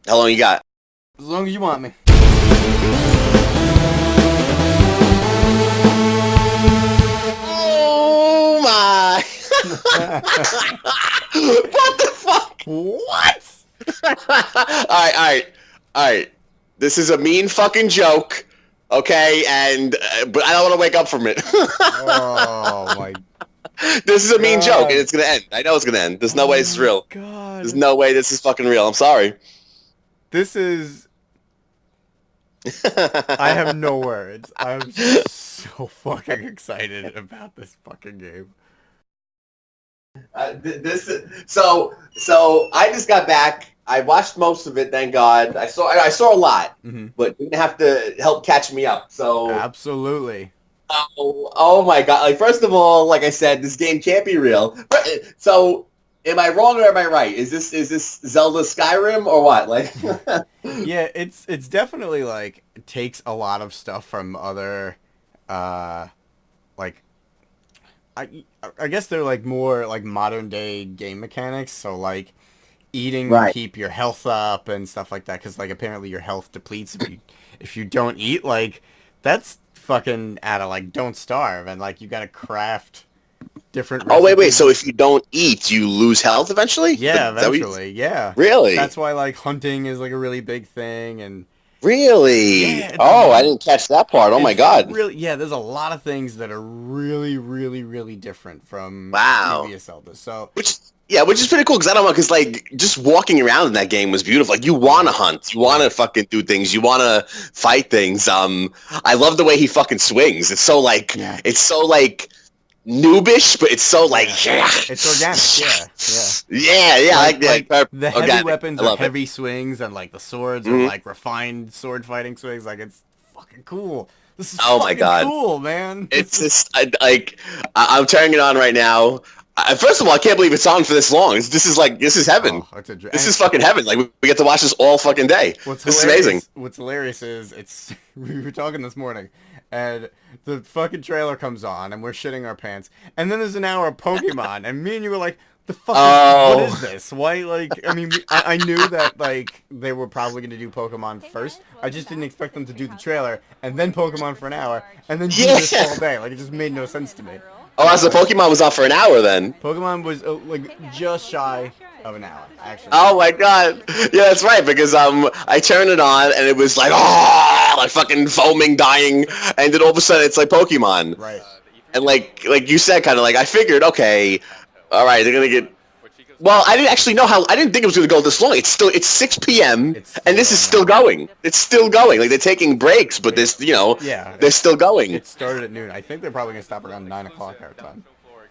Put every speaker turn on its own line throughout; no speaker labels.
How long you got?
As long as you want me.
Oh my! What the fuck?
What?
All right. This is a mean fucking joke, okay? And but I don't want to wake up from it.
Oh my
This is a mean joke, and
god.
it's gonna end. I know it's gonna end. There's no way
Oh
this is
my
real. There's
god.
no way this is fucking real. I'm sorry.
This is. I have no words. I'm so fucking excited about this fucking game.
So I just got back. I watched most of it, thank God. I saw a lot,
Mm-hmm.
but you're gonna have to help catch me up. So
Absolutely.
oh my God! Like first of all, like I said, this game can't be real. So am I wrong or am I right? Is this Zelda Skyrim or what? Like
Yeah, it's definitely like it takes a lot of stuff from other, uh, like I I guess they're like more like modern day game mechanics. So like eating to
right.
keep your health up and stuff like that. Because like apparently your health depletes if you don't eat. Like that's fucking out of like don't starve and like you gotta craft different
Oh wait. So
recipes.
if you don't eat, you lose health eventually?
Yeah,
Is that what you...
eventually. Yeah,
Really?
that's why like hunting is like a really big thing and.
Really?
Yeah,
Oh, I didn't catch that part. Oh my
it's
God!
really yeah. There's a lot of things that are really, really, really different from
Wow.
previous Zelda. So
Which yeah, which is pretty cool because I don't know because like just walking around in that game was beautiful. Like you want to
right,
hunt, you want to
right,
fucking do things, you want to fight things. I love the way he fucking swings.
yeah,
It's so like noobish, but it's so
yeah.
like yeah,
It's organic. Yeah, yeah.
yeah. I like
Like
that.
the heavy
Organic.
weapons
I
are
love it.
heavy swings, and like the swords are
Hmm.
like refined sword fighting swings. Like it's fucking cool. This is
Oh my
fucking
God.
cool, man.
It's just I'm turning it on right now. First of all, I can't believe it's on for this long. This is heaven.
Oh, it's a
This
and
is fucking heaven. Like we get to watch this all fucking day.
what's
This is amazing.
hilarious? What's hilarious is it's we were talking this morning, and the fucking trailer comes on, and we're shitting our pants, and then there's an hour of Pokemon, and me and you were like, "The fuck is what is
Oh
this? Why?" Like, I mean, I knew that like they were probably gonna do Pokemon first. I just didn't expect them to do the trailer and then Pokemon for an hour, and then do
yeah.
this all day. Like, it just made no sense to me.
Oh, so
But
Pokemon was on for an hour then.
Pokemon was like just shy of an hour, actually.
Oh my God. Yeah, that's right because I turned it on and it was like like fucking foaming, dying, and then all of a sudden it's like Pokemon.
Right.
And like you said, kind of like I figured, okay, all right, they're gonna get. Well, I didn't actually know how. I didn't think it was gonna go this long. It's 6 p.m.
It's
and
still
this is
going
still
on.
going. It's still going. Like they're taking breaks, but this,
Yeah,
they're still going.
it started at noon. I think they're probably gonna stop around 9 o'clock our time.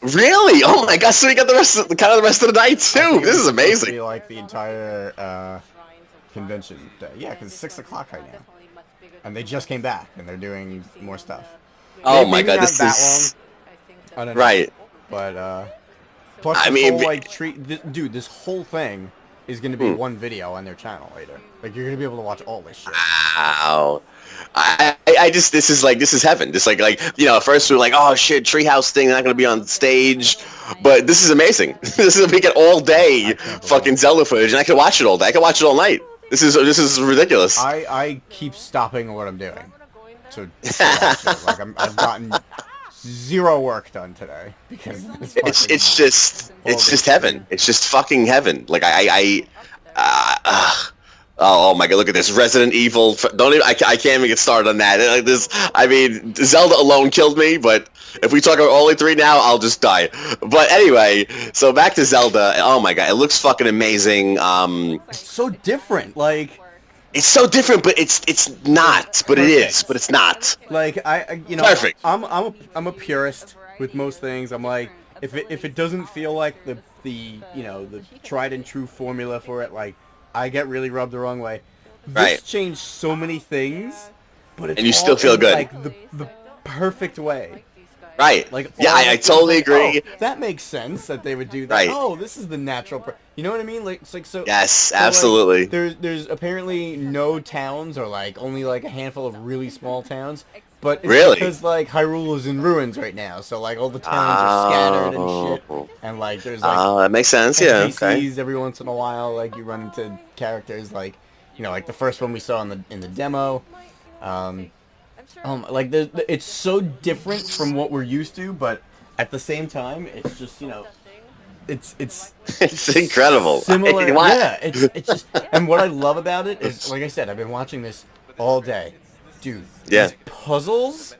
Really? Oh my God! So we got the rest of the night
I
too.
think
This
it's
is
supposed to
amazing.
be like the entire convention day. Yeah, because it's 6 o'clock right now, and they just came back and they're doing more stuff.
Oh my
Maybe
God!
not
This
that long.
is
I don't know,
right.
but plus
I
this
mean,
whole like dude, this whole thing is gonna be
hmm.
one video on their channel later. Like you're gonna be able to watch all this shit.
Wow. I just this is heaven. Just at first we were like, oh shit, treehouse thing not gonna be on stage, but this is amazing. This is we get all day
I can't believe
fucking
it.
Zelda footage, and I can watch it all day. I can watch it all night. This is ridiculous.
I keep stopping what I'm doing to watch it. Like I've gotten zero work done today because of this
It's
fucking
it's just
all
it's
this
just heaven.
thing.
It's just fucking heaven. Like oh my God, look at this Resident Evil. Don't even I can't even get started on that. Like this, I mean, Zelda alone killed me, but if we talk about only three now, I'll just die. But anyway, so back to Zelda. Oh my God, it looks fucking amazing.
It's so different.
It's so different, but it's
It's
not. But it is. But
perfect.
it's not.
Like
Perfect.
I'm a purist with most things. I'm like if it doesn't feel like the tried and true formula for it, like I get really rubbed the wrong way. This
Right.
changed so many things, but it's
And you
all
still feel
in
good.
like the perfect way.
Right.
Like
Yeah,
all
I
the things
totally
like, oh,
agree.
that makes sense that they would do that.
Right.
Oh, this is the natural. You know what I mean? Like it's like so.
Yes,
So like
absolutely.
there's apparently no towns or like only like a handful of really small towns, but it's
Really?
because like Hyrule is in ruins right now. So like all the towns are scattered and shit,
Oh.
and like there's like
Oh, that makes sense. Yeah. Okay.
NPCs every once in a while. Like you run into characters like you know, like the first one we saw in the demo. Like it's so different from what we're used to, but at the same time, it's just, you know, it's
It's incredible.
similar.
Why?
Yeah, it's just, and what I love about it is, like I said, I've been watching this all day, dude.
Yeah.
These puzzles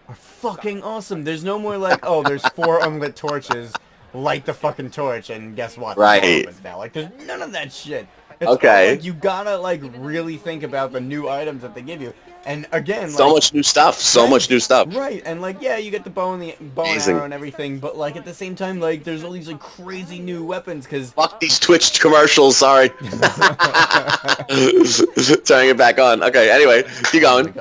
are fucking awesome. There's no more like, oh, there's 4 unlit torches, light the fucking torch, and guess what? The door
Right.
opens now. Like, there's none of that shit. It's
Okay.
all, like, you gotta like really think about the new items that they give you. And again,
So
like,
much new stuff. So
right,
much new stuff.
right, and like, yeah, you get the bow and
Amazing.
arrow and everything, but like at the same time, like, there's all these like crazy new weapons because
Fuck these Twitch commercials. Sorry. Turning it back on. Okay. Anyway, keep going.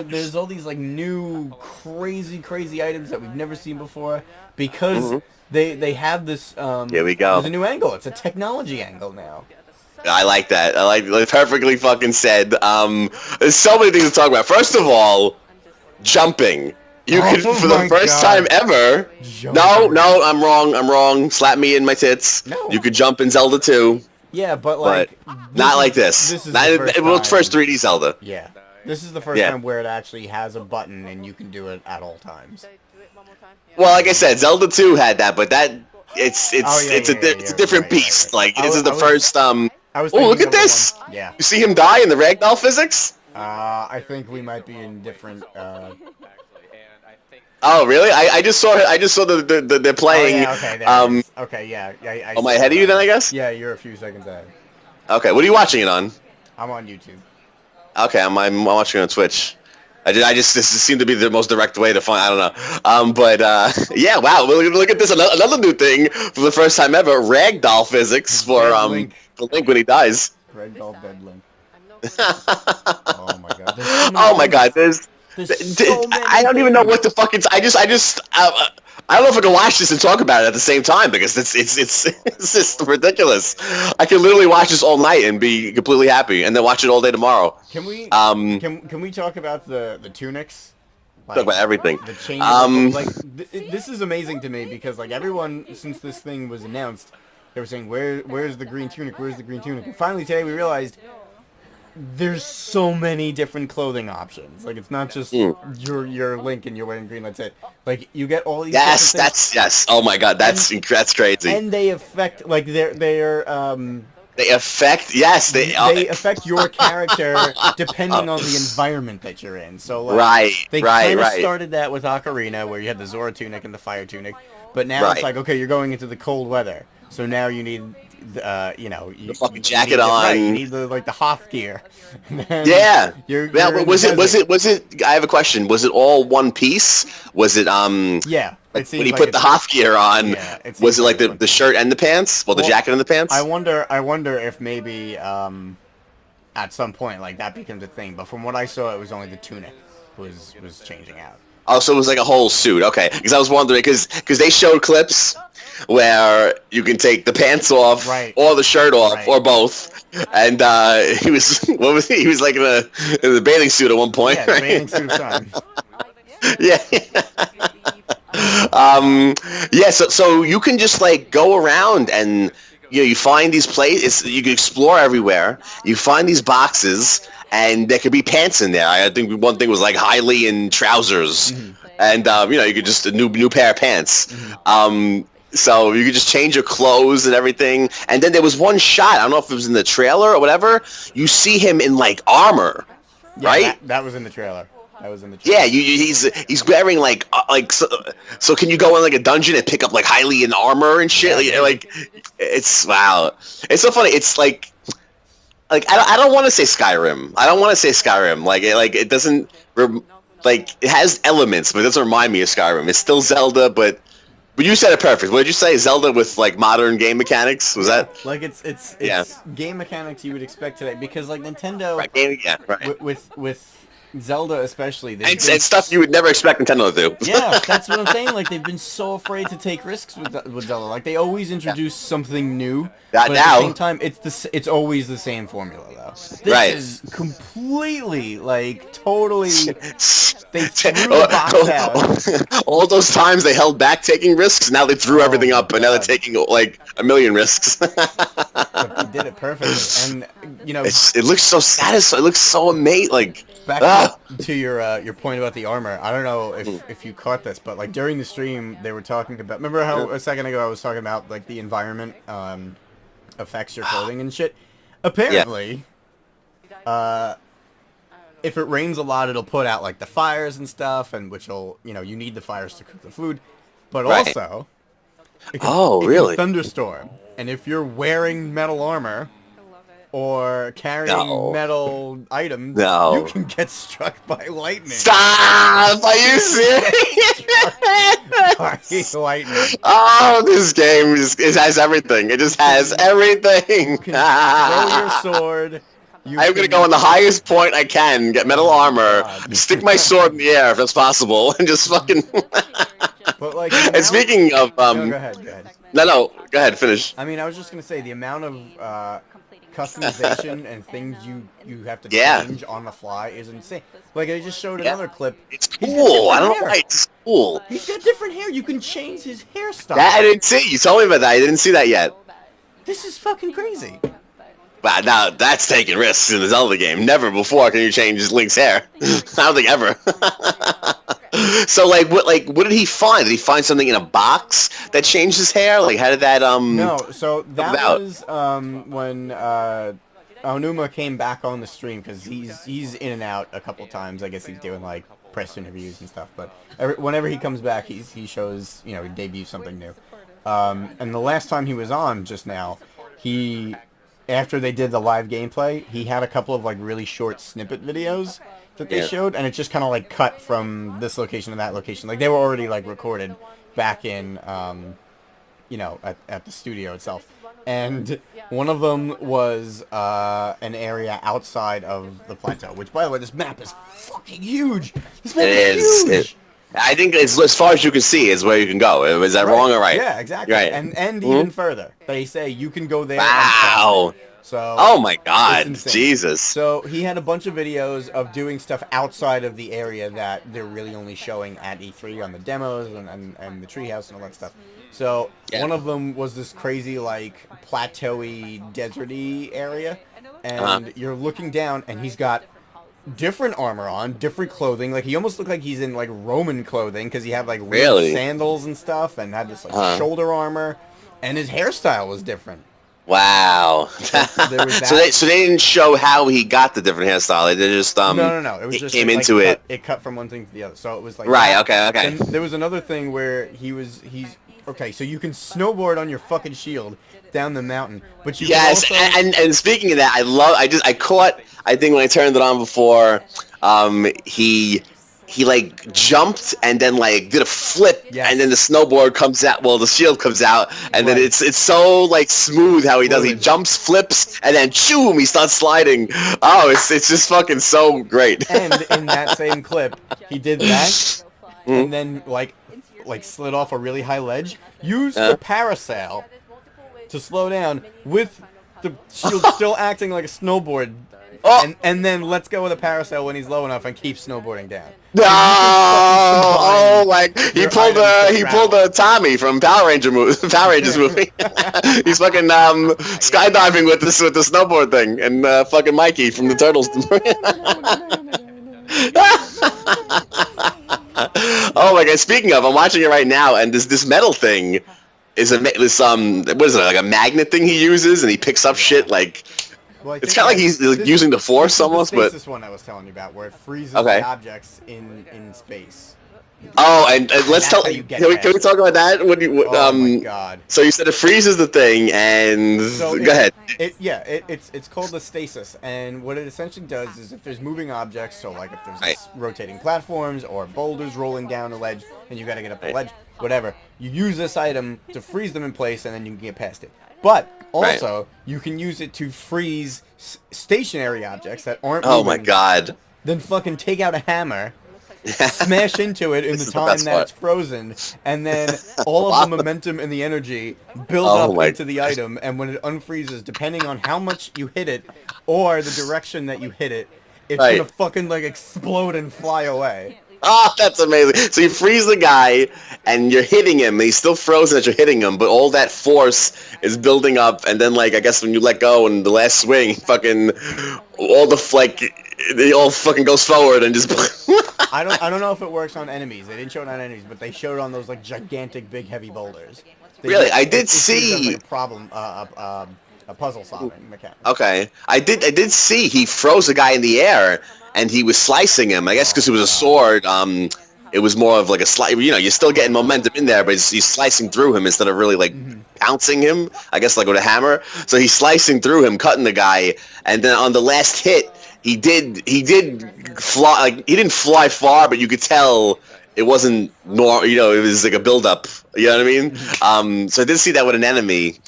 there's all these like new crazy items that we've never seen before because they have this.
Here we go.
There's a new angle. It's a technology angle now.
I like that. I like perfectly fucking said. There's so many things to talk about. First of all, jumping. You
Oh
could, for
my
the first
God.
time ever.
Jumping.
No, I'm wrong. Slap me in my tits.
No.
You could jump in Zelda 2,
Yeah, but
but
like
not like this.
This is
Not
the
in,
first
well, it's first
time.
3D Zelda.
Yeah, this is the first
Yeah.
time where it actually has a button and you can do it at all times.
Well, like I said, Zelda 2 had that, but that it's
Oh, yeah,
it's
yeah, yeah,
it's a
yeah,
different
right,
beast.
right.
Like this is the
I was-
first
I was
Oh, look
thinking
at
of the
this!
one- Yeah.
You see him die in the ragdoll physics?
I think we might be in different.
Oh, really? I just saw the they're playing.
Oh, yeah, okay, there it is. Okay, yeah. I
Am I
see
ahead of
it
you then,
now.
I guess?
Yeah, you're a few seconds ahead.
Okay, what are you watching it on?
I'm on YouTube.
Okay, I'm watching it on Twitch. This seemed to be the most direct way to find. I don't know. But yeah, wow. Look at this. Another new thing for the first time ever. Ragdoll physics for
Dead Link.
for Link when he dies.
Red Gold Dead Link. Oh my god. There's so many
Oh my
things.
god,
There's so many
I don't even know
things.
what the fuck it's. I don't know if I can watch this and talk about it at the same time because it's just ridiculous. I can literally watch this all night and be completely happy, and then watch it all day tomorrow.
Can we can we talk about the tunics? Like,
Talk about everything.
the changes. Like this is amazing to me because like everyone since this thing was announced, they were saying where's the green tunic? Where's the green tunic? And finally today we realized there's so many different clothing options. Like it's not just your Link and you're wearing green. That's it. Like you get all these.
Yes,
different things,
yes. Oh my god, that's crazy.
and they affect like they're
They affect. Yes, they
affect your character depending on the environment that you're in. So like,
Right,
they
right,
kind of
right.
started that with Ocarina, where you had the Zora tunic and the fire tunic, but now
Right.
it's like, okay, you're going into the cold weather, so now you need,
The fucking
you
jacket
need the,
on.
Right, you need the like the Hoth gear. And then
Yeah.
You're
Yeah,
in
but
the
was
desert.
it? I have a question. Was it all one piece? Was it
Yeah.
Like,
It seems
when he
like
put the
it's-
Hoth gear on?
Yeah, it seems
Was it like
like it's
the shirt and the pants? Well, the
Well,
jacket and the pants.
I wonder if maybe at some point like that becomes a thing. But from what I saw, it was only the tunic was changing out.
Oh, so it was like a whole suit. Okay, because I was wondering because they showed clips where you can take the pants off
Right.
or the shirt off
Right.
or both, and he was what was he? He was like in a bathing suit at one point.
Yeah, the
right?
bathing suit of sun.
Yeah. Yeah, so you can just like go around and you find these places, you can explore everywhere. You find these boxes and there could be pants in there. I think one thing was like Hylian and trousers. And you could just a new pair of pants. So you could just change your clothes and everything. And then there was one shot, I don't know if it was in the trailer or whatever, you see him in like armor.
Yeah,
right?
That was in the trailer. That was in the trailer.
Yeah, he's wearing like so can you go in like a dungeon and pick up like Hylian armor and shit?
Yeah,
like it's wow. It's so funny. It's like I don't want to say Skyrim. I don't want to say Skyrim. Like it doesn't like it has elements, but it doesn't remind me of Skyrim. It's still Zelda, but you said it perfect. What did you say? Zelda with like modern game mechanics? Was that
Like it's
Yeah.
game mechanics you would expect today because like Nintendo
right? Game, yeah, right.
with Zelda especially.
And stuff you would never expect Nintendo to do.
Yeah, that's what I'm saying. Like they've been so afraid to take risks with Zelda. Like they always introduce something new,
Not
but at
now.
the same time, it's always the same formula though. This
Right.
is completely like totally. They threw the box out.
All those times they held back taking risks, now they threw everything up, and now they're
God.
taking like a million risks.
But they did it perfectly, and you know,
it looks so satisfying. It looks so amazing. Like
back to your point about the armor. I don't know if you caught this, but like during the stream, they were talking about. Remember how a second ago I was talking about like the environment affects your clothing and shit. Apparently, if it rains a lot, it'll put out like the fires and stuff, and which'll you need the fires to cook the food, but also, it can
really?
thunderstorm, and if you're wearing metal armor or carrying metal items, you can get struck by lightning.
Stop! Are you serious?
By lightning.
Oh, this game it has everything. It just has everything.
You can throw your sword.
I'm gonna go on the highest point I can, get metal armor, stick my sword in the air if that's possible, and just fucking.
But like,
and speaking of
no, go ahead.
No, go ahead, finish.
I mean, I was just gonna say the amount of customization and things you have to change on the fly is insane. Like I just showed another clip.
It's cool. I don't know why it's cool.
He's got different hair. You can change his hairstyle.
That I didn't see. You told me about that. I didn't see that yet.
This is fucking crazy.
Wow, now that's taking risks in the Zelda game. Never before can you change Link's hair. I don't think ever. So what did he find? Did he find something in a box that changed his hair? Like how did that
No, so that was when Onuma came back on the stream because he's in and out a couple times. I guess he's doing like press interviews and stuff. But whenever he comes back, he shows he debuts something new. And the last time he was on just now, after they did the live gameplay, he had a couple of like really short snippet videos that they showed, and it just kind of like cut from this location to that location. Like they were already like recorded back in, at the studio itself. And one of them was an area outside of the plateau, which by the way, this map is fucking huge. This map is huge.
I think it's as far as you can see is where you can go. Is that wrong or right?
Yeah, exactly.
Right.
And even further, they say you can go there.
Wow.
So.
Oh my God, Jesus.
So he had a bunch of videos of doing stuff outside of the area that they're really only showing at E3 on the demos and the treehouse and all that stuff. So one of them was this crazy like plateau-y, deserty area, and you're looking down, and he's got different armor on, different clothing. Like he almost looked like he's in like Roman clothing because he had like weird sandals and stuff, and had this like shoulder armor, and his hairstyle was different.
Wow. So they didn't show how he got the different hairstyle. They just
no. It was just
came into it.
It cut from one thing to the other. So it was like
okay.
And there was another thing where he's okay. So you can snowboard on your fucking shield down the mountain, but you can also...
and speaking of that, I caught. I think when I turned it on before, he like jumped and then like did a flip, and then the snowboard comes out. Well, the shield comes out, and then it's so like smooth how he does. He jumps, flips, and then choom, he starts sliding. Oh, it's just fucking so great.
And in that same clip, he did that, and then like slid off a really high ledge. Used the parasail to slow down with the shield still acting like a snowboard. And then let's go with a parasail when he's low enough and keep snowboarding down.
No! Oh, like he pulled a Tommy from Power Rangers movie. He's fucking skydiving with the snowboard thing, and fucking Mikey from the Turtles. Oh my God! Speaking of, I'm watching it right now, and this metal thing is what is it, like a magnet thing he uses, and he picks up shit like. Well, it's kind of like he's using the Force almost, but...
This one I was telling you about, where it freezes the objects in space.
Oh, and let's tell... Can we talk about that?
Oh my God.
So you said it freezes the thing, and... Go ahead.
It's called the stasis, and what it essentially does is if there's moving objects, so like if there's rotating platforms or boulders rolling down a ledge, and you gotta get up the ledge, whatever, you use this item to freeze them in place, and then you can get past it. But also, you can use it to freeze stationary objects that aren't moving.
Oh my God.
then fucking take out a hammer, smash into it in
This
the
is the
time
best
that
part.
it's frozen, and then all of the momentum and the energy build
Oh
up
my.
into the item, and when it unfreezes, depending on how much you hit it or the direction that you hit it, it's gonna
Right.
fucking like explode and fly away.
Oh, that's amazing. So you freeze the guy, and you're hitting him, and he's still frozen as you're hitting him, but all that force is building up, and then, like, I guess when you let go and the last swing, fucking, all the, like, it all fucking goes forward and just...
I don't know if it works on enemies. They didn't show it on enemies, but they showed it on those like gigantic, big, heavy boulders.
Really, I did
It's used as like
see...
a problem, a puzzle solving mechanic.
Okay. I did see he froze a guy in the air, and he was slicing him. I guess because it was a sword, it was more of like a slice. You know, you're still getting momentum in there, but he's slicing through him instead of really like pouncing him. I guess like with a hammer. So he's slicing through him, cutting the guy, and then on the last hit, he did fly. Like he didn't fly far, but you could tell it wasn't nor. You know, it was like a build up. You know what I mean? So I did see that with an enemy.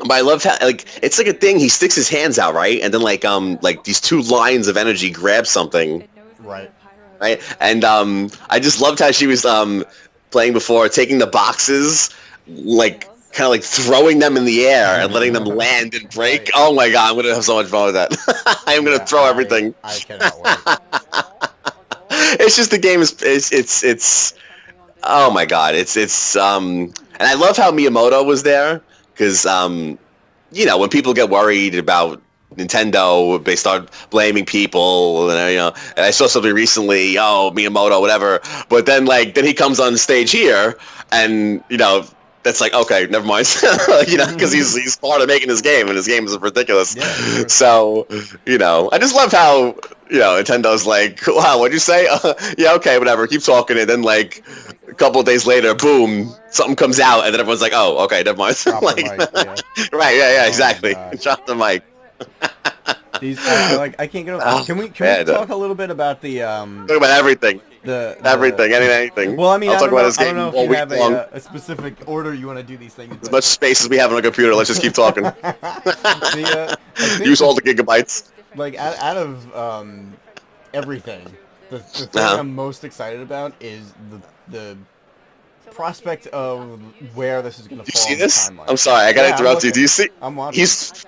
But I loved how, like, it's like a thing, he sticks his hands out, right? And then, like these two lines of energy grab something,
Right.
right? And, I just loved how she was, playing before, taking the boxes, like, kind of like throwing them in the air and letting them land and break.
Right.
Oh my god, I'm gonna have so much fun with that. I am gonna
Yeah,
throw everything.
I cannot wait.
It's just the game is, it's, oh my god, and I love how Miyamoto was there. Because, you know, when people get worried about Nintendo, they start blaming people, and, you know, and I saw something recently, oh, Miyamoto, whatever, but then, like, then he comes on stage here, and, you know, that's like, okay, never mind, you know, because he's part of making this game, and his game is ridiculous.
Yeah, sure.
So, you know, I just love how, you know, Nintendo's like, wow, what'd you say? Yeah, okay, whatever, keep talking, and then, like, a couple of days later, boom, something comes out, and then everyone's like, "Oh, okay, never mind."
Drop the
Like,
mic, yeah.
right? Yeah,
Oh,
exactly.
God.
Drop the mic.
These, I can't get over.
Oh,
Can we
man.
talk a little bit about the
Talk about everything,
the
anything.
Well, I mean,
I'll
I
talk
don't
about
know.
this
I don't
game
know if
all
you
week
have
long.
a specific order you want to do these things.
As much space as we have on a computer, let's just keep talking.
I think
Use all the gigabytes.
like out of everything, the thing
Uh-huh.
I'm most excited about is the prospect of where this is going to
Do you
fall
see
in the
this?
timeline.
I'm sorry, I gotta
Yeah, I'm
interrupt you.
looking.
Do you see?
I'm watching.
He's.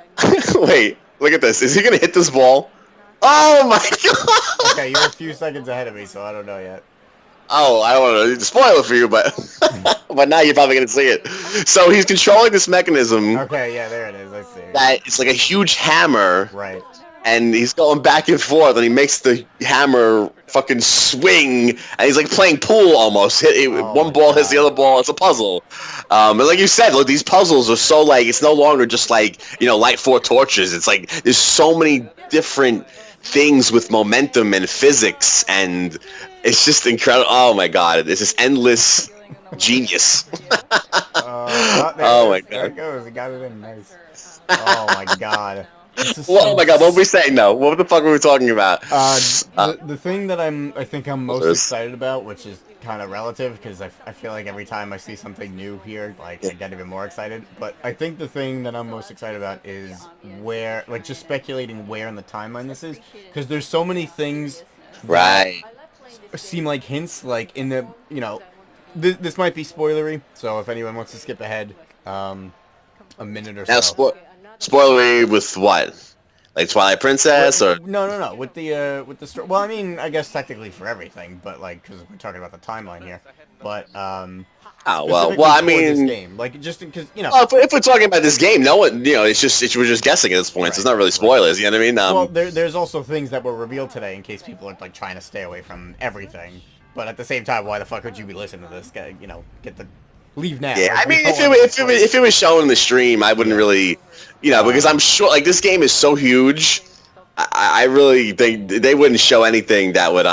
Wait, look at this. Is he gonna hit this ball? Oh my god!
Okay, you're a few seconds ahead of me, so I don't know yet.
Oh, I don't want to spoil it for you, but but now you're probably gonna see it. So he's controlling this mechanism
Okay, yeah, there it is. I see.
that it's like a huge hammer,
Right.
and he's going back and forth, and he makes the hammer fucking swing, and he's like playing pool almost.
Oh
One
my
ball hits the
God.
other ball. It's a puzzle. And like you said, look, these puzzles are so like it's no longer just like light four torches. It's like there's so many different things with momentum and physics, and it's just incredible. Oh my god, it's just endless genius.
There
Oh
it
my
is. There it
god.
goes. It got it in nice. Oh my god. This is
Well, oh my god, what were we saying though? What the fuck were we talking about?
The thing that I think I'm most
There's-
excited about, which is kind of relative, because I feel like every time I see something new here, like I get even more excited. But I think the thing that I'm most excited about is where, like, just speculating where in the timeline this is, because there's so many things
Right.
seem like hints, like in the, this might be spoilery, so if anyone wants to skip ahead, a minute or
Now,
so.
spoilery with what? Like Twilight Princess or?
No. With the story. Well, I mean, I guess technically for everything, but like because we're talking about the timeline here. But
Oh
specifically
I
for this
mean,
game, like just because
if we're talking about this game, no one, we're just guessing at this point. So it's not really spoilers. You know what I mean?
well, there's also things that were revealed today in case people are like trying to stay away from everything. But at the same time, why the fuck would you be listening to this guy? Get the leave now.
yeah,
Like,
I mean,
we don't
if
want this
it was shown in the stream, I wouldn't really, because I'm sure like this game is so huge. I really think they wouldn't show anything that would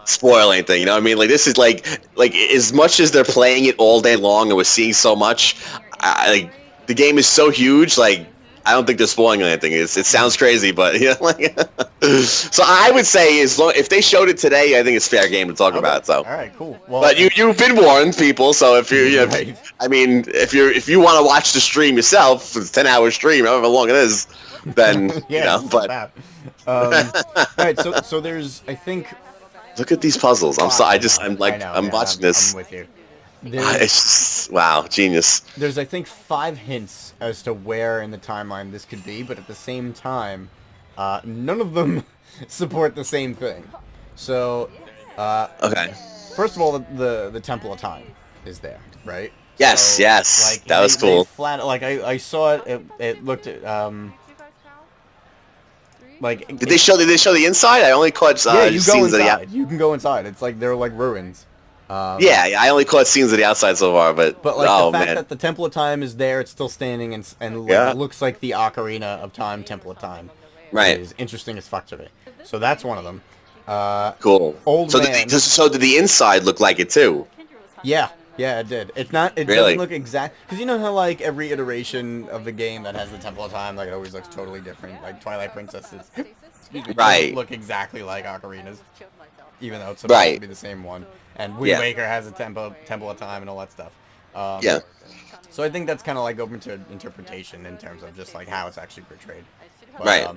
spoil anything. You know what I mean? Like this is like as much as they're playing it all day long and we're seeing so much, like the game is so huge. Like I don't think they're spoiling anything. It sounds crazy, but like so I would say if they showed it today, I think it's fair game to talk about. So.
All right, cool. Well,
But you've been warned, people. So if
Right.
I mean, if you want to watch the stream yourself, it's a 10-hour stream, however long it is. then
Yeah, it's
but
bad. All right, so there's I think
look at these puzzles. I'm so
five. I
like
know,
I'm
man.
watching
I'm
this.
with you.
It's
There's
just, wow, genius.
there's I think 5 hints as to where in the timeline this could be, but at the same time, none of them support the same thing. So, uh,
Okay.
first of all, the Temple of Time is there, right?
Yes,
So,
yes,
like
that was
they
cool.
flat like I saw it. It looked at like
Did they show the inside? I only caught
yeah, you go
scenes of the out.
inside. You can go inside. It's like they're like ruins.
Yeah, I only caught scenes of the outside so far, but
But like the
oh
fact
man,
that the Temple of Time is there, it's still standing and like
yeah,
looks like the Ocarina of Time Temple of Time
right,
is interesting as fuck to me. So that's one of them.
cool.
Old
So
man.
so did the inside look like it too?
Yeah, yeah, it did. It's not. It
Really?
doesn't look exact because you know how like every iteration of the game that has the Temple of Time, like it always looks totally different. Like Twilight Princesses, excuse me,
Right.
don't look exactly like Ocarina's, even though it's supposed
Right.
to be the same one. And Wind
Yeah.
Waker has a Temple of Time and all that stuff.
Yeah.
So I think that's kind of like open to interpretation in terms of just like how it's actually portrayed. But,
Right.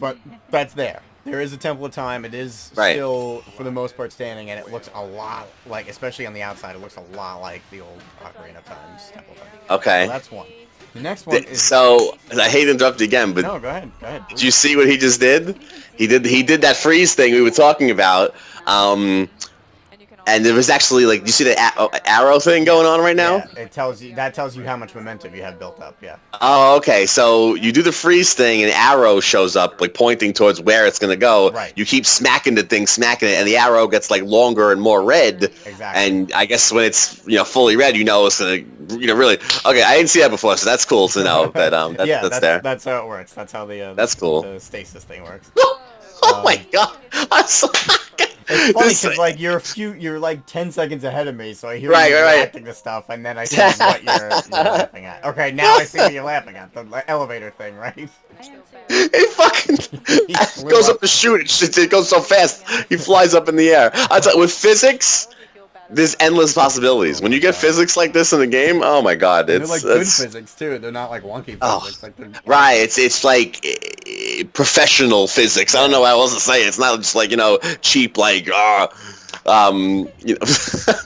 But that's there. There is a Temple of Time. It is
Right.
still, for the most part, standing, and it looks a lot like, especially on the outside, it looks a lot like the old Ocarina of Time's Temple of Time.
Okay.
So that's one. The next one is...
So I hate to interrupt you again, but
No, go ahead. Go ahead.
did you see what he just did? He did that freeze thing we were talking about. And there was actually like, you see the arrow thing going on right now?
Yeah, it tells you, that tells you how much momentum you have built up, yeah.
Oh, okay. So you do the freeze thing, and an arrow shows up, like pointing towards where it's gonna go.
Right.
You keep smacking the thing, smacking it, and the arrow gets like longer and more red.
Exactly.
And I guess when it's fully red, it's gonna really. Okay, I didn't see that before, so that's cool to know. That
Yeah,
that's there.
that's how it works. That's how the
That's cool.
the stasis thing works.
Oh my god! I'm so.
It's funny
This-
because like you're like 10 seconds ahead of me, so I hear
Right,
you
right.
reacting to stuff, and then I see what you're laughing at. Okay, now I see what you're laughing at. The elevator thing, right?
It fucking goes up to shoot. It goes so fast. He flies up in the air. I tell you, with physics, there's endless possibilities. When you get physics like this in the game, oh my god,
They're
it's
like good physics too. They're not like wonky
Oh,
physics. Like they're,
right. It's like professional physics. I don't know how else to say it. It's not just like cheap like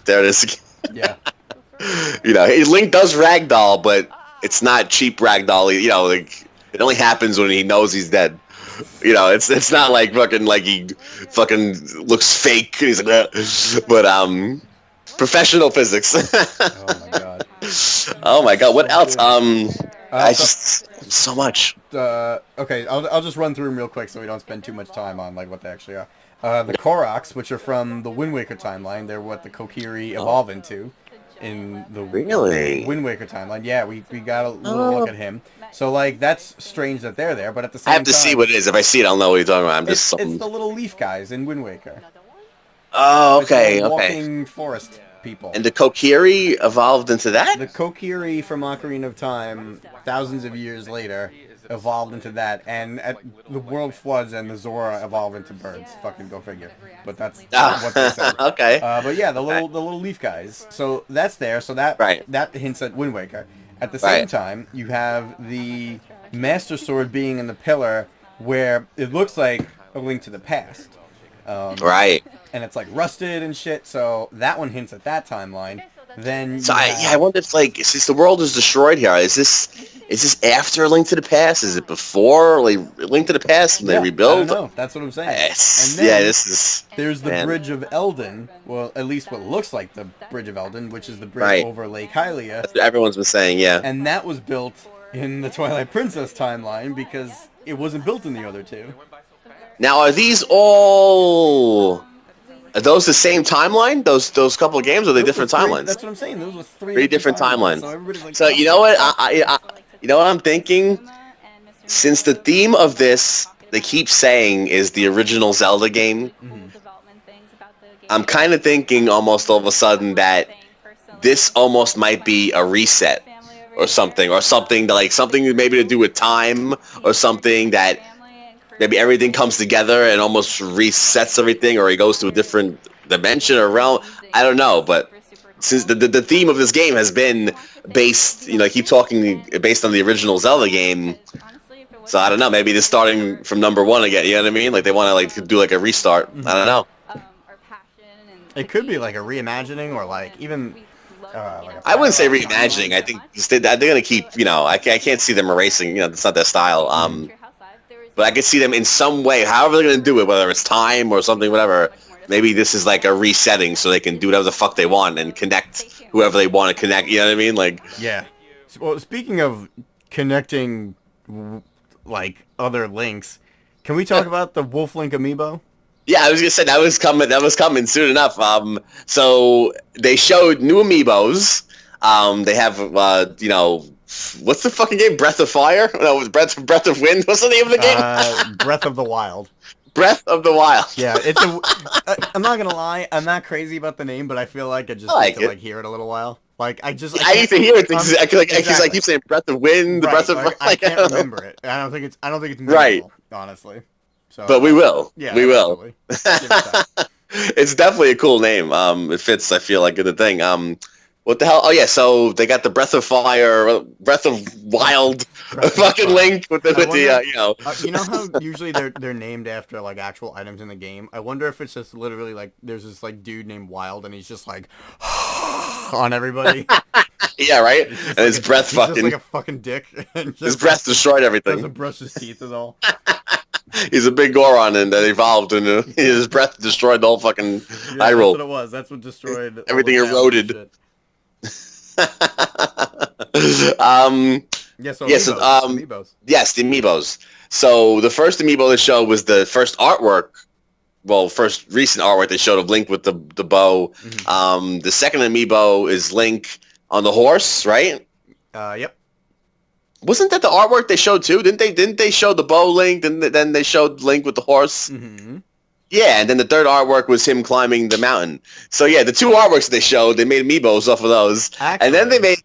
there it is.
yeah.
Link does ragdoll, but it's not cheap ragdoll. Like it only happens when he knows he's dead. It's not like he fucking looks fake. And he's like, "Ugh." But professional physics.
Oh my god.
Oh my god. What else? I
so-
just so much.
Okay, I'll just run through them real quick so we don't spend too much time on like what they actually are. The Koroks, which are from the Wind Waker timeline, they're what the Kokiri evolve into in the
Really?
Wind Waker timeline. Yeah, we got a little look at him. So like that's strange that they're there, but at the same
I
time,
have to see what it is. If I see it, I'll know what you're talking about. I'm just
it's the little leaf guys in Wind Waker.
Oh,
It's the
okay,
little
okay.
walking forest people.
And the Kokiri evolved into that?
The Kokiri from Ocarina of Time, thousands of years later, evolved into that, and the world floods and the Zora evolve into birds. Fucking go figure. But that's what they said.
Okay.
But yeah, the little leaf guys. So that's there. So that
Right.
that hints at Wind Waker. At the same
Right.
time, you have the Master Sword being in the pillar, where it looks like a Link to the Past.
Right.
And it's like rusted and shit. So that one hints at that timeline. Then
So
you
I
have-
wonder if since the world is destroyed here, is this after Link to the Past? Is it before Link to the Past and they rebuild?
I don't know. That's what I'm saying.
Yes.
And then
Yeah, this is
there's the
man.
Bridge of Eldin. Well, at least what looks like the Bridge of Eldin, which is the bridge
Right.
over Lake Hylia.
That's what everyone's been saying, yeah.
And that was built in the Twilight Princess timeline because it wasn't built in the other two.
Now are these all are those the same timeline? Those couple of games, or are they
Those
different
were three-
timelines?
That's what I'm saying. Those were
Three different timelines.
So everybody's like,
So you know what? You know what I'm thinking? Since the theme of this, they keep saying, is the original Zelda game, I'm kind of thinking almost all of a sudden that this almost might be a reset or something like something maybe to do with time or something that maybe everything comes together and almost resets everything, or he goes to a different dimension or realm. I don't know, but since the theme of this game has been based, I keep talking based on the original Zelda game, So I don't know. Maybe they're starting from number one again. You know what I mean? Like they want to like do like a restart. I don't know.
It could be like a reimagining or like even like a
I wouldn't say
parallel
reimagining.
timeline.
I think they're going to keep. You know, I can't see them erasing. You know, that's not their style. But I could see them in some way, however they're going to do it, whether it's time or something, whatever. Maybe this is like a resetting so they can do whatever the fuck they want and connect whoever they want to connect. You know what I mean? Like,
Yeah. Well, speaking of connecting like other links, can we talk about the Wolf Link amiibo?
yeah, I was gonna say that was coming. That was coming soon enough. So they showed new amiibos. They have, you know, what's the fucking game? Breath of Fire? No, it was Breath of Wind. What's the name of the game?
Breath of the Wild.
Breath of the Wild.
Yeah, it's a. I'm not gonna lie, I'm not crazy about the name, but I feel like I just
like
need to
it.
like hear it a little while. Like I just.
I need to hear it because
exactly.
I keep saying Breath of Wind,
Right,
Breath of
like, I can't remember it. I don't think it's. memorable,
Right.
honestly. So,
But we will.
Yeah,
we will.
Give it time.
It's definitely a cool name. It fits. I feel like in the thing. What the hell? Oh yeah, so they got the Breath of Fire, Breath of Wild, fucking Link with the you know.
You know how usually they're named after like actual items in the game. I wonder if it's just literally like there's this like dude named Wild and he's just like on everybody.
Yeah, right. And his breath
he's
fucking.
just like a fucking dick. And just,
his breath destroyed everything.
Doesn't brush his teeth at all.
He's a big Goron and that evolved and his breath destroyed the whole fucking
That's
roll.
what it was. That's what destroyed all
Everything
the
eroded.
Yeah, so
yes,
amiibos.
yes, the amiibos. So the first amiibo they showed was the first artwork. Well, first recent artwork they showed of Link with the bow.
Mm-hmm.
The second amiibo is Link on the horse, right?
Yep.
Wasn't that the artwork they showed too? Didn't they show the bow Link? Then they showed Link with the horse.
Mm-hmm.
Yeah, and then the third artwork was him climbing the mountain. So yeah, the two artworks they showed, they made amiibos off of those, and then they made.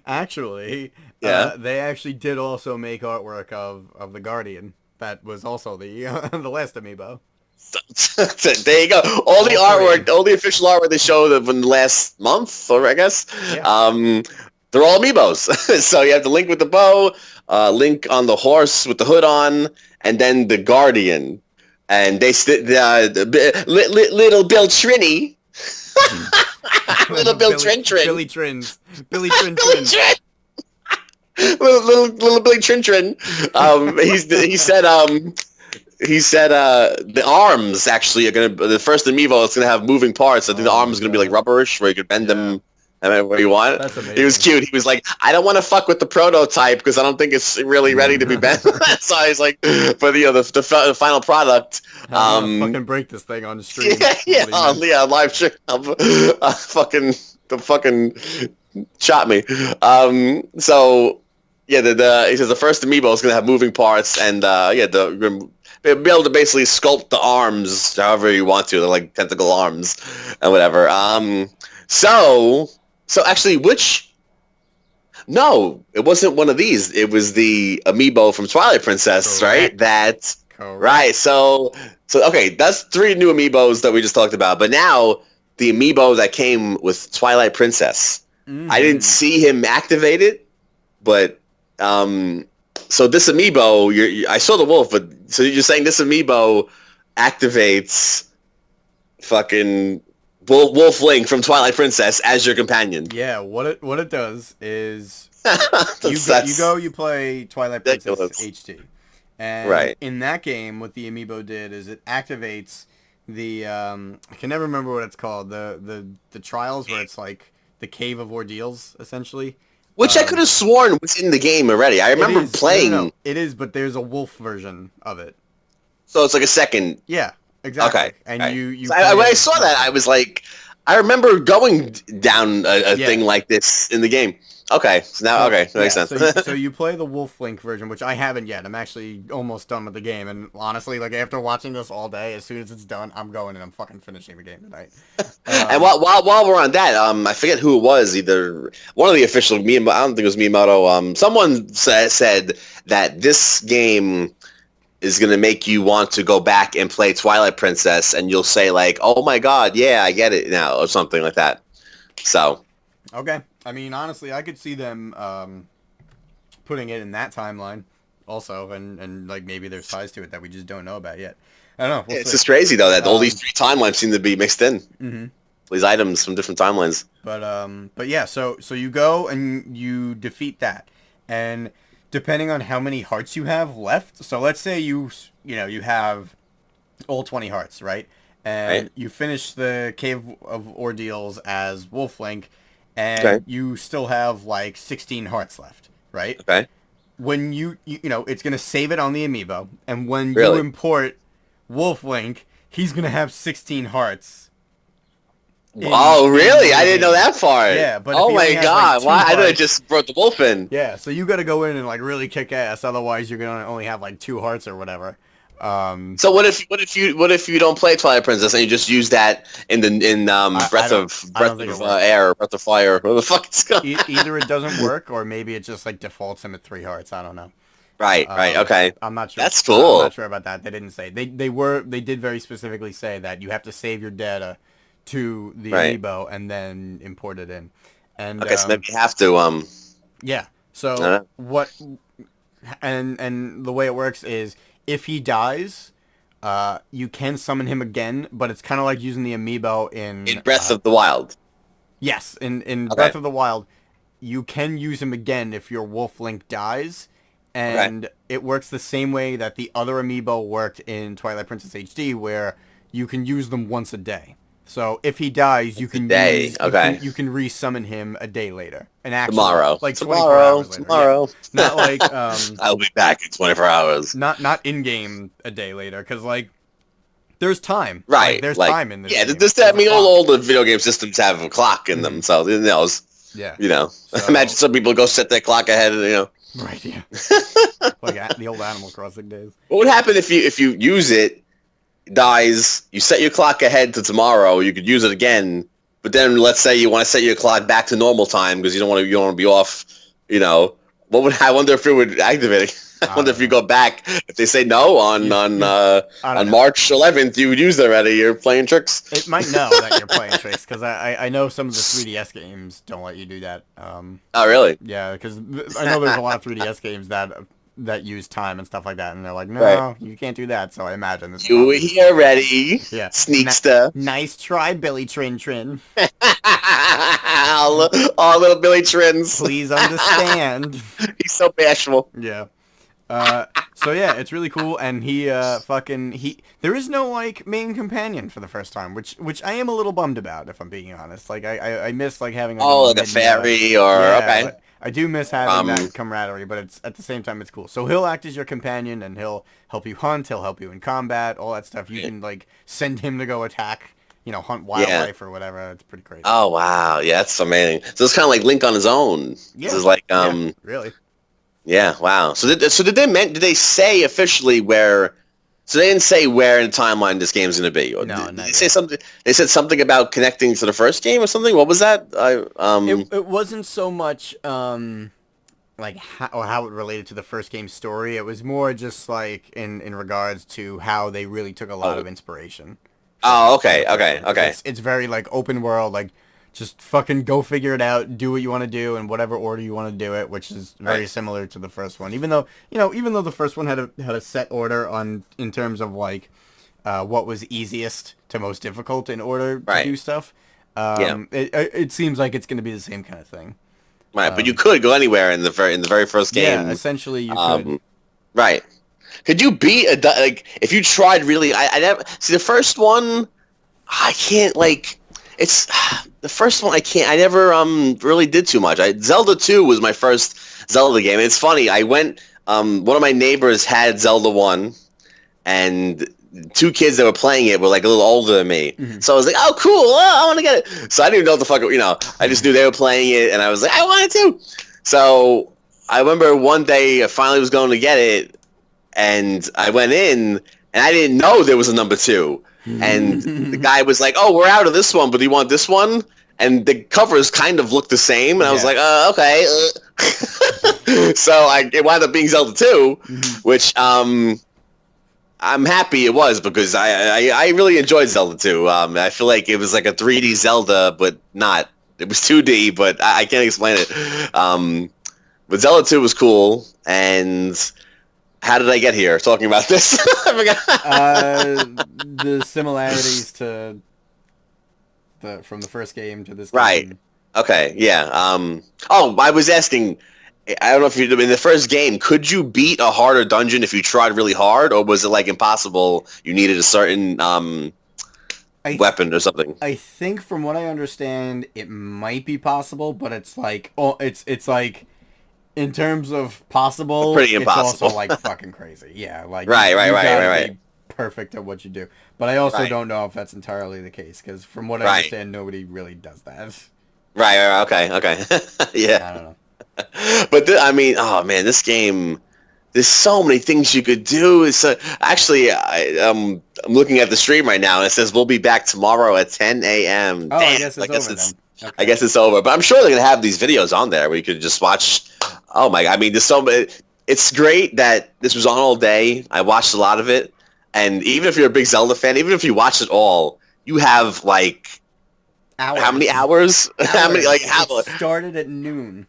Actually,
Yeah.
they actually did also make artwork of the Guardian. That was also the the last amiibo.
There you go. All the artwork, all the official artwork they showed of in the last month, or I guess,
Yeah.
they're all amiibos. So you have the Link with the bow, Link on the horse with the hood on, and then the Guardian. And they little Bill Trini, little Bill Trin,
Billy Trins, Billy Trin Trin.
little Billy Trin. He said the arms actually are the first amiibo is gonna have moving parts. I think the arms is gonna be like rubberish where you could bend them. Where you want.
That's amazing.
He was cute. He was like, I don't want to fuck with the prototype because I don't think it's really ready to be bent. So I was like, but the final product.
I'm gonna fucking break this thing on the stream.
Yeah, live stream. Fucking shot me. So yeah, he says the first amiibo is gonna have moving parts and be able to basically sculpt the arms however you want to. They're like tentacle arms and whatever. So actually, no, it wasn't one of these. It was the amiibo from Twilight Princess, right?
Correct.
Right. So okay, that's 3 new amiibos that we just talked about. But now the amiibo that came with Twilight Princess, I didn't see him activate it, but so this amiibo, I saw the wolf, but so you're saying this amiibo activates fucking Wolf Link from Twilight Princess as your companion.
Yeah, what it does is you play Twilight
ridiculous.
Princess HD, and in that game, what the amiibo did is it activates the I can never remember what it's called, the trials where it's like the Cave of Ordeals essentially.
Which I could have sworn was in the game already. I remember playing.
No, it is, but there's a wolf version of it.
So it's like a second.
Yeah. Exactly.
Okay.
And
okay.
you
So when I saw that, I was like, I remember going down a thing like this in the game. Okay. So now, that makes sense.
So you play the Wolf Link version, which I haven't yet. I'm actually almost done with the game. And honestly, like after watching this all day, as soon as it's done, I'm going and I'm fucking finishing the game tonight.
And while we're on that, I forget who it was. Either one of the official Miyamoto, I don't think it was Miyamoto. Someone said that this game is going to make you want to go back and play Twilight Princess, and you'll say like, oh my god, yeah, I get it now, or something like that. So.
Okay. I mean, honestly, I could see them putting it in that timeline. also, and like maybe there's ties to it that we just don't know about yet. I don't know. We'll
It's
see.
just crazy though that all these three timelines seem to be mixed in.
Mhm.
These items from different timelines.
But yeah, so you go and you defeat that, and depending on how many hearts you have left, so let's say you have all 20 hearts, right?
Right?
And you finish the Cave of Ordeals as Wolf Link, and
Okay.
you still have like 16 hearts left, right?
Okay.
When you know, it's gonna save it on the amiibo, and when you
Really?
import Wolf Link, he's gonna have 16 hearts
Oh, really?
the
I didn't know
game.
that part.
Yeah, but if
Oh
he only
my
has like
god!
two
Why? I thought I
hearts,
just brought the wolf in.
yeah, so you got to go in and like really kick ass. Otherwise, you're gonna only have like two hearts or whatever.
So what if you don't play Twilight Princess and you just use that in
I don't think it works.
Air, Breath of Fire, whatever the fuck it's called.
Either it doesn't work, or maybe it just like defaults him at three hearts. I don't know.
Right, right, okay.
I'm not sure.
That's
I'm not
cool.
sure about that. They didn't say. They did very specifically say that you have to save your data to the
Right.
amiibo and then import it in. And
Okay, so maybe you have to
yeah.
I don't
So
know.
what? And the way it works is if he dies, you can summon him again, but it's kind of like using the amiibo
In
in
Breath of the Wild.
yes, in
Okay.
Breath of the Wild. You can use him again if your Wolf Link dies,
Okay.
and it works the same way that the other amiibo worked in Twilight Princess HD, where you can use them once a day. So if he dies, you can
day,
use
okay.
you can re-summon him a day later, and actually
Tomorrow.
like 24 hours later. Yeah.
Tomorrow.
Not like
I'll be back in 24 hours.
not in game a day later, because like there's time.
Right.
Like, there's
like,
time in this
yeah,
game.
this, I
There's a
mean,
clock.
all the video game systems have a clock in them, so, you know,
Yeah. So,
imagine some people go set their clock ahead,
right, yeah. Like the old Animal Crossing days.
What would happen if you use it, dies, you set your clock ahead to tomorrow, you could use it again, but then let's say you want to set your clock back to normal time because you don't want to be off, what would I wonder if it would activate it? I wonder if you go back, if they say no on
I don't know.
March 11th, you would use it already. You're playing tricks.
It might know that you're playing tricks, because I know some of the 3DS games don't let you do that.
Oh, really?
Yeah, because I know there's a lot of 3DS games that use time and stuff like that, and they're like, no,
Right.
you can't do that. So I imagine this.
You were here already.
Yeah.
Sneakster.
Nice try, Billy Trin Trin.
Oh, little Billy Trins.
Please understand.
He's so bashful.
Yeah. So yeah, it's really cool, and there is no like main companion for the first time, which I am a little bummed about, if I'm being honest. Like I miss like having like,
Oh, like a
mid-meta.
fairy or
Yeah,
okay.
but I do miss having that camaraderie, but it's at the same time it's cool. So he'll act as your companion, and he'll help you hunt, he'll help you in combat, all that stuff. You can like send him to go attack, hunt wildlife or whatever. It's pretty crazy.
Oh wow, yeah, that's amazing. So it's kind of like Link on his own.
Yeah.
This is like
Yeah, really.
Yeah, wow. So did they say officially where? So they didn't say where in the timeline this game's going to be. Or
No,
did
not
they say
yet.
something? They said something about connecting to the first game or something. What was that?
It wasn't so much like how it related to the first game story. It was more just like in regards to how they really took a lot of inspiration.
Oh,
from
okay,
the first
okay,
game. 'Cause
okay.
It's very like open world, like just fucking go figure it out, do what you want to do in whatever order you want to do it, which is very
Right.
similar to the first one. Even though the first one had a set order in terms of like what was easiest to most difficult in order to
Right.
do stuff.
Yeah.
It seemes like it's going to be the same kind of thing.
Right, but you could go anywhere in the very first game.
Yeah, essentially you could.
Right. Could you beat like if you tried really? I never see the first one. I can't like. It's the first one. I can't. I never really did too much. Zelda 2 was my first Zelda game. It's funny. I went. One of my neighbors had Zelda 1, and two kids that were playing it were like a little older than me.
Mhm.
So I was like, oh, cool. Oh, I want to get it. So I didn't even know what the fuck. I just knew they were playing it, and I was like, I want it too. So I remember one day I finally was going to get it, and I went in, and I didn't know there was a number 2. And the guy was like, oh, we're out of this one, but do you want this one? And the covers kind of looked the same, and I was
Yeah.
like, okay. So it wound up being Zelda 2, which I'm happy it was, because I really enjoyed Zelda 2. I feel like it was like a 3D Zelda, but not. It was 2D, but I can't explain it. But Zelda 2 was cool, and How did I get here talking about this? I forgot.
The similarities to from the first game to this
Right.
game.
Okay. Yeah. Oh, I was asking. I don't know if you in the first game, could you beat a harder dungeon if you tried really hard, or was it like impossible? You needed a certain weapon or something.
I think from what I understand, it might be possible, but it's like it's like in terms of possible,
Pretty
it's also
impossible.
like fucking crazy. Yeah, like
Right.
you gotta
Right.
be perfect at what you do. But I also
Right.
don't know if that's entirely the case because from what I
Right.
understand, nobody really does that.
Right. Okay. Yeah.
I don't know.
But I mean, oh man, this game. There's so many things you could do. It's actually, I'm looking at the stream right now, and it says we'll be back tomorrow at 10 a.m.
Oh,
Damn,
I guess it's over then. Okay.
I guess it's over. But I'm sure they're gonna have these videos on there where you could just watch. Oh my! I mean, there's so many. It's great that this was on all day. I watched a lot of it, and even if you're a big Zelda fan, even if you watch it all, you have like
Hours.
how many hours? How many
It started at noon.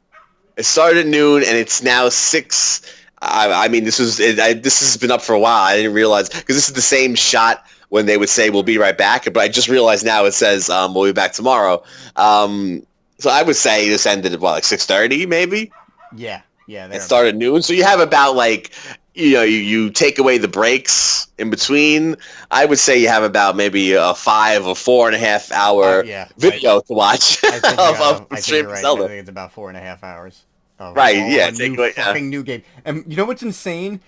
It started at noon, and it's now 6. I mean, this has been up for a while. I didn't realize because this is the same shot when they would say we'll be right back. But I just realized now it says we'll be back tomorrow. So I would say this ended at what, like 6:30 maybe.
Yeah.
It started at noon, so you have about like you take away the breaks in between. I would say you have about maybe a 5 or 4.5 hour video to watch
I think,
of
I think
stream
you're right.
Zelda.
I think it's about 4.5 hours.
Right, yeah,
Fucking new game. And you know what's insane?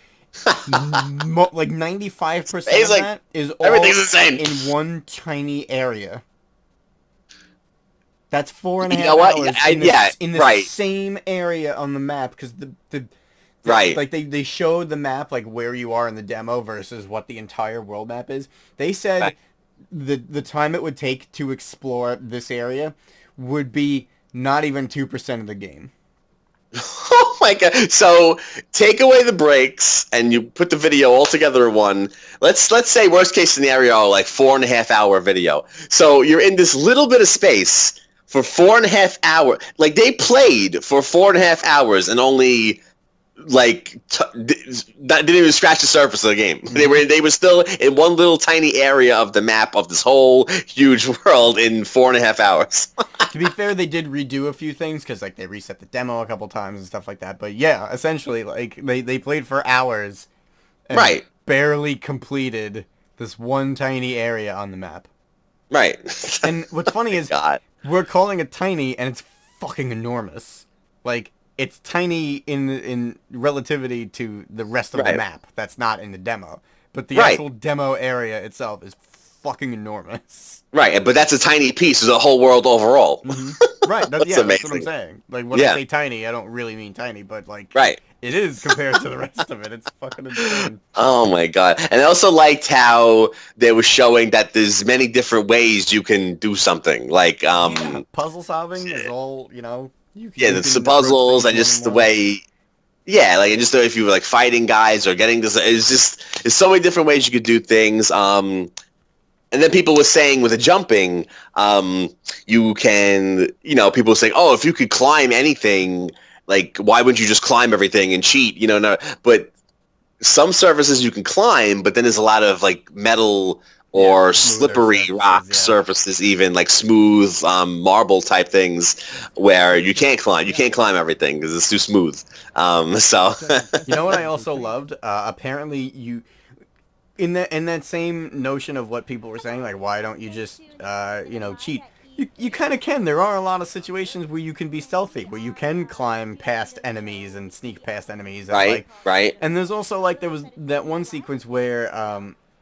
Like 95% of
like,
that is all
everything's insane.
in one tiny area. That's 4.5
You know what?
hours in the
right.
same area on the map because the
Right.
like they showed the map like where you are in the demo versus what the entire world map is. They said
Right.
the time it would take to explore this area would be not even 2% of the game.
Oh my god! So take away the breaks and you put the video all together in one. Let's say worst case scenario, like 4.5 hour video. So you're in this little bit of space for 4.5 hours. Like they played for 4.5 hours and only like didn't even scratch the surface of the game. They were still in one little tiny area of the map of this whole huge world in 4.5 hours.
To be fair, they did redo a few things because like they reset the demo a couple times and stuff like that. But yeah, essentially like they played for hours, and
Right.
barely completed this one tiny area on the map.
Right.
And what's funny is
God.
we're calling it tiny, and it's fucking enormous. Like it's tiny in relativity to the rest of the map. That's not in the demo, but the actual demo area itself is fucking enormous.
Right, but that's a tiny piece of the whole world overall.
Mm-hmm. Right, that's what I'm
amazing.
saying. Like, when I say tiny, I don't really mean tiny, but, like, it is compared to the rest of it. It's fucking insane.
Oh, my God. And I also liked how they were showing that there's many different ways you can do something. Like,
puzzle solving is all, you know...
there's the puzzles and just the way... Yeah, like, just if you were, like, fighting guys or getting this... There's so many different ways you could do things. And then people were saying with the jumping, you can, people were saying, oh, if you could climb anything, like, why wouldn't you just climb everything and cheat? No. But some surfaces you can climb, but then there's a lot of, like, metal or slippery rock surfaces, even, like, smooth marble type things where you can't climb. You can't climb everything because it's too smooth. So...
You know what I also loved? Apparently you... In that same notion of what people were saying, like, why don't you just, cheat? You kind of can. There are a lot of situations where you can be stealthy, where you can climb past enemies and sneak past enemies. And,
right.
And there's also, like, there was that one sequence where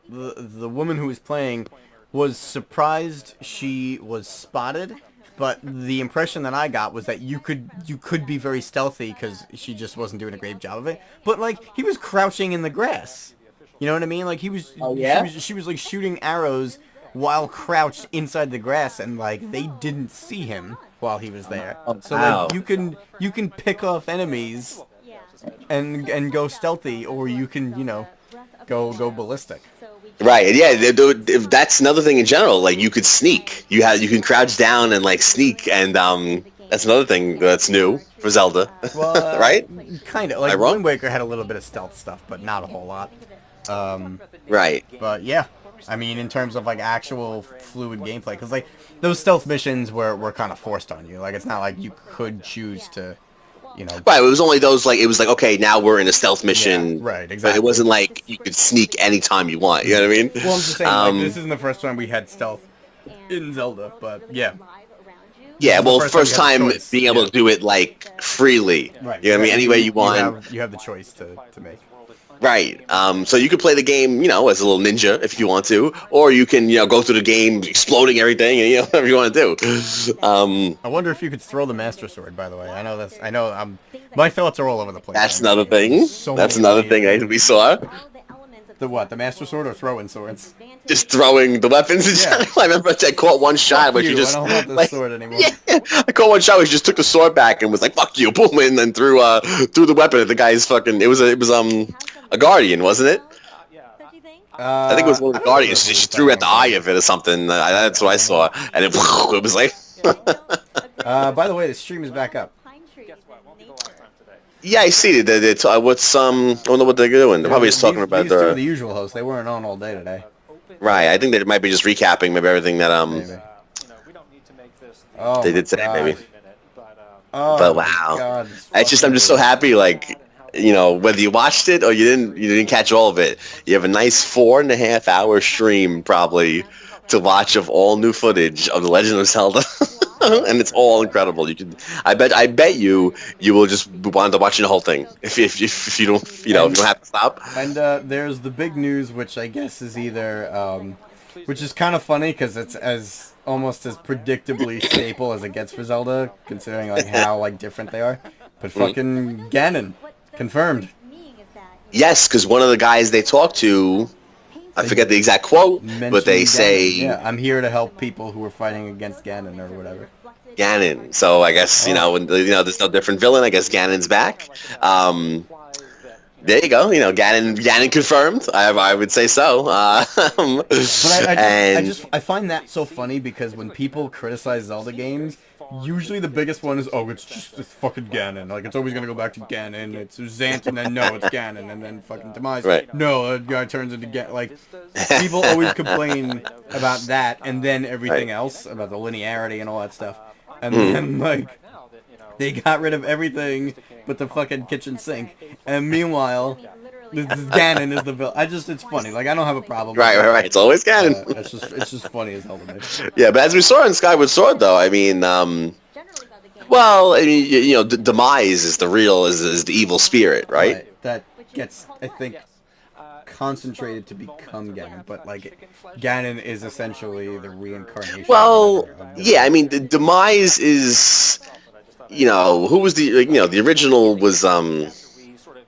the woman who was playing was surprised she was spotted, but the impression that I got was that you could be very stealthy because she just wasn't doing a great job of it. But, like, he was crouching in the grass. You know what I mean? Like, he was... Oh, yeah? She was, like, shooting arrows while crouched inside the grass, and, like, they didn't see him while he was there. So, like, you can pick off enemies and go stealthy, or you can, go ballistic.
Right, yeah, that's another thing in general. Like, you could sneak. You can crouch down and, like, sneak, and That's another thing that's new for Zelda,
Well,
right?
kind of.
Am I
Like
wrong?
Wind Waker had a little bit of stealth stuff, but not a whole lot. Um,
Right.
but yeah, I mean, in terms of like actual fluid gameplay, because like those stealth missions were kind of forced on you. Like it's not like you could choose to, you know.
Right. It was only those like it was like okay, now we're in a stealth
Yeah,
mission,
right,
but it
exactly.
wasn't like you could sneak anytime you want. You know what I mean?
Well, I'm just saying, like this isn't the first time we had stealth in Zelda, but yeah, this
Yeah.
is the
Well,
first time you
first
had the
time
choice.
being able
Yeah,
to do it like freely.
right.
You know what I mean? Any way you want.
You have the choice to make.
Right. So you could play the game, as a little ninja if you want to, or you can, go through the game exploding everything and whatever you want to do.
I wonder if you could throw the Master Sword. By the way, I know that's. I know. My thoughts are all over the place.
That's
on this
another
game. There's
thing.
so
That's
many
another
ideas.
thing we saw.
The what? The Master Sword or throwing swords?
Just throwing the weapons in
Yeah.
general. I remember I caught one shot where
You,
she just
I don't want this
like,
sword anymore.
yeah, I caught one shot where she just took the sword back and was like, "Fuck you," boom, and then threw the weapon at the guy's fucking. It was a guardian, wasn't it? I think it was one of
I
the
don't know
guardians.
if it
She
was
threw at the eye
guardian.
of it or something. That's what I saw, and it was like.
By the way, the stream is back up.
Yeah, I see it. I don't know what they're doing. They're probably just talking about
these two are the usual hosts. They weren't on all day today.
right. I think they might be just recapping maybe everything that
Maybe. Oh
they
my
did today,
God.
maybe.
Oh
But
my
wow,
God,
I'm just so happy. Like whether you watched it or you didn't catch all of it. You have a nice 4.5 hour stream probably to watch of all new footage of The Legend of Zelda. And it's all incredible. I bet you will just wind up watching the whole thing if you don't if you don't have to stop.
And there's the big news, which I guess is which is kind of funny because it's as almost as predictably staple as it gets for Zelda, considering like how like different they are. But fucking Ganon, confirmed.
Yes, because one of the guys they talked to, I forget the exact quote, but they
Mentioned
say
Ganon. Yeah, I'm here to help people who are fighting against Ganon or whatever.
Ganon. So I guess there's no different villain. I guess Ganon's back. There you go. Ganon confirmed. I would say so.
But I find that so funny because when people criticize Zelda games, usually the biggest one is, oh, it's fucking Ganon. Like, it's always gonna go back to Ganon. It's Zant, and then no, it's Ganon, and then fucking Demise.
Right.
No, that guy turns into Ganon. Like, people always complain about that, and then everything else, about the linearity and all that stuff. And then, like, they got rid of everything but the fucking kitchen sink. And meanwhile, Ganon is the villain. It's funny. Like, I don't have a problem with
Right. It's always Ganon.
it's just funny as hell to me.
Yeah, but as we saw in Skyward Sword, though, I mean, Demise is is the evil spirit, right?
That gets, I think, concentrated to become Ganon, but like Ganon is essentially the reincarnation.
Well,
of
yeah, I mean, the Demise is, who was the original was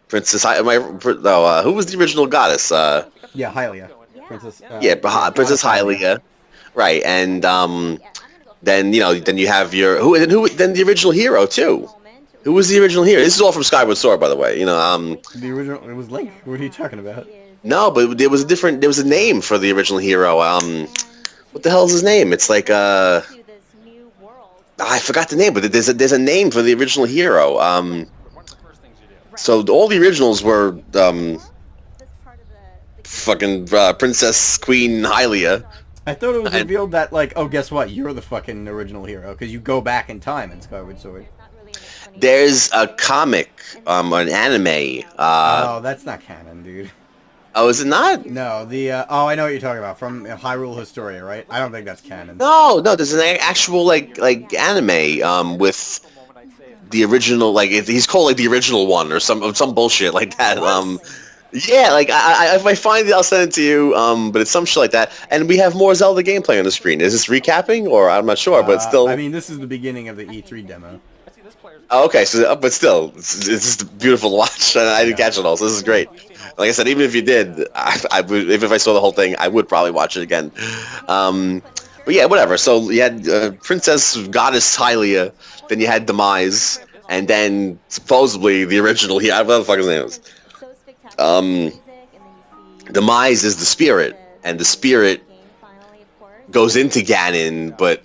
Princess. Who was the original goddess?
Yeah, Hylia, Princess.
Princess Hylia, right? And then you have then the original hero too. Who was the original hero? This is all from Skyward Sword, by the way.
The original, it was Link. What are you talking about?
No, but there was a name for the original hero. What the hell is his name? It's like I forgot the name, but there's a name for the original hero. So all the originals were fucking Princess Queen Hylia.
I thought it was revealed that, like, oh, guess what? You're the fucking original hero because you go back in time in Skyward Sword.
There's a comic, an anime.
Oh, that's not canon, dude.
Oh, is it not?
No, I know what you're talking about, from Hyrule Historia, right? I don't think that's canon.
No, there's an actual like anime with the original, like he's called like the original one or some bullshit like that. Yeah, like if I find it, I'll send it to you. But it's some shit like that, and we have more Zelda gameplay on the screen. Is this recapping, or I'm not sure, but still.
I mean, this is the beginning of the E3 demo.
Oh, okay, so but still, it's just beautiful to watch. And I didn't catch it all, so this is great. Like I said, even if you did, I would, if I saw the whole thing, I would probably watch it again. But yeah, whatever. So you had Princess Goddess Hylia, then you had Demise, and then supposedly the original. What the fuck his name is? Demise is the spirit, and the spirit goes into Ganon, but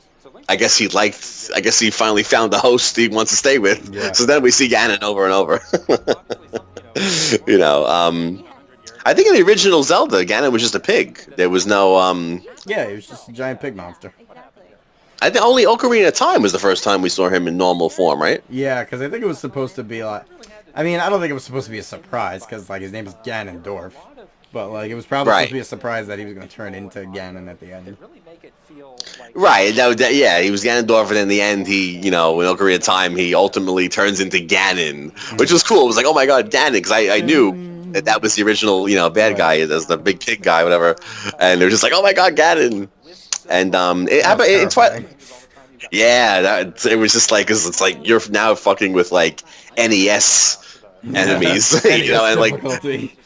I guess he liked. I guess he finally found the host he wants to stay with.
Yeah.
So then we see Ganon over and over. you know, I think in the original Zelda, Ganon was just a pig. There was no.
Yeah, he was just a giant pig monster.
I think only Ocarina of Time was the first time we saw him in normal form, right?
Yeah, because I think it was supposed to be like. I mean, I don't think it was supposed to be a surprise because like his name is Ganondorf, but like it was probably supposed to be a surprise that he was going to turn into Ganon at the end.
Right. Yeah, he was Ganondorf, and in the end, he, in Ocarina of Time, he ultimately turns into Ganon, which was cool. It was like, oh my god, Ganon, because I knew that was the original, bad guy, as the big pig guy, whatever, and it was just like, oh my god, Ganon, and it's what. Yeah, it was just like, cause it's like you're now fucking with like NES enemies, and like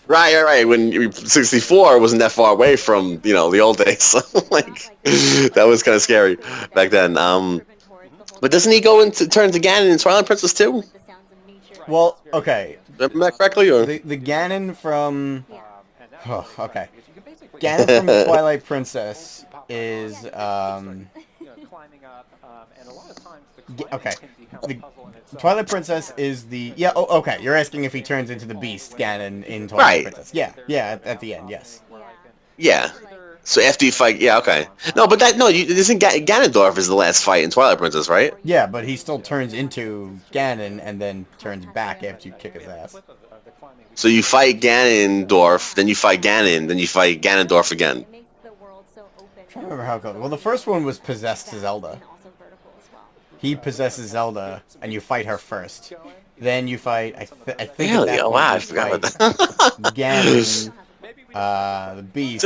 right. When 64 wasn't that far away from the old days, so like that was kind of scary back then. But doesn't he go into turn to Ganon in Twilight Princess too?
Well, okay.
Remember that correctly, or
the Ganon from? Oh, okay. Ganon from Twilight Princess is okay. The Twilight Princess is the okay. You're asking if he turns into the Beast Ganon in Twilight Princess. Yeah. At the end, yes.
Yeah. So after you fight, okay. No, but isn't Ganondorf is the last fight in Twilight Princess, right?
Yeah, but he still turns into Ganon and then turns back after you kick his ass.
So you fight Ganondorf, then you fight Ganon, then you fight Ganondorf again.
I'm trying to remember how it goes. Well, the first one was possessed Zelda. He possesses Zelda, and you fight her first. Then you fight. I think.
Really? Oh wow! I forgot about that.
Ganon, the Beast.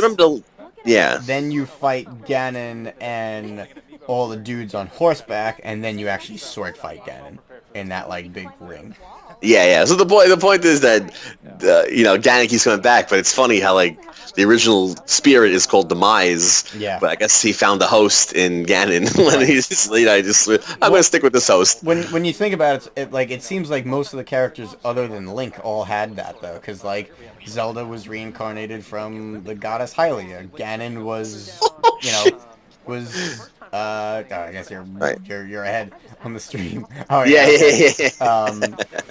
Yeah.
Then you fight Ganon and all the dudes on horseback, and then you actually sword fight Ganon in that like big ring.
Yeah. So the point is that Ganon keeps coming back, but it's funny how like the original spirit is called Demise.
Yeah.
But I guess he found the host in Ganon when he's I'm gonna stick with this host.
When you think about it, it seems like most of the characters other than Link all had that though, because like Zelda was reincarnated from the goddess Hylia. Ganon was I guess you're ahead on the stream. Oh
yeah.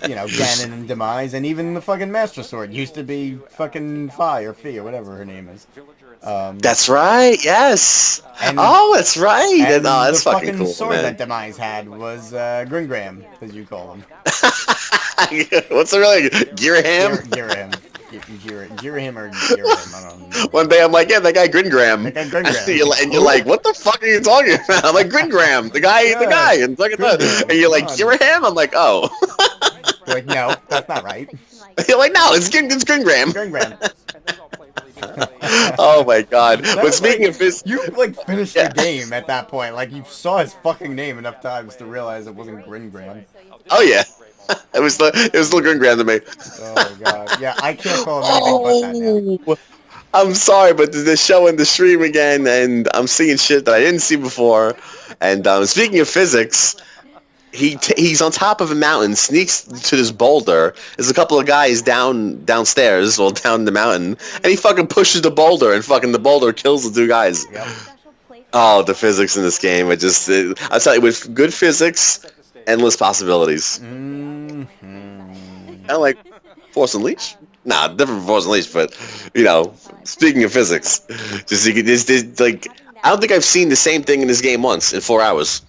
Ganon and Demise, and even the fucking Master Sword used to be fucking Fi or Fi or whatever her name is.
That's right. Yes. That's right.
And
that's
the
fucking cool,
sword
man.
that Demise had was Gringram, as you call him.
What's the really Giraham?
Giraham. Giraham or Giraham, I don't know.
One day I'm like, yeah, that guy Gringram.
That guy Gringram.
and you're like, what the fuck are you talking about? I'm like, Gringram, the guy. And look at that. And you're like, Giraham? I'm like, oh.
You're like, no, that's not right.
You're like, no, it's Gringram.
Gringram.
Oh my god. But speaking of his...
You finished the game at that point. Like, you saw his fucking name enough times to realize it wasn't Gringram.
Oh yeah. It was little Gringram to me.
Oh my god. Yeah, I can't call him anything but that now.
I'm sorry, but they're showing the stream again, and I'm seeing shit that I didn't see before. And speaking of physics, he's on top of a mountain, sneaks to this boulder. There's a couple of guys downstairs, or down the mountain, and he fucking pushes the boulder, and fucking the boulder kills the two guys.
Yep.
Oh, the physics in this game! I'll tell you, with good physics, endless possibilities.
Mm-hmm.
Kind of like Force Unleashed. Nah, different from Force Unleashed, but speaking of physics, like I don't think I've seen the same thing in this game once in 4 hours.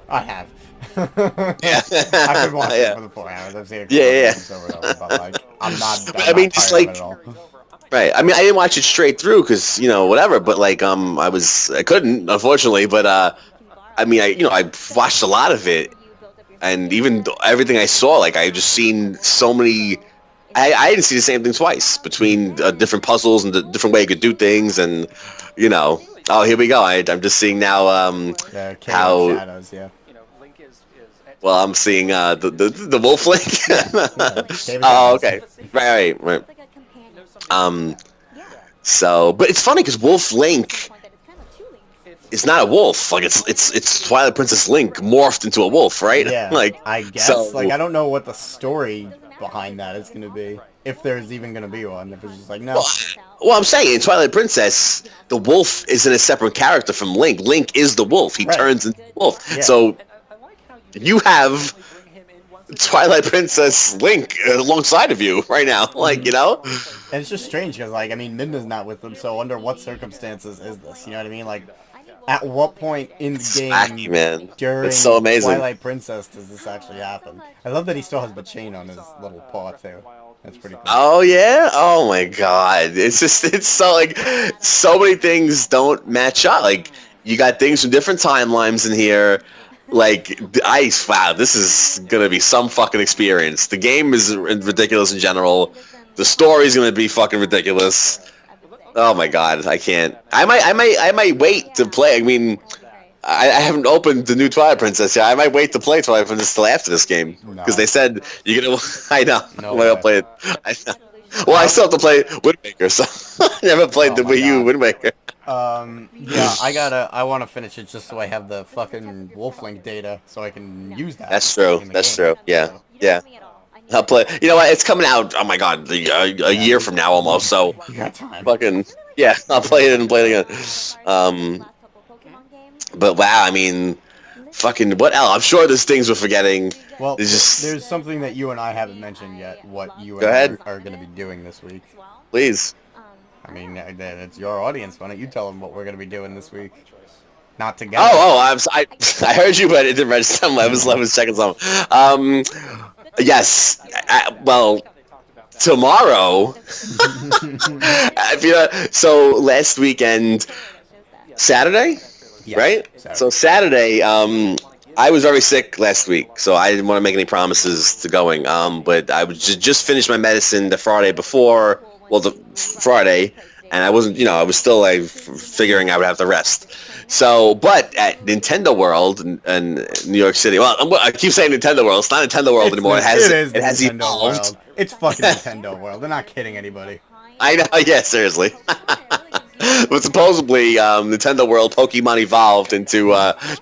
I have.
Yeah.
I've been watching it for the 4 hours. I've seen it.
Yeah.
But like, I'm not.
Just like.
At all.
Right. I mean, I didn't watch it straight through because whatever. But like, I couldn't, unfortunately. But I mean, I watched a lot of it, and even everything I saw, like I just seen so many. I didn't see the same thing twice between different puzzles and the different way you could do things, and oh, here we go. I'm just seeing now how.
Shadows, yeah.
Well, I'm seeing the wolf link. Oh, okay. Right. So, but it's funny because Wolf Link is not a wolf. Like it's Twilight Princess Link morphed into a wolf, right?
Yeah.
Like
I guess.
So,
I don't know what the story behind that is going to be. if there's even gonna be one. If it's just like no.
Well, I'm saying in Twilight Princess, the wolf isn't a separate character from Link. Link is the wolf. He
Right.
turns into the wolf.
Yeah.
So you have Twilight Princess Link alongside of you right now. Like, you know?
And it's just strange because, like, I mean, Midna's not with them, so under what circumstances is this? You know what I mean? Like, at what point in the game
Wacky, man.
during
It's so amazing.
Twilight Princess does this actually happen? I love that he still has the chain on his little paw too. That's pretty cool.
Oh yeah? Oh my god. It's just it's so like so many things don't match up. Like you got things from different timelines in here. Like wow, this is gonna be some fucking experience. The game is ridiculous in general. The story's gonna be fucking ridiculous. Oh my god, I can't. I might wait to play. I mean, I haven't opened the new Twilight Princess yet. I might wait to play Twilight Princess till after this game because they said you're gonna. I know.
No
I'm gonna play it. I know. Well, I still have to play Wind Waker, so I never played the Wii U Wind Waker.
Yeah, I want to finish it just so I have the fucking Wolf Link data so I can use that.
That's true.
in the
That's
game.
true. Yeah.
So,
Yeah. I'll play. You know what? It's coming out. Oh my god, a year from now almost. So
you got time.
fucking yeah, I'll play it and play it again. But wow, I mean, fucking what else? I'm sure there's things we're forgetting.
Well,
There's
there's something that you and I haven't mentioned yet. What you
Go
and
ahead.
I are going to be doing this week.
Please.
I mean, it's your audience. Why don't you tell them what we're going to be doing this week? Not together.
I heard you, but it didn't register. I was checking something. Yes. Well, tomorrow. So last weekend, Saturday,
Yes,
right?
Saturday.
So Saturday, I was very sick last week, so I didn't want to make any promises to going. But I was just finished my medicine the Friday before. Well, the Friday, and I wasn't, I was still figuring I would have to rest. So, but at Nintendo World in New York City, well, I keep saying Nintendo World. It's not Nintendo World anymore. It has
Nintendo
evolved.
World. It's fucking Nintendo World. They're not kidding anybody.
I know, yeah, seriously. But supposedly, Nintendo World Pokemon evolved into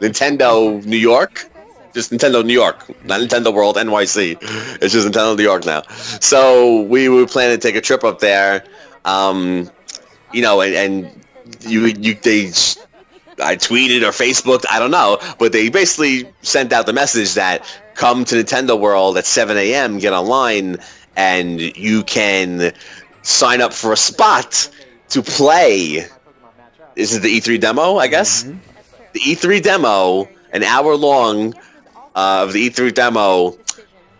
Nintendo New York. Just Nintendo New York, not Nintendo World NYC. It's just Nintendo New York now. So we were planning to take a trip up there, and I tweeted or Facebooked, I don't know, but they basically sent out the message that come to Nintendo World at 7 a.m., get online, and you can sign up for a spot to play. This is the E3 demo, I guess? Mm-hmm. The E3 demo, an hour long of the E3 demo,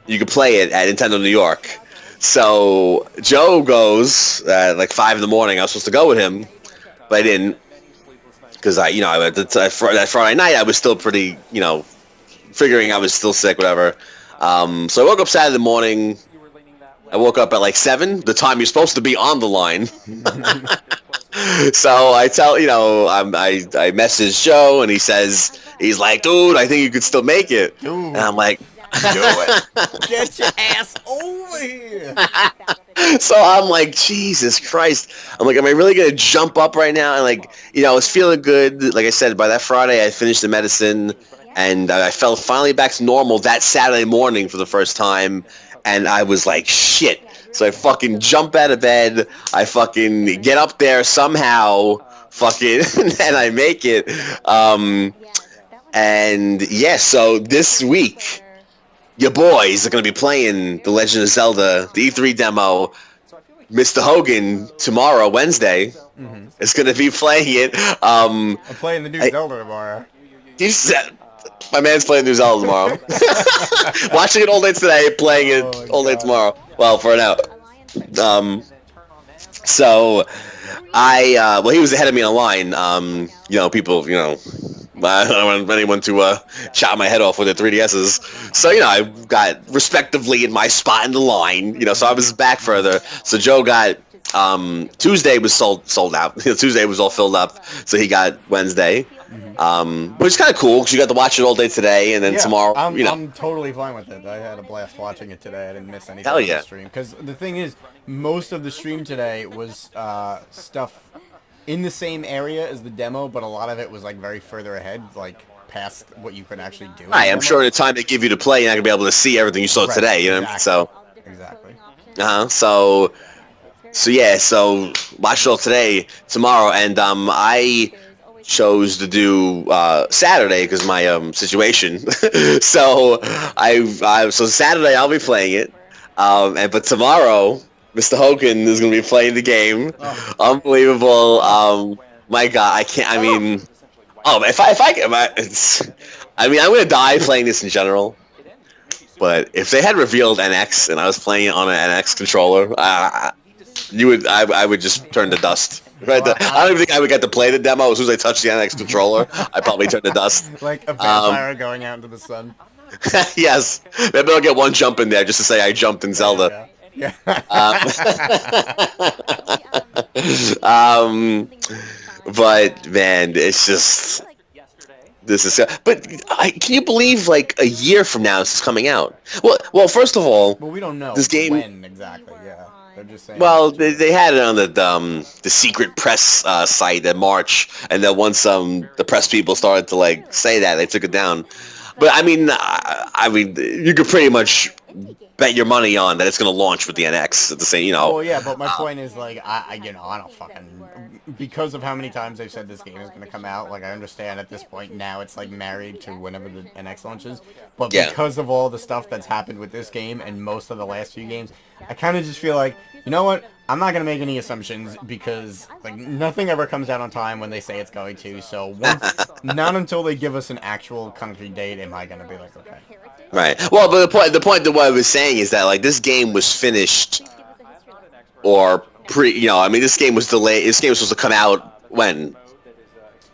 you can play it at Nintendo New York. So Joe goes at like 5 in the morning. I was supposed to go with him, but I didn't. Because that Friday night, I was still pretty, figuring I was still sick, whatever. So I woke up Saturday morning. I woke up at like 7, the time you're supposed to be on the line. So I tell, I message Joe, and he's like, dude, I think you could still make it.
Dude.
And I'm like, do it.
Get your ass over here.
So I'm like, Jesus Christ. I'm like, am I really going to jump up right now? And like, I was feeling good. Like I said, by that Friday, I finished the medicine, and I felt finally back to normal that Saturday morning for the first time. And I was like, shit. So I fucking jump out of bed. I fucking get up there somehow, fucking, and I make it. And yeah, so this week, your boys are going to be playing The Legend of Zelda, the E3 demo. Mr. Hogan, tomorrow, Wednesday, is going to be playing it.
I'm playing the new Zelda tomorrow.
My man's playing New Zelda tomorrow. Watching it all day today, playing it all day tomorrow. Well, for an hour. So, he was ahead of me online. People, I don't want anyone to chop my head off with their 3DSs. So, I got respectively in my spot in the line, so I was back further. So Joe got, Tuesday was sold out. Tuesday was all filled up. So he got Wednesday. Which is kind of cool because you got to watch it all day today, and then tomorrow,
I'm totally fine with it. I had a blast watching it today. I didn't miss anything on the stream. Because the thing is, most of the stream today was stuff in the same area as the demo, but a lot of it was like very further ahead, like past what you could actually do.
I'm sure the time they give you to play, you're not going to be able to see everything you saw today,
Exactly.
So.
Exactly.
So yeah, so watch it all today, tomorrow, and I chose to do Saturday because my situation. So so Saturday I'll be playing it, but tomorrow Mr. Hogan is gonna be playing the game.
Oh.
Unbelievable. My God, I can't. I mean, if I get I mean, I'm gonna die playing this in general. But if they had revealed NX and I was playing it on an NX controller, I would just turn to dust. Right?
Well,
I don't even think I would get to play the demo. As soon as I touch the NX controller, I'd probably turn to dust.
like a vampire going out into the sun.
Yes. Maybe I'll get one jump in there just to say I jumped in Zelda.
Yeah.
But man, it's just this is. But can you believe like a year from now this is coming out? Well, first of all,
Well, we don't know
this game.
when exactly. Yeah, they're just saying.
Well, they had it on the secret press site in March, and then once the press people started to like say that, they took it down. But I mean, you could pretty much bet your money on that it's going to launch with the NX at the same,
Well, yeah, but my point is like I don't fucking because of how many times they've said this game is going to come out. Like I understand at this point now it's like married to whenever the NX launches, but
Yeah.
because of all the stuff that's happened with this game and most of the last few games, I kind of just feel like you know what. I'm not going to make any assumptions because like nothing ever comes out on time when they say it's going to. So not until they give us an actual concrete date am I going to be like, okay.
Right. Well, but the point that what I was saying is that like this game was finished or I mean, this game was delayed. This game was supposed to come out when?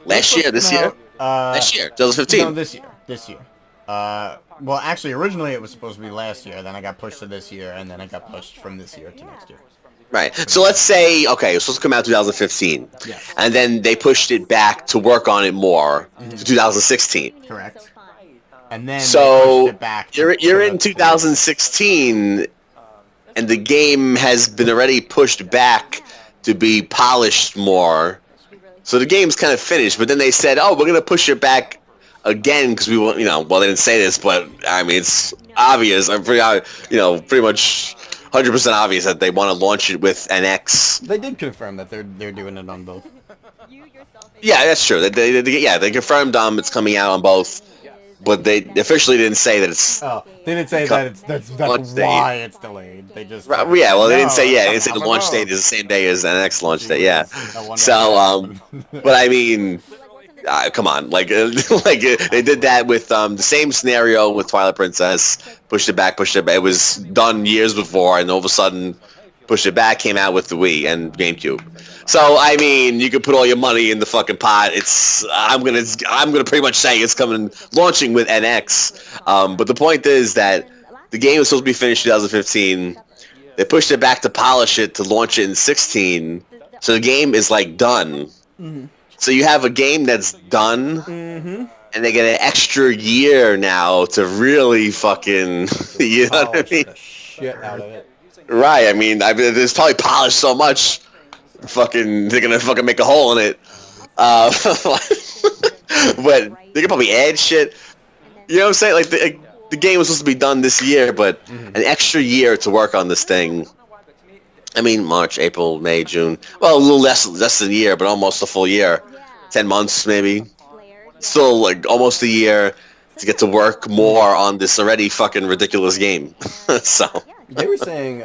Last year? This year? Last year, 2015.
No, this year. This year. Well, actually, originally it was supposed to be last year. Then I got pushed to this year, and then it got pushed from this year to next year.
Right. So let's say, okay, it was supposed to come out 2015.
Yes.
And then they pushed it back to work on it more to 2016.
Correct. And then they
So
pushed it back
you're in 2016, and the game has been already pushed back to be polished more. So the game's kind of finished, but then they said, oh, we're going to push it back again because we want, well, they didn't say this, but I mean, it's obvious. I'm pretty, pretty much 100% obvious that they want to launch it with NX.
They did confirm that they're doing it on both.
Yeah, that's true. They confirmed it's coming out on both, but they officially didn't say that it's.
Oh, they didn't say that that's why it's delayed. They just.
Right, yeah, well, they didn't say. Yeah, they didn't say
I
the launch
know.
date is the same day as the NX launch date. Yeah.
No wonder
So,
that
but I mean, come on, like they did that with the same scenario with Twilight Princess. Pushed it back. It was done years before, and all of a sudden, pushed it back. Came out with the Wii and GameCube. So I mean, you could put all your money in the fucking pot. I'm gonna pretty much say it's launching with NX. But the point is that the game was supposed to be finished 2015. They pushed it back to polish it to launch it in 16. So the game is like done.
Mm-hmm.
So you have a game that's done, and they get an extra year now to really fucking, you know what I mean?
The shit out of it.
Right. I mean, there's probably polished so much. They're gonna fucking make a hole in it. But they could probably add shit. You know what I'm saying? Like the game was supposed to be done this year, but an extra year to work on this thing. I mean, March, April, May, June. Well, a little less than a year, but almost a full year. 10 months, maybe. Still, like, almost a year to get to work more on this already fucking ridiculous game. So.
They were saying,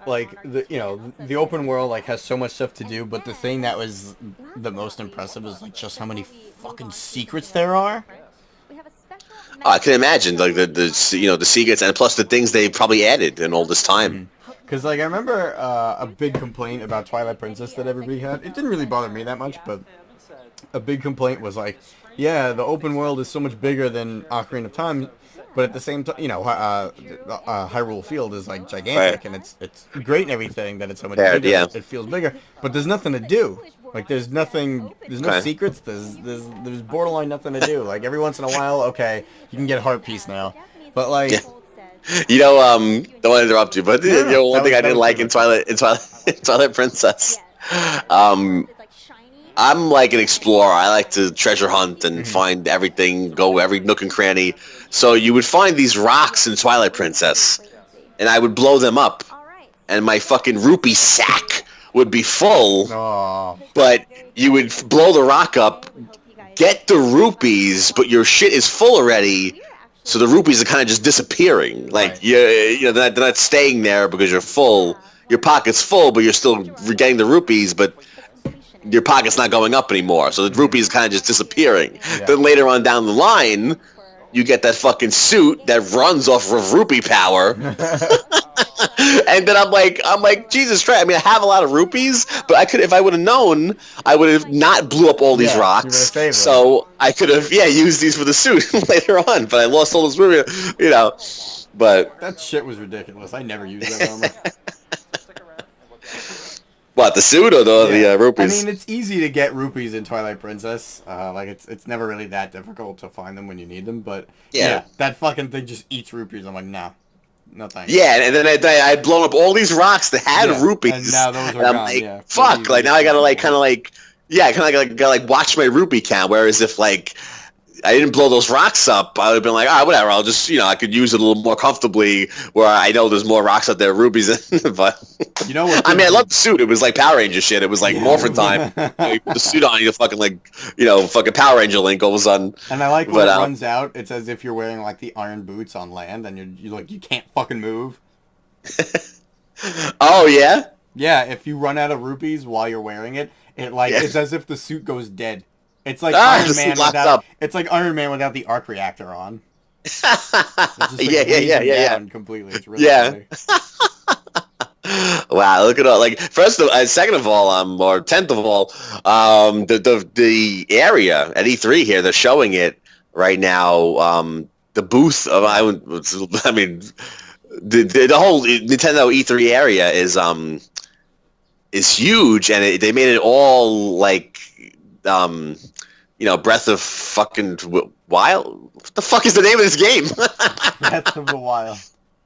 like, the open world, like, has so much stuff to do, but the thing that was the most impressive is, like, just how many fucking secrets there are.
Oh, I can imagine, like, the secrets, and plus the things they probably added in all this time.
Because, like, I remember a big complaint about Twilight Princess that everybody had. It didn't really bother me that much, but a big complaint was, like, yeah, the open world is so much bigger than Ocarina of Time, but at the same time, Hyrule Field is, like, gigantic, and it's great and everything that it's so much bigger.
Yeah.
It feels bigger, but there's nothing to do. Like, there's no secrets, there's borderline nothing to do. Like, every once in a while, okay, you can get a heart piece now, but, like...
Yeah. Don't want to interrupt you, but one thing I didn't like in Twilight Princess. I'm like an explorer. I like to treasure hunt and find everything, go every nook and cranny. So you would find these rocks in Twilight Princess, and I would blow them up, and my fucking rupee sack would be full.
Oh.
But you would blow the rock up, get the rupees, but your shit is full already. So the rupees are kind of just disappearing. Like,
Right.
you know, they're not staying there because you're full. Your pocket's full, but you're still getting the rupees, but your pocket's not going up anymore. So the rupees kind of just disappearing.
Yeah.
Then later on down the line, you get that fucking suit that runs off of rupee power. And then I'm like, Jesus Christ! I mean, I have a lot of rupees, but I could, if I would have known, I would have not blew up all these rocks. So I could have, used these for the suit later on. But I lost all those rupees, you know. But
that shit was ridiculous. I never used that armor.
What, the suit or the rupees?
I mean, it's easy to get rupees in Twilight Princess. Like, it's never really that difficult to find them when you need them. But yeah, that fucking thing just eats rupees. I'm like, no thanks.
Yeah, and then I'd blown up all these rocks that had rupees.
And now those are
and I'm
gone.
like, fuck! Like now I gotta gotta watch my rupee count. Whereas if like I didn't blow those rocks up, I would have been like, whatever. I'll just, I could use it a little more comfortably where I know there's more rocks out there, rubies. But
you know what?
I mean, I love the suit. It was like Power Ranger shit. It was like Morphin time. You put the suit on, you fucking fucking Power Ranger Link all of a sudden.
And I like when it runs out. It's as if you're wearing like the iron boots on land, and you're like, you can't fucking move.
Oh yeah.
Yeah, if you run out of rupees while you're wearing it, it's as if the suit goes dead. It's like Iron Man without. It's like Iron Man without the arc reactor on. It's just like down completely. It's really funny.
Wow, look at all. Like, second of all, or 10th of all, the area at E3 here, they're showing it right now. The booth of the whole Nintendo E3 area is huge, and they made it all like. Breath of fucking Wild? What the fuck is the name of this game?
Breath of the Wild.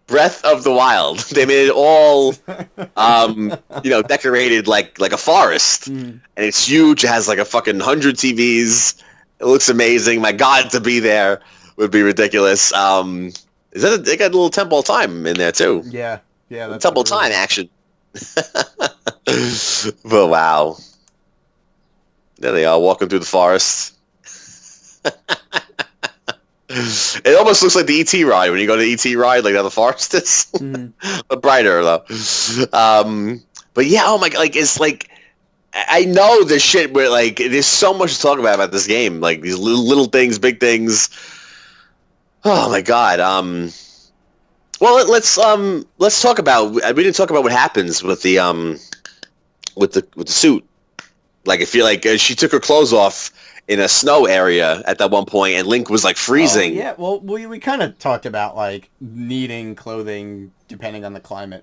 Breath of the Wild. They made it all, decorated like a forest. And it's huge. It has like a fucking 100 TVs. It looks amazing. My God, to be there would be ridiculous. They got a little Temple of Time in there too.
Yeah. That's
Temple of Time action. But wow. There they are, walking through the forest. It almost looks like the E.T. ride when you go to the E.T. ride, like how the forest is. But brighter, though. But yeah, oh my God, like, it's like, I know this shit where, like, there's so much to talk about this game. Like, these little things, big things. Oh my God. Well, let's talk about, we didn't talk about what happens with the suit. Like, I feel like she took her clothes off in a snow area at that one point, and Link was like freezing.
Oh, yeah, well, we kind of talked about like needing clothing depending on the climate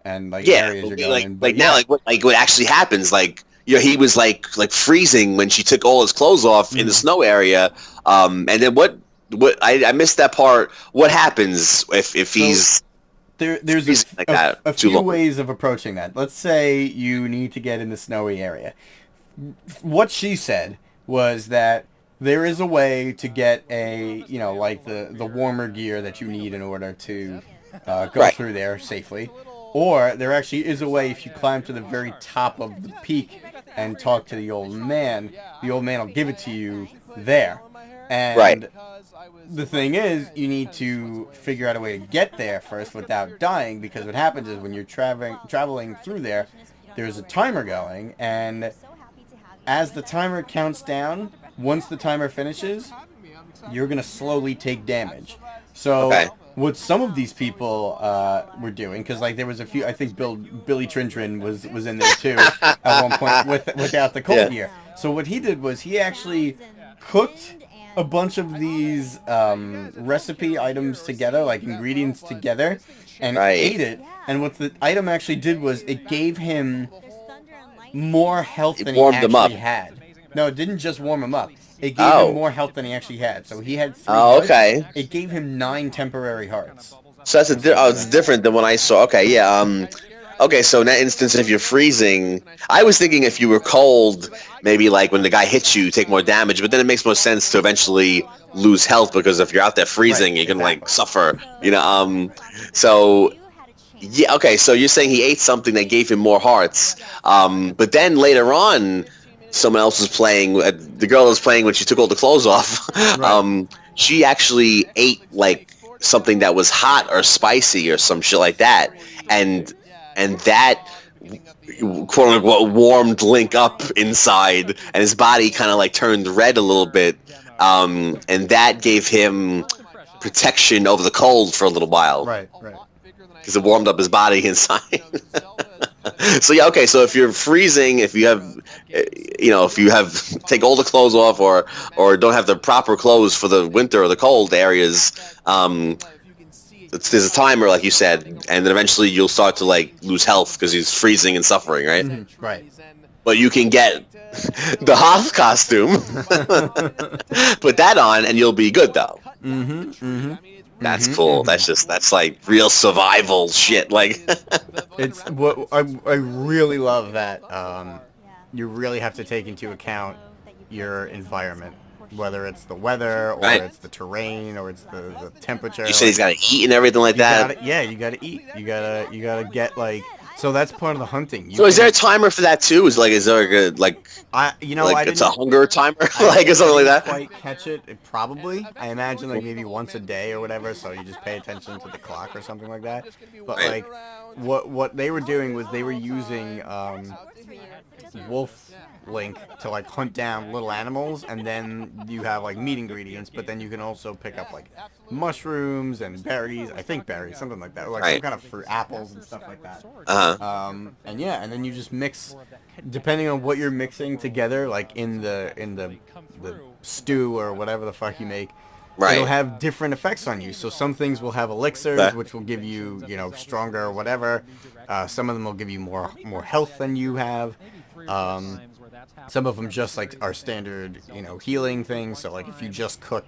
and like areas you're going.
Now, what actually happens? Like, he was like freezing when she took all his clothes off in the snow area. And then what? I missed that part. What happens if he's
There's a few ways of approaching that. Let's say you need to get in the snowy area. What she said was that there is a way to get the warmer gear that you need in order to go through there safely. Or there actually is a way if you climb to the very top of the peak and talk to the old man will give it to you there. And the thing is, you need to figure out a way to get there first without dying, because what happens is when you're traveling through there, there's a timer going, and as the timer counts down, once the timer finishes, you're going to slowly take damage. So what some of these people were doing, because like there was a few, I think Billy Trin was in there too at one point without the cold gear. So what he did was he actually cooked a bunch of these recipe items together, like ingredients together, and ate it. And what the item actually did was it gave him more health than he actually had. No, it didn't just warm him up. It gave him more health than he actually had. So he had 3 hearts. It gave him 9 temporary hearts.
So that's it's different than when I saw. Okay, yeah. Okay, so in that instance, if you're freezing, I was thinking if you were cold, maybe like when the guy hits you, you take more damage. But then it makes more sense to eventually lose health, because if you're out there freezing, you can like suffer. So Yeah, okay, so you're saying he ate something that gave him more hearts. But then later on, someone else was playing. The girl was playing when she took all the clothes off.
Right.
She actually ate like something that was hot or spicy or some shit like that, and that quote unquote warmed Link up inside, and his body kind of like turned red a little bit, and that gave him protection over the cold for a little while
Right. Right.
because it warmed up his body inside. So yeah, okay. So if you're freezing, if you have, if you have take all the clothes off, or don't have the proper clothes for the winter or the cold areas, there's a timer, like you said, and then eventually you'll start to like lose health because he's freezing and suffering, right?
Mm-hmm. Right.
But you can get the Hoth costume, put that on, and you'll be good though.
Mm-hmm. Mm-hmm.
That's cool. That's like real survival shit. Like,
It's what I really love that you really have to take into account your environment, whether it's the weather or
right?
it's the terrain or it's the temperature.
You said he's
Like,
got to eat and everything like
you
that.
gotta, yeah, you gotta eat. You gotta get like. So that's part of the hunting. You
So is there a
can,
timer for that too? Is there like
I
it's a
didn't.
hunger timer,
I
like or something like
didn't
that?
quite catch it. Probably, I imagine like maybe once a day or whatever. So you just pay attention to the clock or something like that. But
Right.
like, what they were doing was they were using wolf link to like hunt down little animals, and then you have like meat ingredients. But then you can also pick up like mushrooms and berries. I think berries, something like that, or like some
Right.
kind of fruit, apples and stuff like that.
Uh-huh.
And yeah, and then you just mix, depending on what you're mixing together, like in the stew or whatever the fuck you make. It'll
Right.
have different effects on you. So some things will have elixirs,
Okay.
which will give you, stronger or whatever. Some of them will give you more health than you have. Um, some of them just like are standard, healing things. So like if you just cook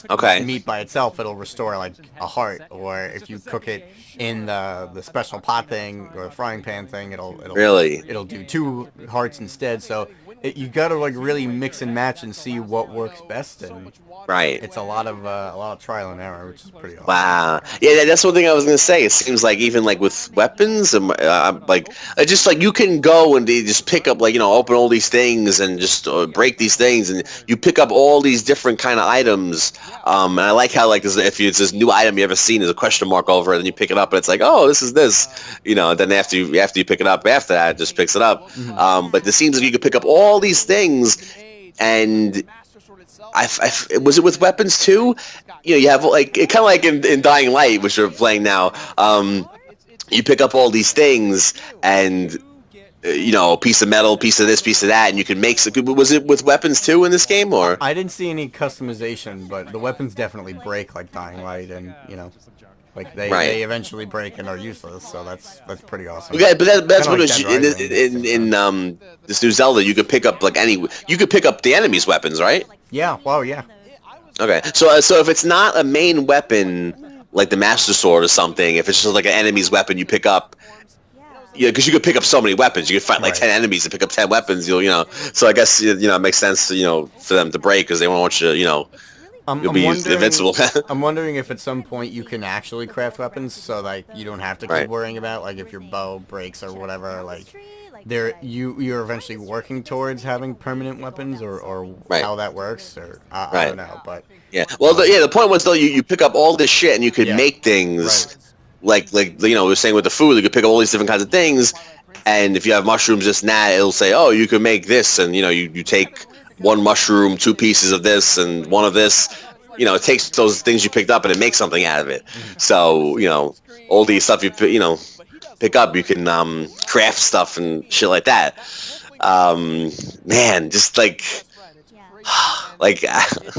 Okay.
meat by itself, it'll restore like a heart. Or if you cook it in the special pot thing or the frying pan thing,
Really?
it'll do 2 hearts instead. So you gotta like really mix and match and see what works best, and
Right.
it's a lot of trial and error, which is pretty awesome.
Wow. Yeah, that's one thing I was gonna say. It seems like even like with weapons, like just like you can go and they just pick up like open all these things and just break these things, and you pick up all these different kind of items. And I like how like if it's this new item you ever seen, there's a question mark over it, and you pick it up, and it's like, oh, this is this, And then after you pick it up, after that, it just picks it up. But it seems like you could pick up all these things, and was it with weapons too? You have like it kind of like in Dying Light, which we're playing now. You pick up all these things, and a piece of metal, piece of this, piece of that, and you can make some. Was it with weapons too in this game, or?
I didn't see any customization, but the weapons definitely break like Dying Light, and like they
Right.
they eventually break and are useless. So that's pretty awesome.
Okay, but that's
Kinda
what
like
it
Dead
was,
Rising.
in this new Zelda. You could pick up like you could pick up the enemy's weapons, right?
Yeah. Wow. Yeah.
Okay, so if it's not a main weapon like the Master Sword or something, if it's just like an enemy's weapon you pick up, because you could pick up so many weapons, you could fight like
Right.
10 enemies and pick up 10 weapons. So I guess it makes sense for them to break because they won't want you you'll be invincible.
I'm wondering if at some point you can actually craft weapons, so like you don't have to keep
Right.
worrying about like if your bow breaks or whatever. Like you're eventually working towards having permanent weapons, or
Right.
how that works, or I
Right.
don't know, but
Yeah. Well, the point was though you pick up all this shit and you could
Yeah.
make things
Right.
like we were saying with the food, you could pick up all these different kinds of things, and if you have mushrooms just now, it'll say, oh, you can make this, and you take one mushroom, 2 pieces of this, and one of this. It takes those things you picked up and it makes something out of it. So all these stuff you pick up, you can craft stuff and shit like that. Man, just like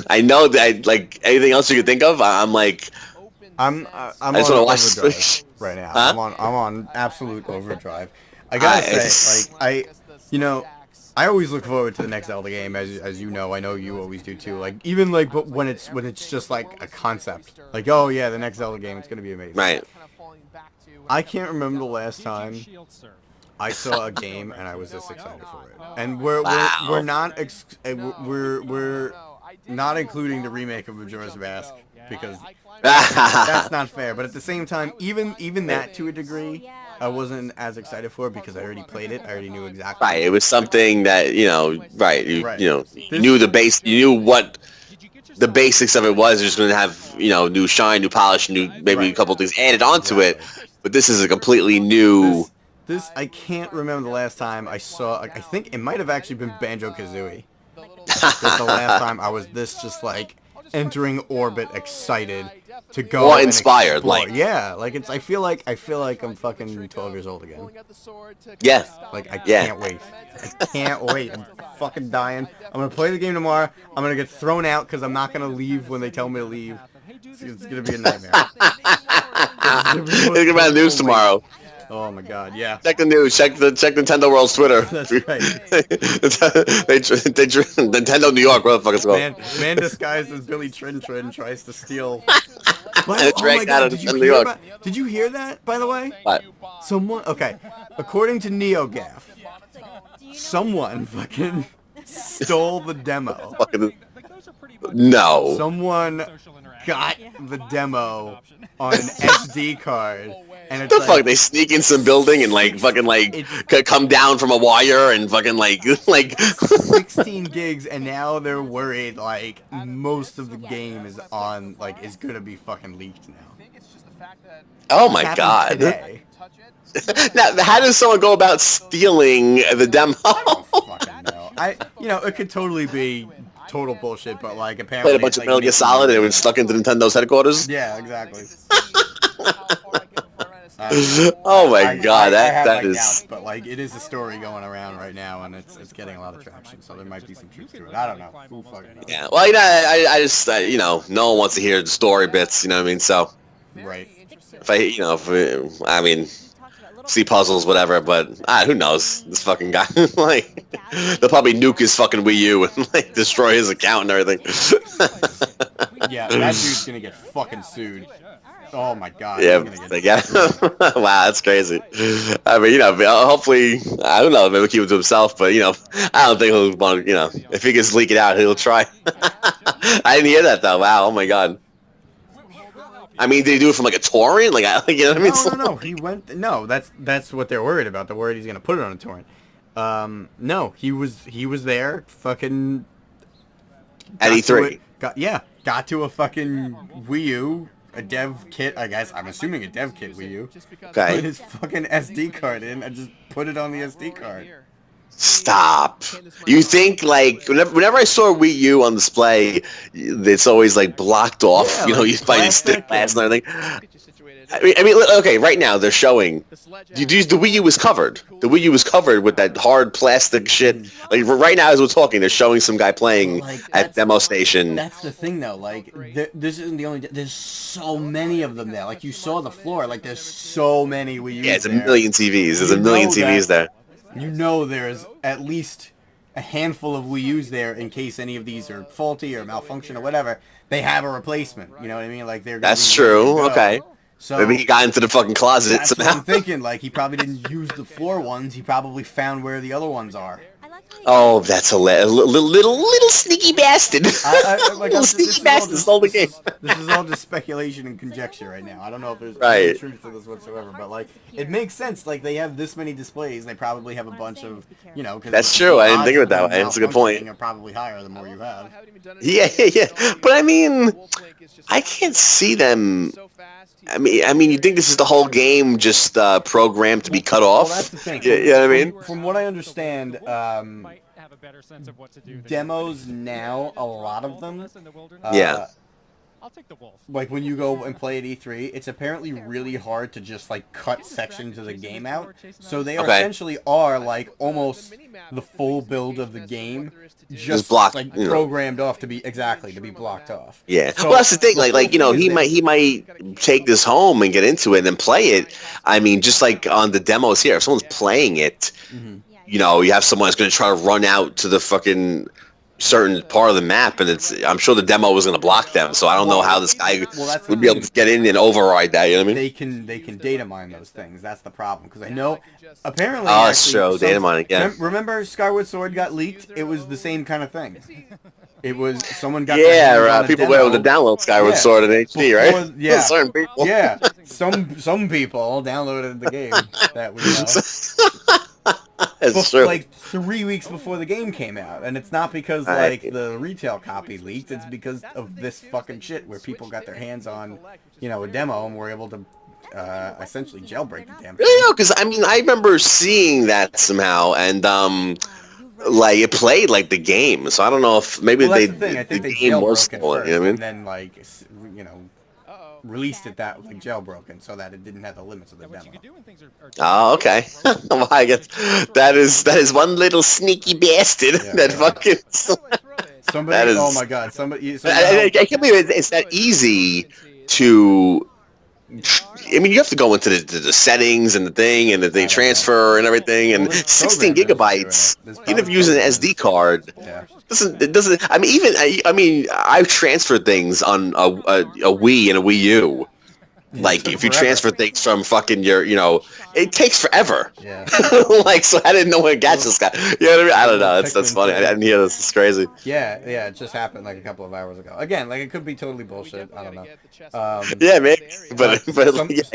I know that like anything else you could think of, I'm like.
I'm
I just
on
want to watch
overdrive
this.
right now.
Huh?
I'm on absolute overdrive. I gotta say, like I always look forward to the next Zelda game, as you know. I know you always do too. Like even like, but when it's just like a concept, like oh yeah, the next Zelda game, it's gonna be amazing.
Right.
I can't remember the last time I saw a game and I was this excited for it. And we're
Wow.
not we're not including the remake of Majora's Mask because that's not fair. But at the same time, even that to a degree, I wasn't as excited for because I already played it. I already knew exactly.
Right, it was something that right.
Right.
You knew the base. You knew what the basics of it was. You're just going to have new shine, new polish, new maybe a couple things added onto it. But this is a completely new.
This I can't remember the last time I saw. I think it might have actually been Banjo-Kazooie. That's the last time I was this just like entering orbit, excited to go.
Or inspired, like
like it's. I feel like I'm fucking 12 years old again.
Yeah.
Like I can't wait. I can't wait. I'm fucking dying. I'm gonna play the game tomorrow. I'm gonna get thrown out because I'm not gonna leave when they tell me to leave. It's gonna be a nightmare.
It's gonna be on the news tomorrow.
Oh my god, yeah.
Check the news. Check Nintendo World's Twitter.
That's right.
Nintendo New York, what the fuck is going?
Man disguised as Billy Trin tries to steal.
And dragged out of New York.
Did you hear that, by the way?
What?
Okay, according to NeoGaf, someone fucking stole the demo.
No.
Someone got the demo on an SD card. And it's
the fuck? They sneak in some building and fucking come down from a wire and fucking like
16 gigs, and now they're worried most of the game is gonna be fucking leaked now.
Oh my god.
Today.
Now, how does someone go about stealing the demo?
I don't fucking know. It could totally be total bullshit, but apparently
played a bunch of Metal Gear Solid and it was stuck into Nintendo's headquarters.
Yeah, exactly.
Oh my god, that is.
Doubts, but it is a story going around right now, and it's getting a lot of traction. So there might be some truth to it. I don't know. Who fucking knows?
Yeah. Well, I just no one wants to hear the story bits. You know what I mean? So.
Right.
See puzzles, whatever, but who knows? This fucking guy, they'll probably nuke his fucking Wii U and destroy his account and everything.
Yeah, that dude's gonna get fucking sued. Oh my god.
Yeah, wow, that's crazy. I mean, hopefully, I don't know, maybe keep it to himself, but I don't think he'll want to, if he gets leak it out, he'll try. I didn't hear that though. Wow, oh my god. I mean, did he do it from a torrent? You know what I mean?
No. He went. No, that's what they're worried about. They're worried he's gonna put it on a torrent. No, he was there. Fucking.
At E3.
Got to a fucking Wii U, a dev kit. I guess I'm assuming a dev kit Wii U.
Okay.
Put his fucking SD card in and just put it on the SD card.
Stop. You think whenever I saw Wii U on display, it's always blocked off.
Yeah,
you find stick glass and everything. I mean, okay. Right now they're showing the Wii U was covered. The Wii U was covered with that hard plastic shit. Right now as we're talking, they're showing some guy playing at demo station.
That's the thing though. This isn't the only. There's so many of them there. You saw the floor. There's so many Wii U's.
Yeah, it's a million TVs. There's a million TVs there.
There's at least a handful of Wii U's there in case any of these are faulty or malfunction or whatever. They have a replacement. You know what I mean? They're.
That's true. Okay.
So
maybe he got into the fucking closet.
That's what I'm thinking. He probably didn't use the floor ones. He probably found where the other ones are.
Oh, that's hilarious. Little sneaky bastard. Little sneaky bastard stole the game.
This is all just speculation and conjecture right now. I don't know if there's any truth to this whatsoever, but it makes sense. They have this many displays. They probably have a bunch of,
That's true. I didn't think of it that way. That's a good point.
Are probably higher the more you have.
Yeah. But I mean, I can't see them. I mean, you think this is the whole game just programmed to be cut off?
Well, that's the thing.
You know what I mean?
From what I understand, demos now, a lot of them.
Yeah.
I'll take the wolf.
When you go and play at E3, it's apparently really hard to just cut sections of the game out. So they essentially are almost the full build of the game, just
blocked,
programmed off to be blocked off.
Yeah. So, well, that's the thing. He might take this home and get into it and then play it. I mean, just on the demos here, if someone's playing it, you have someone that's going to try to run out to the fucking certain part of the map, and I'm sure the demo was going to block them, so I don't know how this guy would be able to get in and override that, you know what I mean?
They can data mine those things. That's the problem, because I know apparently
that's true. Data mining, yeah.
Remember Skyward Sword got leaked? It was the same kind of thing. It was someone got their hands on a
people
demo.
were able to download Skyward
Yeah.
Sword in HD,
Before,
right?
yeah,
Certain people.
yeah. Some people downloaded the game that we know.
It's true.
Like 3 weeks before the game came out, and it's not because like the retail copy leaked. It's because of this fucking shit where people got their hands on, a demo and were able to essentially jailbreak the damn thing.
Yeah, because I mean, I remember seeing that somehow, and like it played like the game. So I don't know if maybe
Well, that's the thing. I think they
game was
jailbroke it
stolen.
first,
You know what I mean?
and then like released it that like jailbroken, so that it didn't have the limits of the demo.
Oh, okay. Well, I guess that is one little sneaky bastard that fucking.
Somebody,
that is,
oh my god, somebody.
I can't believe it's that easy to. I mean, you have to go into the settings and the thing and the transfer and everything, and 16 gigabytes. Even if you use an SD card, it doesn't. I mean, I've transferred things on a Wii and a Wii U. Like if you transfer things from fucking it takes forever.
Yeah.
Like, so I didn't know when Gatcha's got. You know what I mean? I don't know. That's funny. I didn't hear this. It's crazy.
Yeah. It just happened like a couple of hours ago. Again, like it could be totally bullshit. I don't know.
Yeah, maybe. But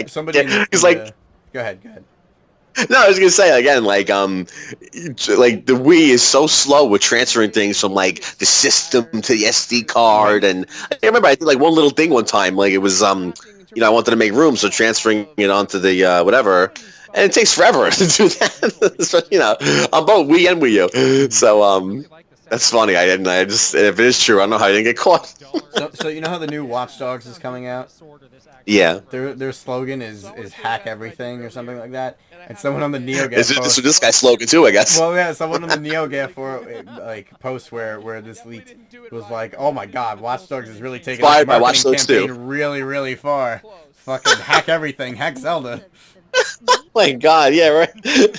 somebody.
He's like.
Go ahead.
No, I was gonna say again, like the Wii is so slow with transferring things from like the system to the SD card, and I remember I did like one little thing one time, like it was I wanted to make room, so transferring it onto the whatever, and it takes forever to do that. So, on both Wii and Wii U. So that's funny. I just if it is true, I don't know how I didn't get caught.
So you know how the new Watch Dogs is coming out?
Yeah.
Their slogan is hack everything or something like that. And someone on the NeoGAF
this guy's slogan too, I guess.
Well, yeah, someone on the NeoGAF post where this leaked was like, oh my god, Watch Dogs is really taking the marketing campaign really, really far. Fucking hack everything, hack Zelda.
Oh my god, yeah, right.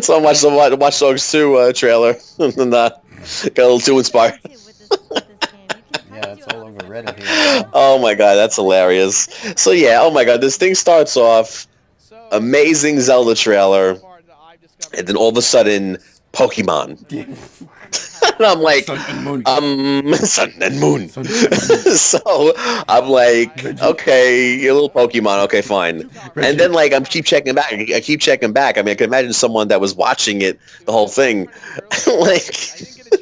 So I watched the Watch Dogs 2 trailer and got a little too inspired.
Yeah, it's all over Reddit here.
Oh my god, that's hilarious. So yeah, oh my god, this thing starts off amazing Zelda trailer, and then all of a sudden, Pokemon. And I'm like, Sun and Moon. So I'm like, okay, you're a little Pokemon, okay, fine. And then like I keep checking back. I mean, I can imagine someone that was watching it, the whole thing, like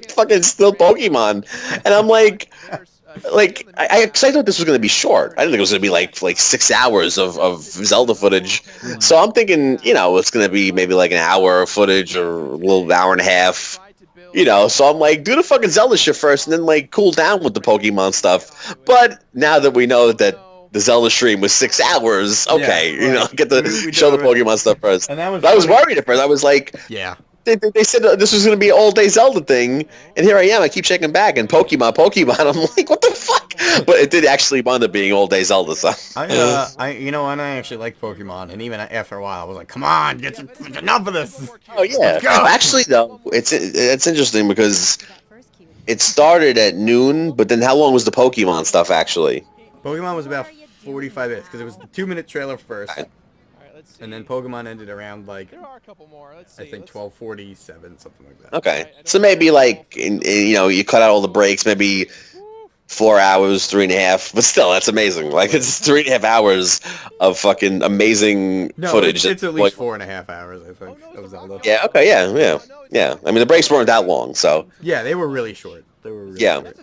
fucking still Pokemon, and I'm like I thought this was going to be short. I didn't think it was going to be like 6 hours of Zelda footage. So I'm thinking, it's going to be maybe like an hour of footage or a little hour and a half. So I'm like, do the fucking Zelda shit first and then like cool down with the Pokemon stuff. But now that we know that the Zelda stream was 6 hours, okay, get to show the Pokemon stuff first. And I was worried at first. I was like,
yeah.
They said this was going to be an all-day Zelda thing, and here I am. I keep checking back, and Pokemon. I'm like, what the fuck? But it did actually wind up being all-day Zelda. So
I actually like Pokemon, and even after a while, I was like, come on, get enough of this.
Oh yeah. Actually, though, it's interesting because it started at noon, but then how long was the Pokemon stuff actually?
Pokemon was about 45 minutes because it was the 2-minute trailer first. And then Pokemon ended around like I think 12:47, something like that.
Okay, so maybe like you cut out all the breaks, maybe 4 hours, 3.5, but still that's amazing. Like it's 3.5 hours of fucking amazing footage.
It's at least 4.5 hours, I think, of Zelda.
Yeah. Okay. Yeah. I mean the breaks weren't that long, so
yeah, they were really short. Short.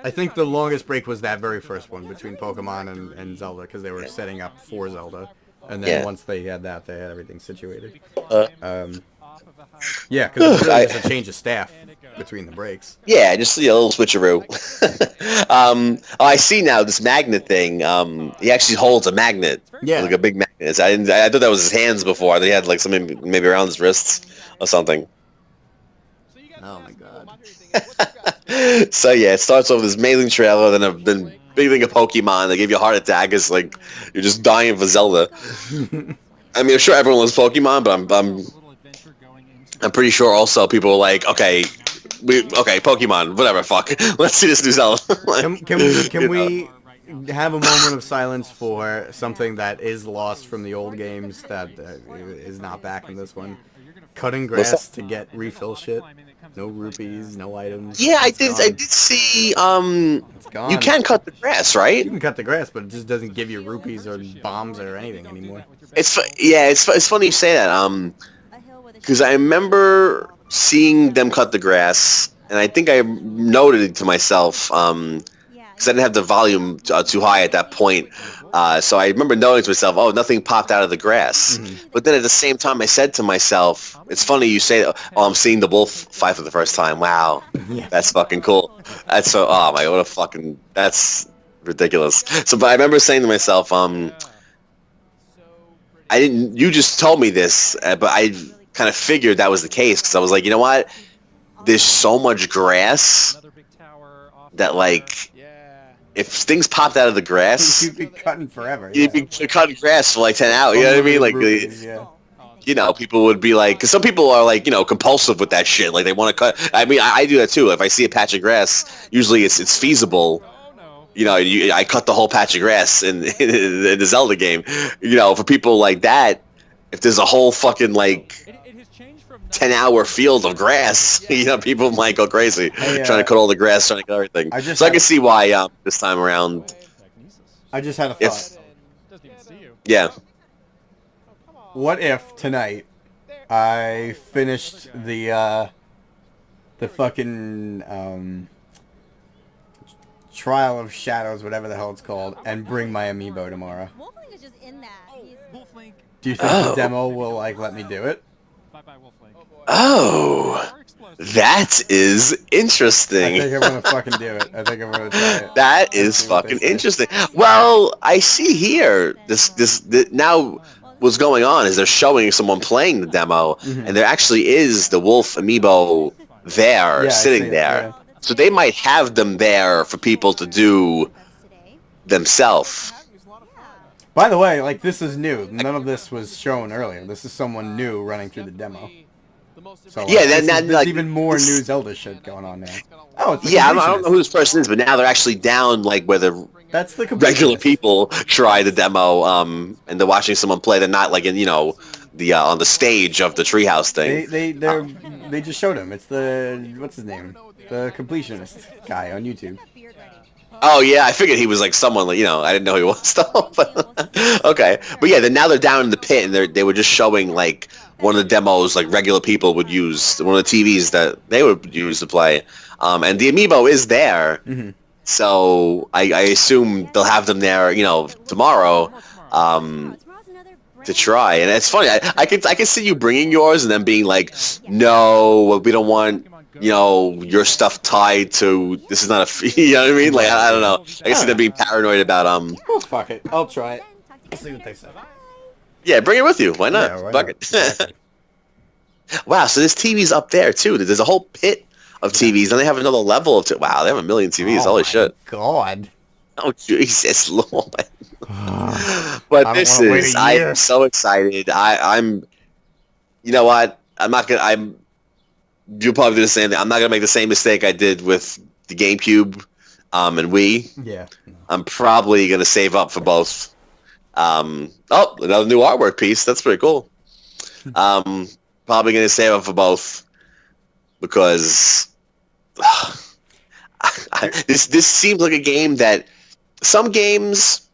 I think the longest break was that very first one between Pokemon and Zelda because they were setting up for Zelda. And then once they had that, they had everything situated. Yeah, because it really was a change of staff between the breaks.
Yeah, just a little switcheroo. I see now this magnet thing. He actually holds a magnet.
Yeah,
like a big magnet. I thought that was his hands before. He had like something maybe around his wrists or something.
Oh my god.
So yeah, it starts off with this amazing trailer, then big thing of Pokemon. They give you a heart attack. It's like you're just dying for Zelda. I mean, I'm sure everyone loves Pokemon, but I'm pretty sure also people were like, okay, Pokemon, whatever, fuck, let's see this new Zelda.
Can we have a moment of silence for something that is lost from the old games that is not back in this one? Cutting grass to get refill shit. No rupees, no items.
Yeah, I
It's
did.
gone.
I did see.
It's gone.
You can cut the grass,
You
right?
can cut the grass, but it just doesn't give you rupees or bombs or anything anymore.
Yeah. It's funny you say that. Because I remember seeing them cut the grass, and I think I noted it to myself. Because I didn't have the volume too high at that point. So I remember noting to myself, oh, nothing popped out of the grass. But then at the same time, I said to myself, it's funny you say, oh, I'm seeing the wolf fight for the first time. Wow,
Yeah.
that's fucking cool. That's so, oh my, what a fucking, that's ridiculous. So, but I remember saying to myself, I didn't, you just told me this, but I kind of figured that was the case, because I was like, you know what? There's so much grass that, like, if things popped out of the grass,
You'd be cutting forever.
you'd be cutting grass for like 10 hours, you know what I mean? Like,
Rupees, yeah.
you know, people would be like, because some people are like, you know, compulsive with that shit. Like, they want to cut. I mean, I do that too. If I see a patch of grass, usually it's feasible. You know, I cut the whole patch of grass in the Zelda game. You know, for people like that, if there's a whole fucking like 10-hour field of grass, you know, people might go crazy trying to cut all the grass, trying to cut everything. So I can see why this time around.
I just had a thought.
Yeah.
What if tonight I finished the fucking Trial of Shadows, whatever the hell it's called, and bring my amiibo tomorrow? Do you think the demo will like let me do it?
Oh, that is interesting.
I think I'm gonna fucking do it. I think I'm gonna try it.
That is fucking interesting. Well, I see here this now. What's going on is they're showing someone playing the demo, and there actually is the wolf amiibo there, sitting there. So they might have them there for people to do themselves.
By the way, like, this is new. None of this was shown earlier. This is someone new running through the demo. So, like,
yeah,
there's
like,
even more new Zelda shit going on now. Oh, it's the
yeah, I don't know who this person is, but now they're actually down like where the
That's the
regular people try the demo, and they're watching someone play. They're not like in, you know, the on the stage of the treehouse thing.
They just showed him. It's the what's his name, the completionist guy on YouTube.
Oh yeah, I figured he was like someone, like, you know, I didn't know who he was though. But, okay, but yeah, then now they're down in the pit, and they were just showing like one of the demos like regular people would use, one of the TVs that they would use to play, and the amiibo is there. So I assume they'll have them there, you know, tomorrow, to try. And it's funny. I can see you bringing yours and then being like, no, we don't want, you know, your stuff tied to. This is not a. You know what I mean? Like, I don't know. I guess they're being paranoid about
Oh, fuck it. I'll try it. I'll see what they say.
Yeah, bring it with you. Why not?
Yeah, why
Fuck
not?
it.
Exactly.
Wow. So there's TVs up there too. There's a whole pit of TVs, and they have another level of. Wow, they have a million TVs. Holy shit.
God.
Oh Jesus Lord! But this is, I am so excited. I'm, you know what? I'm not gonna. You'll probably do the same thing. I'm not gonna make the same mistake I did with the GameCube, and Wii.
Yeah.
I'm probably gonna save up for both. Oh, another new artwork piece. That's pretty cool. Probably gonna save up for both because this seems like a game that some games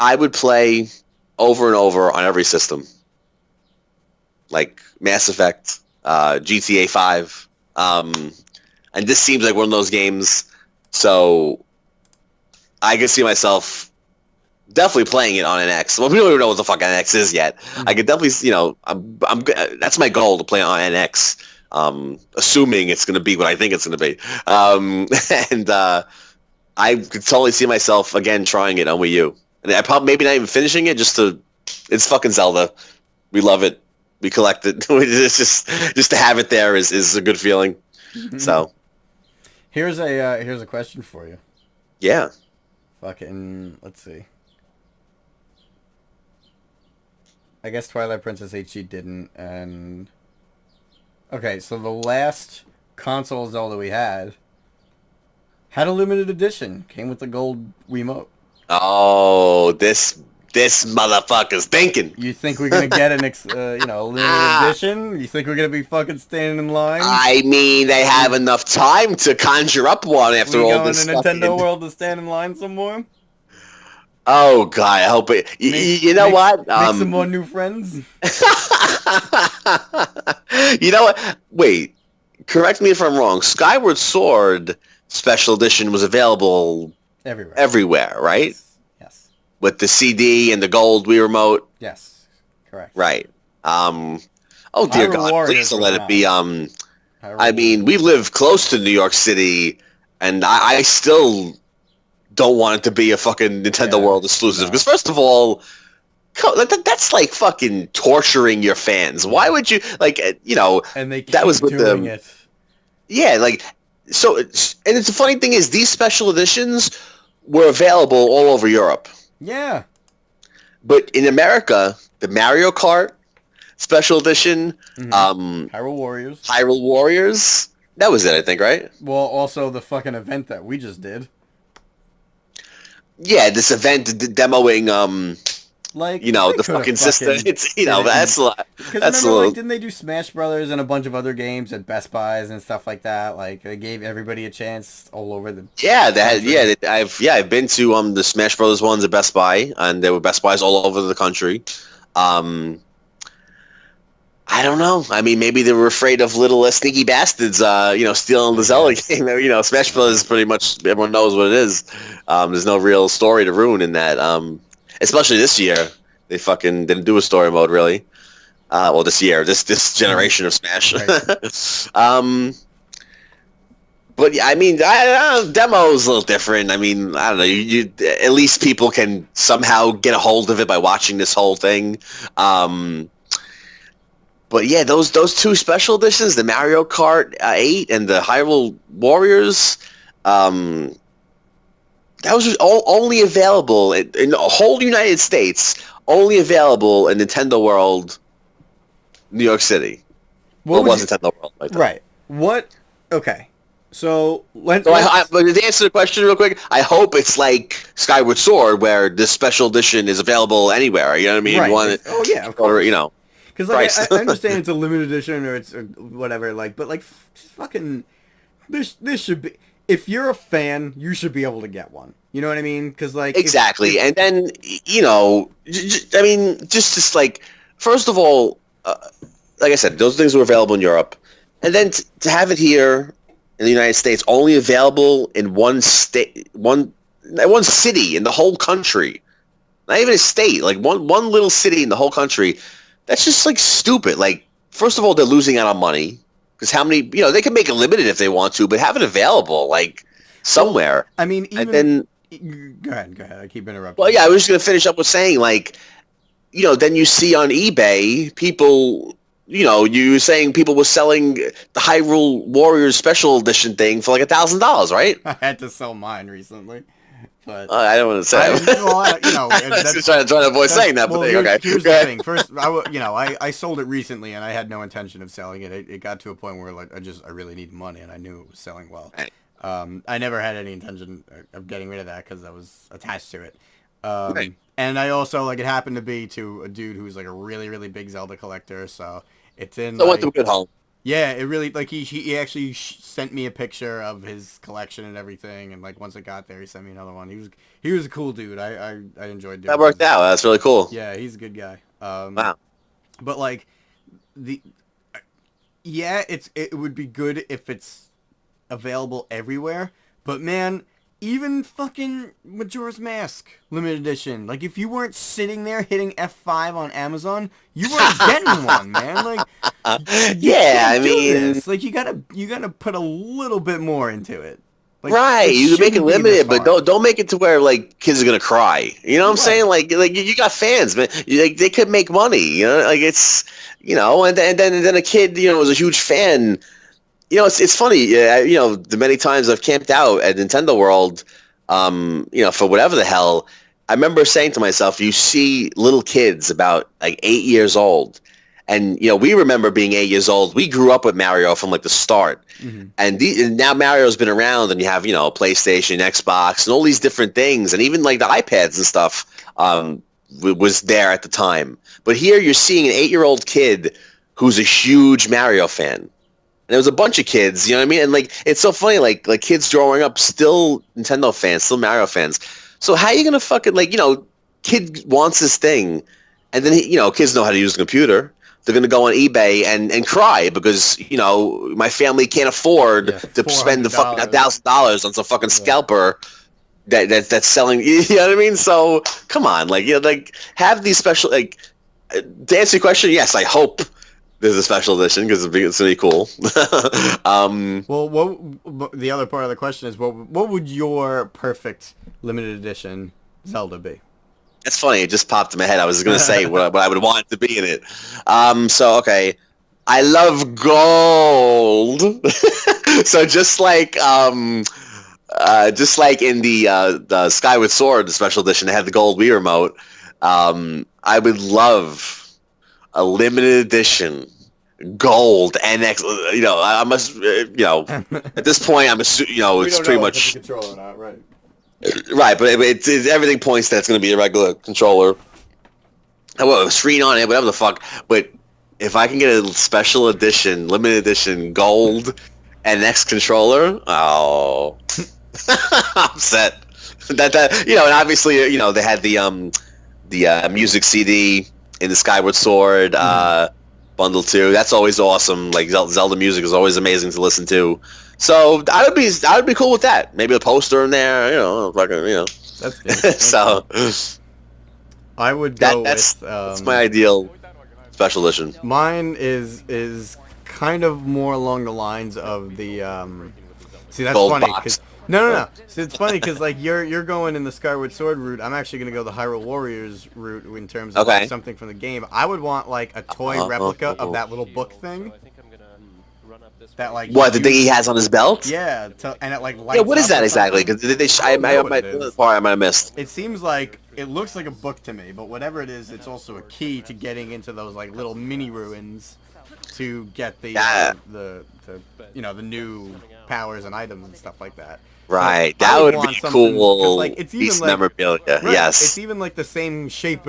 I would play over and over on every system, like Mass Effect, GTA 5, and this seems like one of those games. So I can see myself definitely playing it on an X. Well, we don't even know what the fuck an X is yet. I could definitely, you know, that's my goal, to play on an X. Assuming it's going to be what I think it's going to be. And I could totally see myself again trying it on Wii U. And I probably maybe not even finishing it, it's fucking Zelda. We love it. We collect it. It's just to have it there is a good feeling. So
here's a question for you.
Yeah.
Fucking, let's see. I guess Twilight Princess HD didn't, and okay, so the last console Zelda we had a limited edition. Came with the gold Wiimote.
Oh, this This motherfucker's thinking.
You think we're gonna get an limited edition? You think we're gonna be fucking standing in line?
I mean, they have enough time to conjure up one after
we
all this
stuff. We going to Nintendo World to stand in line some more?
Oh god, I hope it. You know what?
Make some more new friends.
You know what? Wait, correct me if I'm wrong. Skyward Sword Special Edition was available everywhere, right?
Yes.
With the CD and the gold Wii remote.
Yes, correct.
Right. Oh dear God! Please don't let it be. I mean, we live close to New York City, and I still don't want it to be a fucking Nintendo World exclusive. Because first of all, that's like fucking torturing your fans. Why would you
And they keep
that was with
doing it.
Yeah, so. And it's the funny thing is these special editions were available all over Europe.
Yeah.
But in America, the Mario Kart Special Edition,
Hyrule Warriors.
Hyrule Warriors, that was it, I think, right?
Well, also the fucking event that we just did.
Yeah, this event demoing, the fucking system. It's that's a lot. That's
remember, didn't they do Smash Brothers and a bunch of other games at Best Buys and stuff like that? Like they gave everybody a chance all over the.
Yeah, I've been to the Smash Brothers ones at Best Buy, and there were Best Buys all over the country. I don't know. I mean, maybe they were afraid of little sneaky bastards, stealing the Zelda game. Smash Brothers pretty much everyone knows what it is. There's no real story to ruin in that. Especially this year, they fucking didn't do a story mode really. This year, this generation of Smash. Right. But yeah, I mean, demo's a little different. I mean, I don't know. You at least people can somehow get a hold of it by watching this whole thing. But yeah, those two special editions, the Mario Kart 8 and the Hyrule Warriors, that was just only available in the whole United States, only available in Nintendo World, New York City. Nintendo World.
Right. What? Okay. So,
but to answer the question real quick, I hope it's like Skyward Sword, where this special edition is available anywhere. You know what I mean?
Right. Of course. Because I understand it's a limited edition or it's whatever, but fucking, this should be. If you're a fan, you should be able to get one. You know what I mean? Because
exactly, and then I mean, just first of all, like I said, those things were available in Europe, and then to have it here in the United States, only available in one state, one city in the whole country, not even a state, like one little city in the whole country. That's just stupid. First of all, they're losing out on money because how many? They can make it limited if they want to, but have it available somewhere.
Well, I mean, even go ahead. I keep interrupting.
Well, yeah, I was just gonna finish up with saying then you see on eBay people. You were saying people were selling the Hyrule Warriors Special Edition thing for $1,000, right?
I had to sell mine recently. But
I don't want to say. I was trying to avoid saying that. But okay.
Here's the thing. First, I sold it recently, and I had no intention of selling it. It got to a point where I really need money, and I knew it was selling well.
Right.
I never had any intention of getting rid of that because I was attached to it.
Right.
And I also it happened to be to a dude who's a really really big Zelda collector, so it's in.
So went to a good home.
Yeah, it really he actually sent me a picture of his collection and everything, and once it got there, he sent me another one. He was a cool dude. I enjoyed doing
that. Worked out. That's really cool.
Yeah, he's a good guy.
Wow.
But it would be good if it's available everywhere. But man, even fucking Majora's Mask limited edition. If you weren't sitting there hitting F5 on Amazon, you weren't getting one, man.
Yeah, I mean,
you gotta put a little bit more into it.
Right, you can make it limited, but don't make it to where kids are gonna cry. You know what I'm saying? You got fans, man. They could make money. It's and then a kid was a huge fan. It's funny. The many times I've camped out at Nintendo World, for whatever the hell. I remember saying to myself, you see little kids about 8 years old. And, we remember being 8 years old. We grew up with Mario from the start. Mm-hmm. And now Mario's been around and you have, PlayStation, Xbox, and all these different things. And even the iPads and stuff. was there at the time. But here you're seeing an 8-year-old kid who's a huge Mario fan. And there was a bunch of kids, you know what I mean? And like it's so funny, like kids growing up still Nintendo fans, still Mario fans. So how are you gonna fucking like, kid wants this thing, and then kids know how to use a computer. They're gonna go on eBay and cry because my family can't afford to spend the fucking $1,000 on some fucking scalper that's selling. You know what I mean? So come on, like have these special to answer your question. Yes, I hope there's a special edition because it's gonna be cool.
Well, what the other part of the question is what would your perfect limited edition Zelda be?
It's funny. It just popped in my head. I was going to say what I would want it to be in it. So, okay. I love gold. So just like in the Skyward Sword special edition, they had the gold Wii remote. I would love a limited edition gold NX. I must. At this point, I'm assuming. It's pretty much.
Controller not right.
Right, but everything points that it's going to be a regular controller. Well, screen on it, whatever the fuck. But if I can get a special edition, limited edition, gold NX controller, oh, I'm set. And obviously, they had the music CD in the Skyward Sword bundle too. That's always awesome. Like Zelda music is always amazing to listen to. So I would be cool with that. Maybe a poster in there, That's so.
I would go
that's
with.
That's my ideal special edition.
Mine is kind of more along the lines of the. See, that's
gold
funny.
Box.
No. See, it's funny because like you're going in the Skyward Sword route. I'm actually gonna go the Hyrule Warriors route in terms of like, something from the game. I would want like a toy replica of that little book thing. That like
what the thing he has on his belt?
Yeah, and it like lights
what is
up
that exactly? Because I might have missed.
It seems like it looks like a book to me, but whatever it is, it's also a key to getting into those like little mini ruins to get the the new powers and items and stuff like that.
Right,
so
that would be cool.
Like, it's
piece
even
of memorabilia.
Right,
yes,
it's even like the same shape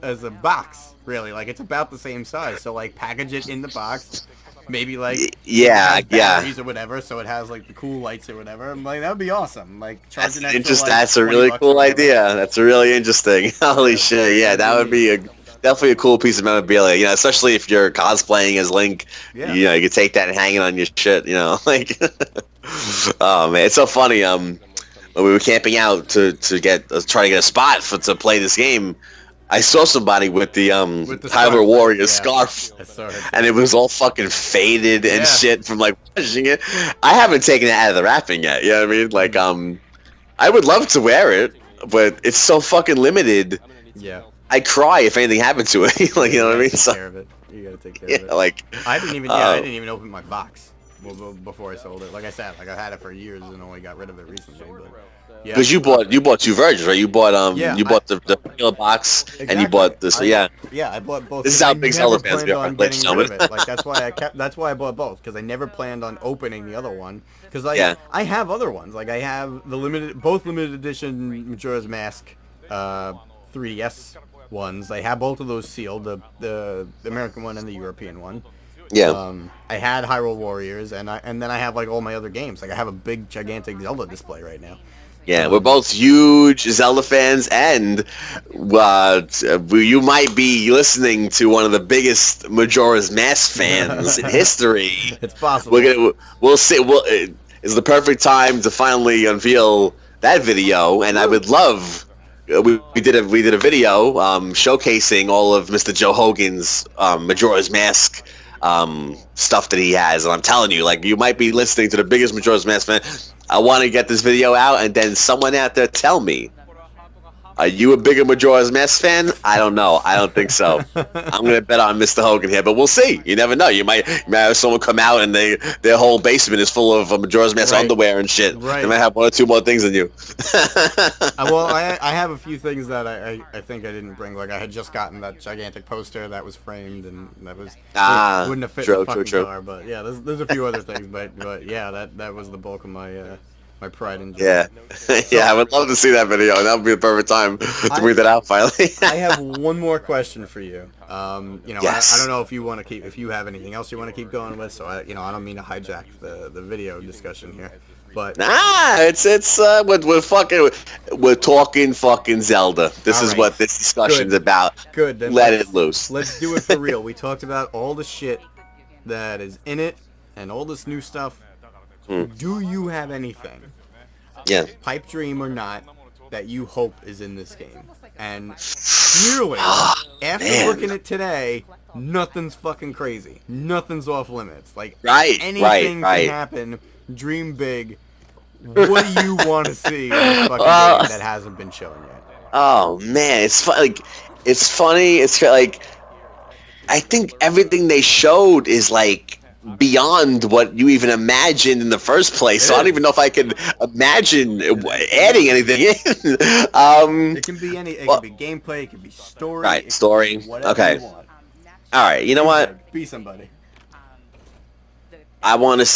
as a box. Really, like it's about the same size. So like package it in the box. Maybe like batteries or whatever, so it has like the cool lights or whatever. I'm like, that would be awesome. Like charge an extra, like,
that's a really cool idea. That's really interesting. Holy
Yeah,
shit! Yeah, that would be definitely a cool piece of memorabilia. Especially if you're cosplaying as Link.
Yeah.
You could take that and hang it on your shit. Like. Oh man, it's so funny. When we were camping out to try to get a spot to play this game. I saw somebody with the Hyrule Warriors scarf, and it was all fucking faded and shit from like pushing it. I haven't taken it out of the wrapping yet. You know what I mean? Like, I would love to wear it, but it's so fucking limited.
Yeah.
I'd cry if anything happened to it. Like, you know what I mean?
Take care of it. You gotta take care of it.
Like
I didn't even open my box before I sold it. Like I said, like I had it for years and only got rid of it recently. But yeah.
Because you bought two versions, right? You bought the regular box
exactly.
and you bought this. Yeah,
I bought both.
This is how big Zelda fans we are, ladies and gentlemen.
Like that's why I bought both, because I never planned on opening the other one. Because I have other ones. Like I have both limited edition Majora's Mask 3DS ones. I have both of those sealed, the American one and the European one.
Yeah.
I had Hyrule Warriors, and then I have like all my other games. Like I have a big gigantic Zelda display right now.
Yeah, we're both huge Zelda fans, and you might be listening to one of the biggest Majora's Mask fans in history.
It's possible.
We'll see. It's the perfect time to finally unveil that video, and I would love. We did a video showcasing all of Mr. Joe Hogan's Majora's Mask stuff that he has, and I'm telling you, like, you might be listening to the biggest Majora's Mask fan. I want to get this video out, and then someone out there tell me, are you a bigger Majora's Mask fan? I don't know. I don't think so. I'm going to bet on Mr. Hogan here, but we'll see. You never know. You might have someone come out and their whole basement is full of Majora's Mask underwear and shit.
Right.
They might have one or two more things than you.
Well, I have a few things that I think I didn't bring. Like, I had just gotten that gigantic poster that was framed, and that was wouldn't have fit in the fucking car. But yeah, there's a few other things, but yeah, that was the bulk of my My pride and joy.
Yeah. Yeah, I would love to see that video. That would be the perfect time to read that out finally.
I have one more question for you.
Yes.
I don't know if you want to keep, if you have anything else you want to keep going with. So I don't mean to hijack the video discussion here, but
Nah, we're talking fucking Zelda. This
All
is
right.
what this discussion's
Good.
about.
Good. Then
Let it loose.
Let's do it for real. We talked about all the shit that is in it and all this new stuff. Do you have anything,
Yeah.
pipe dream or not, that you hope is in this game? And clearly, after
man.
looking at today, nothing's fucking crazy. Nothing's off limits. Like
Right,
anything
right.
can happen. Dream big. What do you want to see in this fucking game that hasn't been shown yet?
Oh man, it's funny. It's like I think everything they showed is like beyond what you even imagined in the first place. So I don't even know if I could imagine adding anything in.
It can be it can be gameplay, it can be story.
Right, story.
Whatever
Okay.
you want.
All right, you know what?
Be somebody.
I want to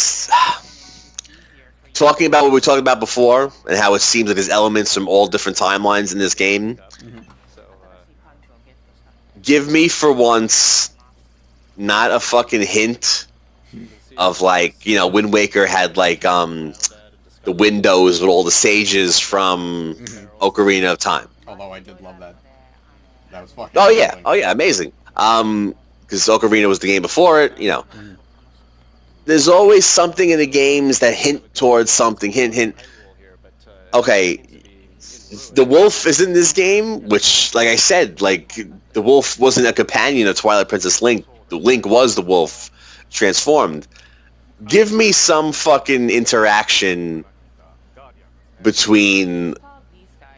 talking about what we talked about before and how it seems like there's elements from all different timelines in this game. Give me for once not a fucking hint of like, Wind Waker had like the windows with all the sages from Ocarina of Time.
Although I did love that. That was fucking.
Oh yeah, amazing. Because Ocarina was the game before it, There's always something in the games that hint towards something. Hint. Okay, the wolf is in this game, which, like I said, like the wolf wasn't a companion of Twilight Princess Link. The Link was the wolf transformed. Give me some fucking interaction between,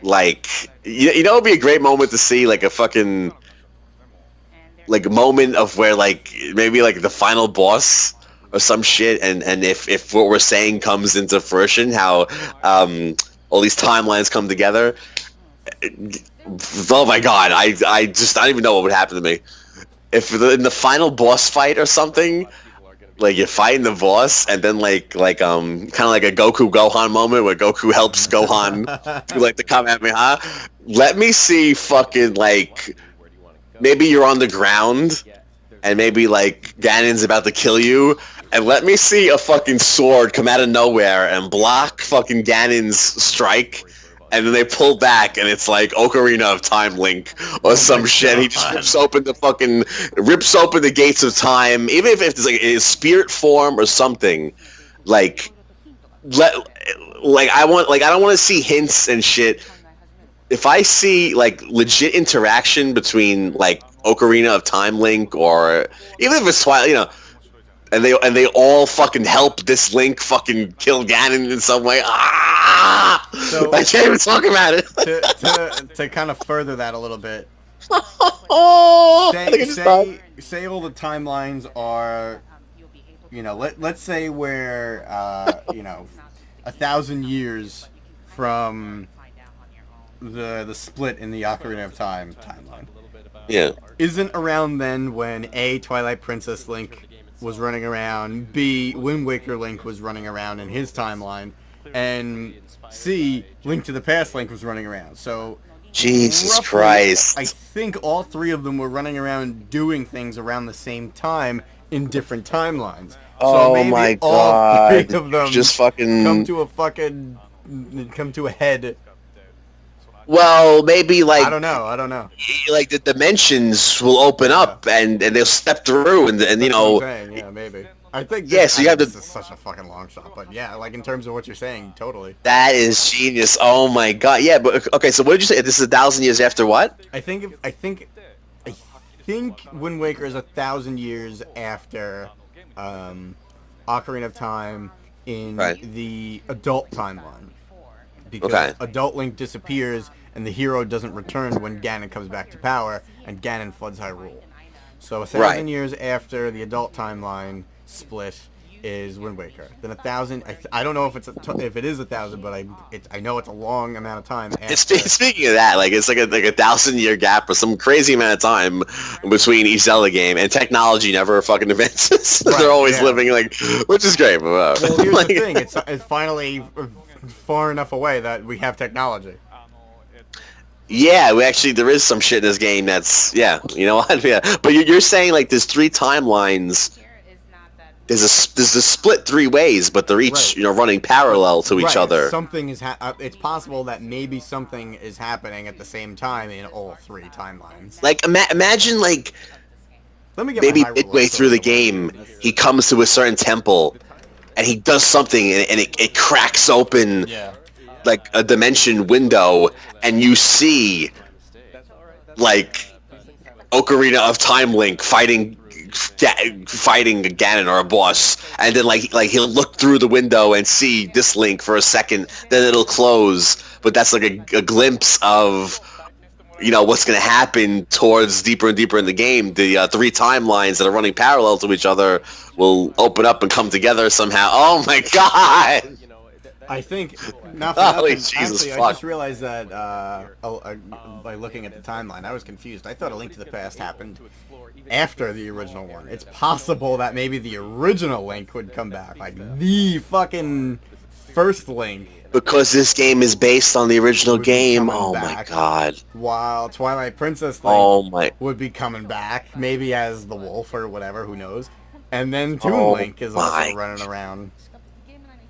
like, it'd be a great moment to see, like, a fucking, like, moment of where, like, maybe, like, the final boss or some shit, and if what we're saying comes into fruition, how, all these timelines come together. Oh my god, I don't even know what would happen to me. If in the final boss fight or something, like you're fighting the boss, and then like kind of like a Goku Gohan moment where Goku helps Gohan do like the Kamehameha. Let me see fucking like maybe you're on the ground, and maybe like Ganon's about to kill you, and let me see a fucking sword come out of nowhere and block fucking Ganon's strike. And then they pull back, and it's like Ocarina of Time Link or some shit. He just rips open the gates of time, even if it's like a spirit form or something. I don't want to see hints and shit. If I see like legit interaction between like Ocarina of Time Link or even if it's Twilight, and they all fucking help this Link fucking kill Ganon in some way. So, I can't even talk about it.
to kind of further that a little bit. Say all the timelines are, let's say we're 1,000 years from the split in the Ocarina of Time timeline.
Yeah.
Isn't around then when A, Twilight Princess Link was running around, B, Wind Waker Link was running around in his timeline, and C, Link to the Past Link was running around. So
Jesus
roughly,
Christ.
I think all three of them were running around doing things around the same time in different timelines.
Oh
so maybe
my
all
god.
three of them
just fucking
come to a head.
Well, maybe like
I don't know.
Like the dimensions will open up and they'll step through and
That's what I'm saying. Yeah, maybe. I think. This is such a fucking long shot, but yeah, like in terms of what you're saying, totally.
That is genius. Oh my god. Yeah, but okay. So what did you say? This is 1,000 years after what?
I think Wind Waker is 1,000 years after Ocarina of Time in the adult timeline. Because adult Link disappears and the hero doesn't return when Ganon comes back to power and Ganon floods Hyrule. So 1,000 years after the adult timeline split, is Wind Waker. Then 1,000. I don't know if if it is 1,000, but I know it's a long amount of time after.
Speaking of that, like it's like a 1,000-year gap or some crazy amount of time between each Zelda game, and technology never fucking advances.
Right,
They're always
yeah.
living like, which is great. But,
Well, here's
like,
the thing. It's finally far enough away that we have technology.
yeah, there is some shit in this game that's you know what? Yeah, but you're saying like there's 3 timelines. There's a split 3 ways, but they're each
Right.
running parallel to each
Right,
other.
something is it's possible that maybe something is happening at the same time in all 3 timelines.
Like imagine like
Let me get
maybe
my Hyrule
midway through the
story
game he comes to a certain temple and he does something and it cracks open
Yeah.
like a dimension window and you see like Ocarina of Time Link fighting Ganon or a boss, and then like he'll look through the window and see this Link for a second, then it'll close, but that's like a glimpse of what's going to happen towards deeper and deeper in the game. The 3 timelines that are running parallel to each other will open up and come together somehow. Oh my god!
I think not
Holy
nothing.
Jesus
Actually,
fuck.
I just realized that by looking at the timeline, I was confused. I thought A Link to the Past happened after the original one. It's possible that maybe the original Link would come back, like the fucking first Link.
Because this game is based on the original
Would be
game.
coming
Oh my
back.
god.
While Twilight Princess Link
Oh my.
would be coming back, maybe as the wolf or whatever, who knows. And then Toon
Oh
Link is also
my.
running around.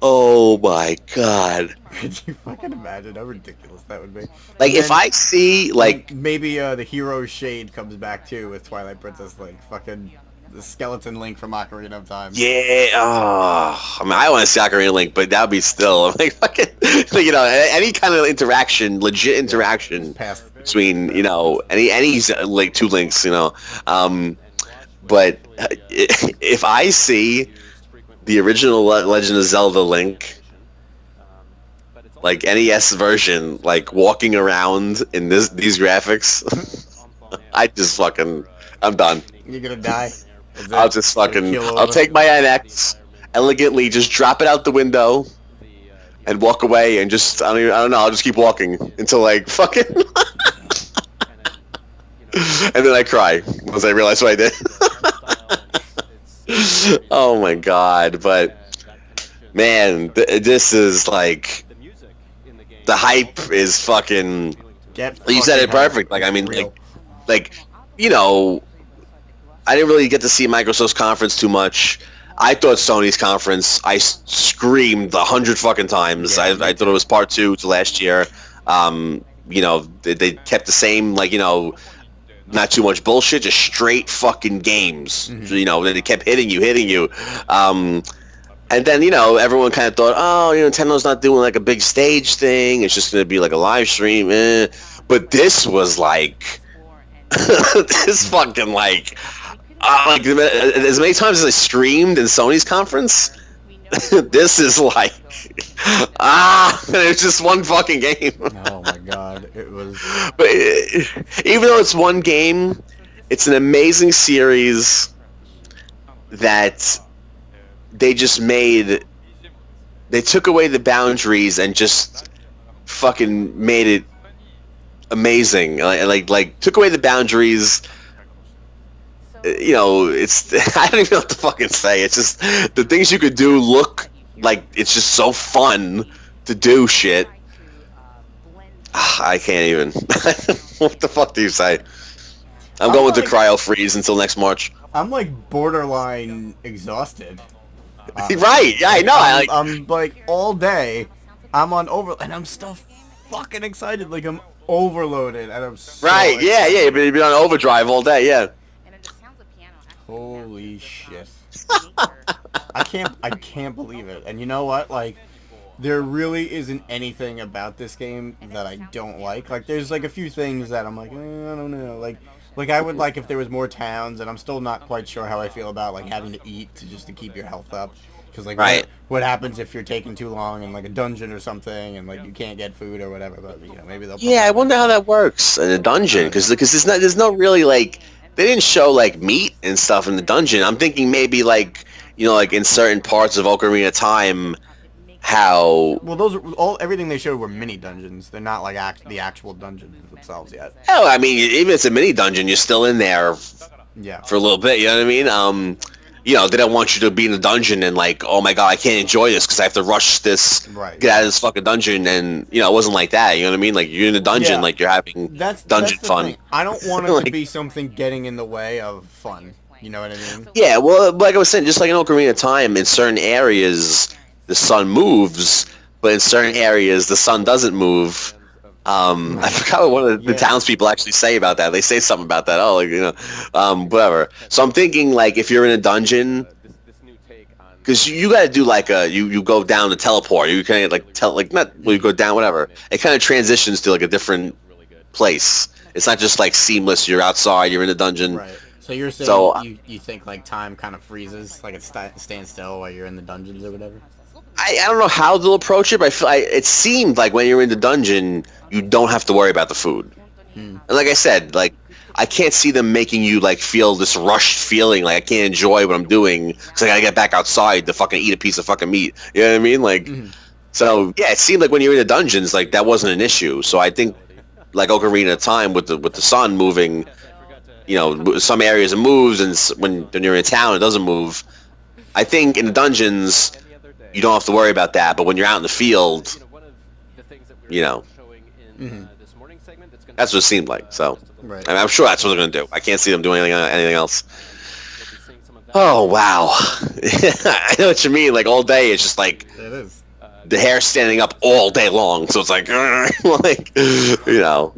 Oh my god.
Could you fucking imagine how ridiculous that would be?
Like
And
if
then
I see like
maybe the hero shade comes back too with Twilight Princess Link. Fucking the skeleton Link from Ocarina of Time.
yeah, I mean, I want to see Ocarina Link, but that'd be still like fucking, any kind of interaction, legit interaction
Past.
between, any like 2 links, but if I see the original Legend of Zelda Link, like NES version, like walking around in these graphics, I'm done.
You're gonna die.
I'll just I'll take my NX, elegantly just drop it out the window, and walk away, and just I don't know. I'll just keep walking until like fucking, and then I cry once I realize what I did. Oh my god! But man, this is like the hype is fucking. You said it perfect. Like I mean, like I didn't really get to see Microsoft's conference too much. I thought Sony's conference, I screamed 100 fucking times.
Yeah,
I thought it was part 2 to last year. They kept the same, not too much bullshit, just straight fucking games.
Mm-hmm.
They kept hitting you. And then, everyone kind of thought, oh, Nintendo's not doing like a big stage thing. It's just going to be like a live stream. But this was like, this fucking like as many times as I screamed in Sony's conference, this is like, it's just one fucking game.
Oh my god, it was.
But even though it's one game, it's an amazing series that they just made. They took away the boundaries and just fucking made it amazing. Like took away the boundaries. It's I don't even know what to fucking say. It's just the things you could do look like it's just so fun to do shit. I can't even. What the fuck do you say? I'm going to cryo freeze until next March.
I'm like borderline exhausted.
Right? Yeah, I know.
I'm like all day. I'm on and I'm still fucking excited. Like I'm overloaded, and I'm so
right?
excited.
Yeah. You've been on overdrive all day. Yeah.
Holy shit! I can't believe it. And you know what? Like, there really isn't anything about this game that I don't like. Like, there's like a few things that I'm like, I don't know. Like I would like if there was more towns, and I'm still not quite sure how I feel about like having to eat just to keep your health up. Because like,
right.
what happens if you're taking too long in like a dungeon or something, and like you can't get food or whatever? But maybe they'll.
Yeah, I wonder how that works in a dungeon, because there's no really like they didn't show like meat and stuff in the dungeon. I'm thinking maybe like like in certain parts of Ocarina of Time, how
Well, those are everything they showed were mini dungeons. They're not like the actual dungeons themselves yet.
hell, I mean, even if it's a mini dungeon, you're still in there
Yeah.
for a little bit. You know what I mean? They don't want you to be in the dungeon and like, oh my god, I can't enjoy this because I have to rush this,
Right.
get out of this fucking dungeon, and it wasn't like that. You know what I mean? Like you're in the dungeon,
Yeah.
like you're having
That's
dungeon
the
fun.
thing. I don't want it
Like-
to be something getting in the way of fun. You know what I mean?
Yeah, well, like I was saying, just like in Ocarina of Time, in certain areas the sun moves, but in certain areas the sun doesn't move. I forgot what one of the
Yeah.
townspeople actually say about that. They say something about that. Oh, like whatever. So I'm thinking like if you're in a dungeon, because you got to do like you go down the teleport. You kind of you go down whatever. It kind of transitions to like a different place. It's not just like seamless. You're outside. You're in a dungeon.
Right. So you're saying
So-
you think like time kind of freezes, like it stands still while you're in the dungeons or whatever?
I don't know how they'll approach it, but it seemed like when you're in the dungeon, you don't have to worry about the food. And like I said, like I can't see them making you like feel this rushed feeling, like I can't enjoy what I'm doing because I gotta get back outside to fucking eat a piece of fucking meat. You know what I mean? Like, so yeah, it seemed like when you're in the dungeons, like that wasn't an issue. So I think like Ocarina of Time with the sun moving, some areas it moves, and when you're in town, it doesn't move. I think in the dungeons, you don't have to worry about that, but when you're out in the field, that's what it seemed like. So,
Right.
I mean, I'm sure that's what they're gonna do. I can't see them doing anything else. Oh wow, I know what you mean. Like all day, it's just like
It is.
the hair standing up all day long. So it's like, like
And
But
you know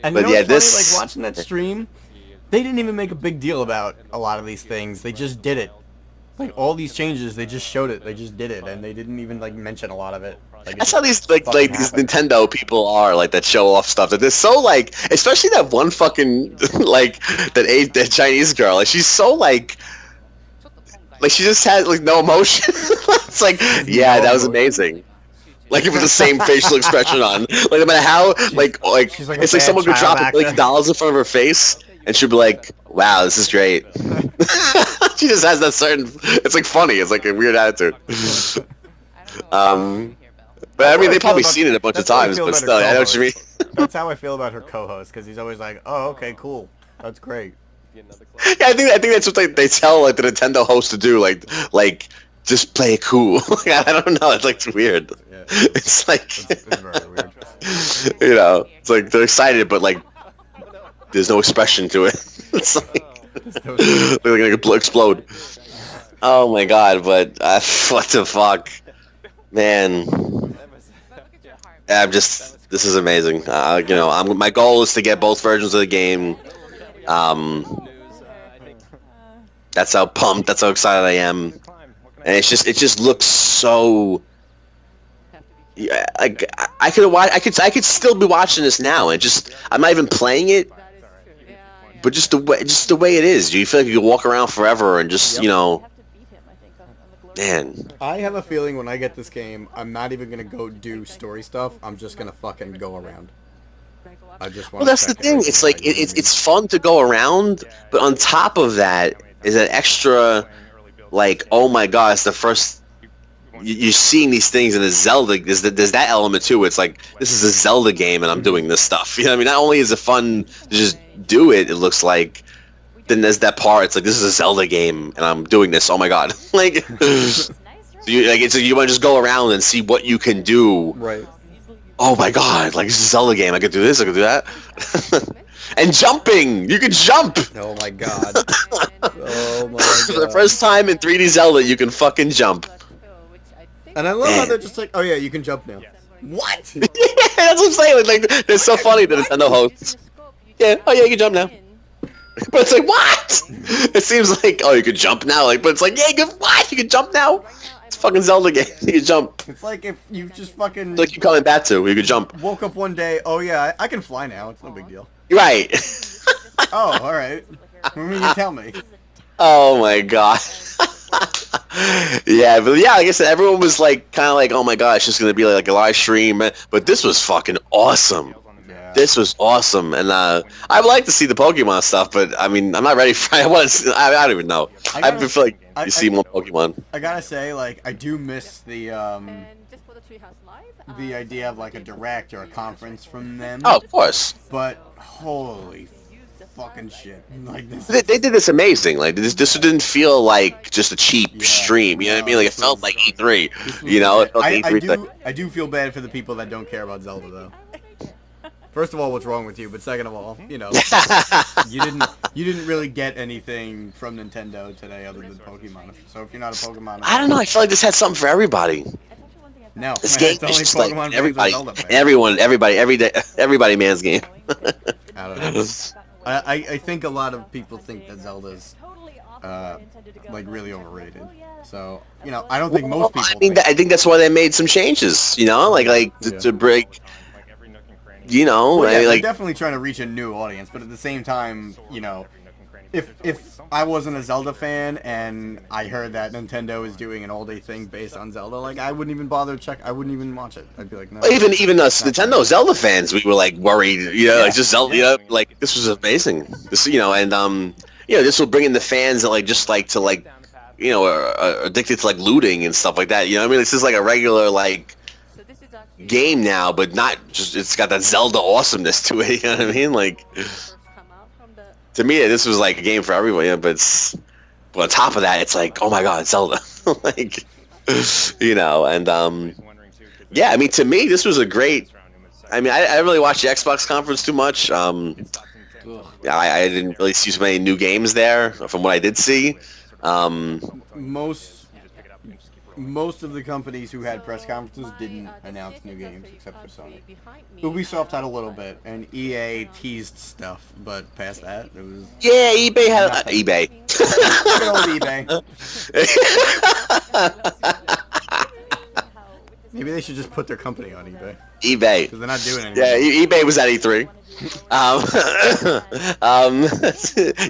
yeah,
what's
this-
funny? Like watching that stream, they didn't even make a big deal about a lot of these things. They just did it. Like all these changes, they just showed it. They just did it, and they didn't even like mention a lot of it. Like,
That's how these like
fucking
these
happened.
Nintendo people are, like that show off stuff. That they're so like, especially that one fucking like that Chinese girl. Like she's so like she just has like no emotion. It's like, yeah,
no
that was
emotion.
amazing. Like with the same facial expression on. Like no matter how like
she's like a
it's like
bad
someone could
child
drop
actor.
$1 billion in front of her face and she'd be like, wow, this is great. She just has that certain. It's like funny. It's like a weird attitude. But I mean, they've probably seen it a bunch of times. But still, I know what you mean.
That's how I feel about her co-host, because he's always like, "Oh, okay, cool, that's great."
Yeah, I think that's what they tell like the Nintendo host to do. Like just play it cool. I don't know. It's like it's weird.
Yeah.
It's like
It's very weird.
it's like they're excited, but like there's no expression to it. It's like they're gonna explode. Oh my god! But what the fuck, man? This is amazing. My goal is to get both versions of the game. That's how pumped. That's how excited I am. And it just looks so. Yeah, like I could still be watching this now, and I'm not even playing it, but just the way it is. You feel like you can walk around forever and just man.
I have a feeling when I get this game, I'm not even gonna go do story stuff. I'm just gonna fucking go around. I just want.
Well, that's the thing. It's like it's fun to go around, but on top of that is an extra, like, oh my god, it's the first. You're seeing these things in a Zelda. There's that element too. It's like this is a Zelda game, and I'm doing this stuff. You know what I mean? Not only is it fun to just do it, it looks like. Then there's that part. It's like this is a Zelda game, and I'm doing this. Oh my god! Like, so you want to just go around and see what you can do.
Right.
Oh my god! Like this is a Zelda game. I could do this. I could do that. And jumping. You can jump.
Oh my god. Oh my god.
For the first time in 3D Zelda, you can fucking jump.
And I love how they're just like, oh yeah, you can jump now. What?
Yeah, that's what I'm saying. Like, they're so funny, the Nintendo hosts. Yeah, oh yeah, you can jump now. But it's like, what? It seems like, oh, you can jump now. Like, but it's like, yeah, what? You can jump now? It's a fucking Zelda game. You can jump.
It's like if you just fucking
It's like you calling that to. You can jump.
woke up one day, oh yeah, I can fly now. It's no big deal.
Right.
Oh, all right. When you can tell me.
Oh my god. Yeah, but yeah, like I said, everyone was like, kind of like, oh my god, it's just gonna be like a live stream. But this was fucking awesome.
Yeah.
This was awesome, and I would like to see the Pokemon stuff, but I mean, I'm not ready for. I don't even know. I feel like you see more Pokemon.
I gotta say, like, I do miss the idea of like a direct or a conference from them.
Oh, of course.
But holy fucking shit! Like this.
They did this amazing. Like this didn't feel like just a cheap stream. You know what I mean? Like it felt like E3. You know, it felt like E3
I do feel bad for the people that don't care about Zelda though. First of all, what's wrong with you? But second of all, you know, you didn't really get anything from Nintendo today other than Pokemon. So if you're not a Pokemon,
I don't know. I feel like this had something for everybody.
No,
this game
it's
is
only
just
Pokemon
like everybody,
Zelda fans.
everybody, every day, everybody, man's game.
I don't know. I think a lot of people think that Zelda's like really overrated. So you know, I don't think most people.
I think that's why they made some changes. You know, like to break. You know,
well, yeah,
like
they're definitely trying to reach a new audience, but at the same time, you know, if I wasn't a Zelda fan and I heard that Nintendo is doing an all-day thing based on Zelda, like I wouldn't even bother to check. I wouldn't even watch it. I'd be like, no.
Even us Nintendo Zelda fans, we were like worried. You know, like just Zelda. You know, like this was amazing. This, you know, and you know, this will bring in the fans that like just like to like, you know, are addicted to like looting and stuff like that. You know what I mean? This is like a regular like game now, but not just, it's got that Zelda awesomeness to it, you know what I mean? Like, to me, this was like a game for everyone, yeah, but on top of that, it's like, oh my god, Zelda. Like, you know, and, yeah, I mean, to me, this was a great, I mean, I didn't really watch the Xbox conference too much. I didn't really see so many new games there, from what I did see.
Most of the companies who had press conferences didn't announce new games except for Sony. Ubisoft had a little bit, and EA teased stuff, but past that, it was...
Yeah, eBay had... eBay.
Good old eBay. Maybe they should just put their company on eBay.
eBay.
Because they're not doing anything.
Yeah, eBay was at E3.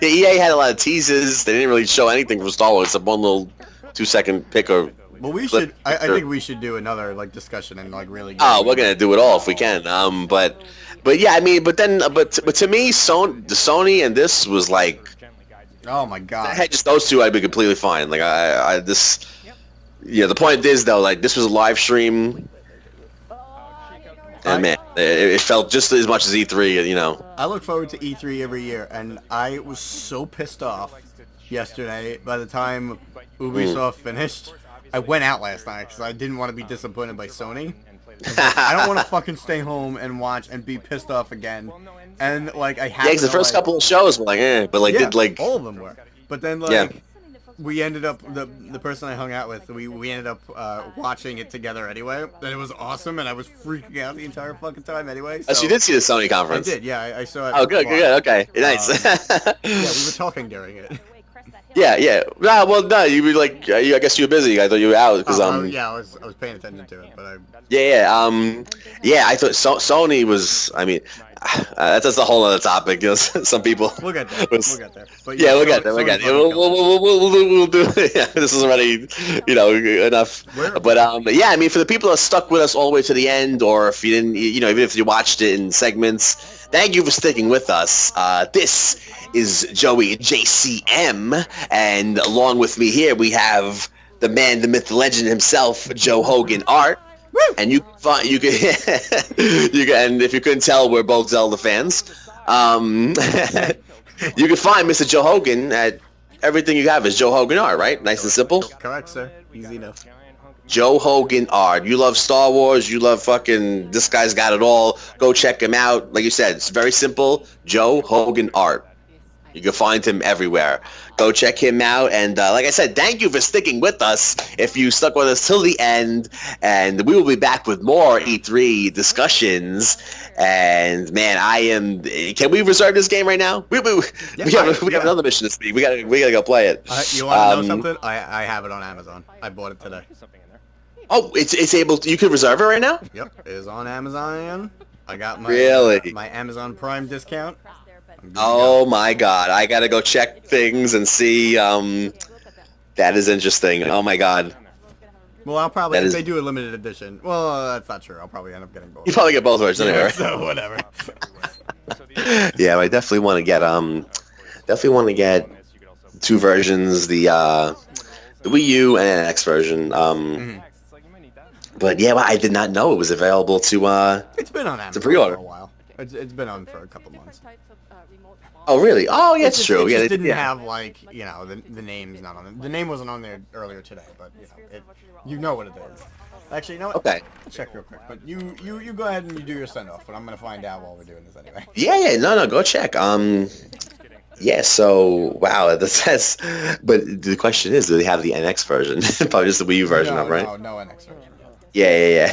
EA had a lot of teases. They didn't really show anything from Star Wars except one little 2-second pick or...
Well, we should. I think we should do another like discussion and like really.
Oh, we're gonna do it all if we can. But yeah, I mean, but to me, Sony and this was like.
Oh my god.
I had just those two, I'd be completely fine. Like yeah. The point is though, like this was a live stream, and man, it felt just as much as E3. You know.
I look forward to E3 every year, and I was so pissed off yesterday. By the time Ubisoft finished. I went out last night because I didn't want to be disappointed by Sony. I don't want to fucking stay home and watch and be pissed off again. And like I had.
Yeah, the first couple of shows were like, but like did like
all of them were. But then like we ended up the person I hung out with. We ended up watching it together anyway. And it was awesome, and I was freaking out the entire fucking time anyway. So.
Oh, so you did see the Sony conference?
I did. Yeah, I saw it.
Oh, good. Okay, nice.
Yeah, we were talking during it.
Yeah. Nah, well, no, you were like, I guess you were busy. I thought you were out because
yeah, I was paying attention to it, but I.
Yeah. I thought Sony was. I mean, that's a whole other topic. You know, some people.
We'll get there. But
yeah, we'll get there. We'll do. Yeah, this is already, you know, enough. But yeah, I mean, for the people that stuck with us all the way to the end, or if you didn't, you know, even if you watched it in segments, thank you for sticking with us. This is Joey JcM, and along with me here we have the man, the myth, the legend himself, Joe Hogan Art. Woo! And you can, and if you couldn't tell, we're both Zelda fans. You can find Mr. Joe Hogan at everything you have is Joe Hogan Art, right? Nice and simple.
Correct, sir. Easy enough.
Joe Hogan Art. You love Star Wars. You love fucking. This guy's got it all. Go check him out. Like you said, it's very simple. Joe Hogan Art. You can find him everywhere. Go check him out. And like I said, thank you for sticking with us. If you stuck with us till the end, and we will be back with more E3 discussions. And man, I am. Can we reserve this game right now? We have another mission this week. We gotta go play it.
You want to know something? I have it on Amazon. I bought it today.
Oh, it's able to, you can reserve it right now?
Yep, it is on Amazon. I got my my Amazon Prime discount.
Oh my god, I gotta go check things and see, that is interesting. Oh my god.
Well, I'll probably,
That
if
is-
they do a limited edition. Well, that's not true. I'll probably end up getting both.
You probably get both versions anyway. Right?
So whatever.
Yeah, I definitely want to get two versions, the Wii U and an X version. But yeah, well, I did not know it was available to
It's been on Amazon
pre-order.
for a while. It's been on for a couple months.
Oh really? Oh yeah, it's
just,
true.
It
Yeah,
just didn't
yeah.
have like the name's not on it. The name wasn't on there earlier today, but you know what it is. Actually, you know what?
Okay.
I'll check real quick. But you go ahead and you do your send off, but I'm gonna find out while we're doing this anyway.
Yeah, no, go check. Yeah, so wow, that's. But the question is, do they have the NX version? Probably just the Wii U version,
no,
right?
No NX version.
Yeah.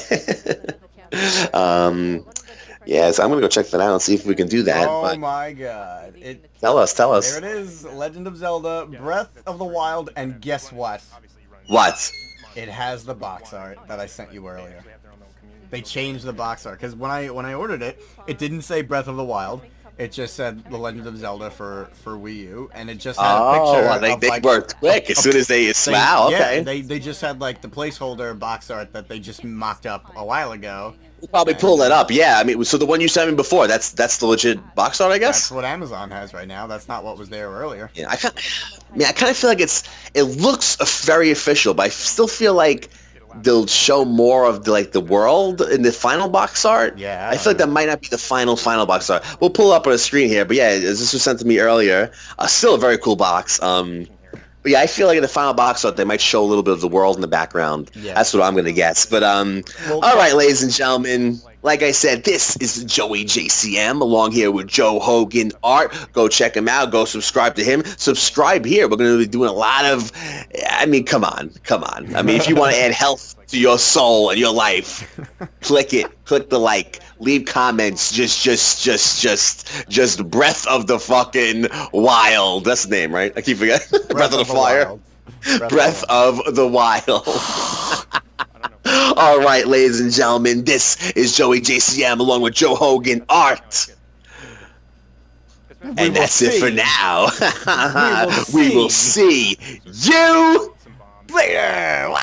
Yeah, so I'm gonna go check that out and see if we can do that.
Oh
but
my God!
tell us.
There it is, Legend of Zelda: Breath of the Wild, and guess what?
What?
It has the box art that I sent you earlier. They changed the box art because when I ordered it, it didn't say Breath of the Wild. It just said The Legend of Zelda for Wii U, and it just had a picture.
Well, they
of,
worked quick as soon as they. Wow. Okay.
Yeah, they just had like the placeholder box art that they just mocked up a while ago.
We'll probably pull that up. Yeah, I mean, so the one you sent me before, that's the legit box art, I guess.
That's what Amazon has right now. That's not what was there earlier.
Yeah, I kind of feel like it looks very official, but I still feel like they'll show more of the world in the final box art.
Yeah,
I feel like that might not be the final box art. We'll pull up on a screen here, but yeah, this was sent to me earlier. Still a very cool box. But yeah, I feel like in the final box art they might show a little bit of the world in the background.
Yeah.
That's what I'm gonna guess. But all right, ladies and gentlemen. Like I said, this is Joey JcM along here with Joe Hogan Art. Go check him out. Go subscribe to him. Subscribe here. We're going to be doing a lot of... I mean, come on. I mean, if you want to add health to your soul and your life, click it. Click the like. Leave comments. Just Breath of the fucking Wild. That's the name, right? I keep forgetting. Breath of the Fire. Breath of the Wild. All right, ladies and gentlemen, this is Joey JcM along with Joe Hogan Art. And that's it for now. We will see you later.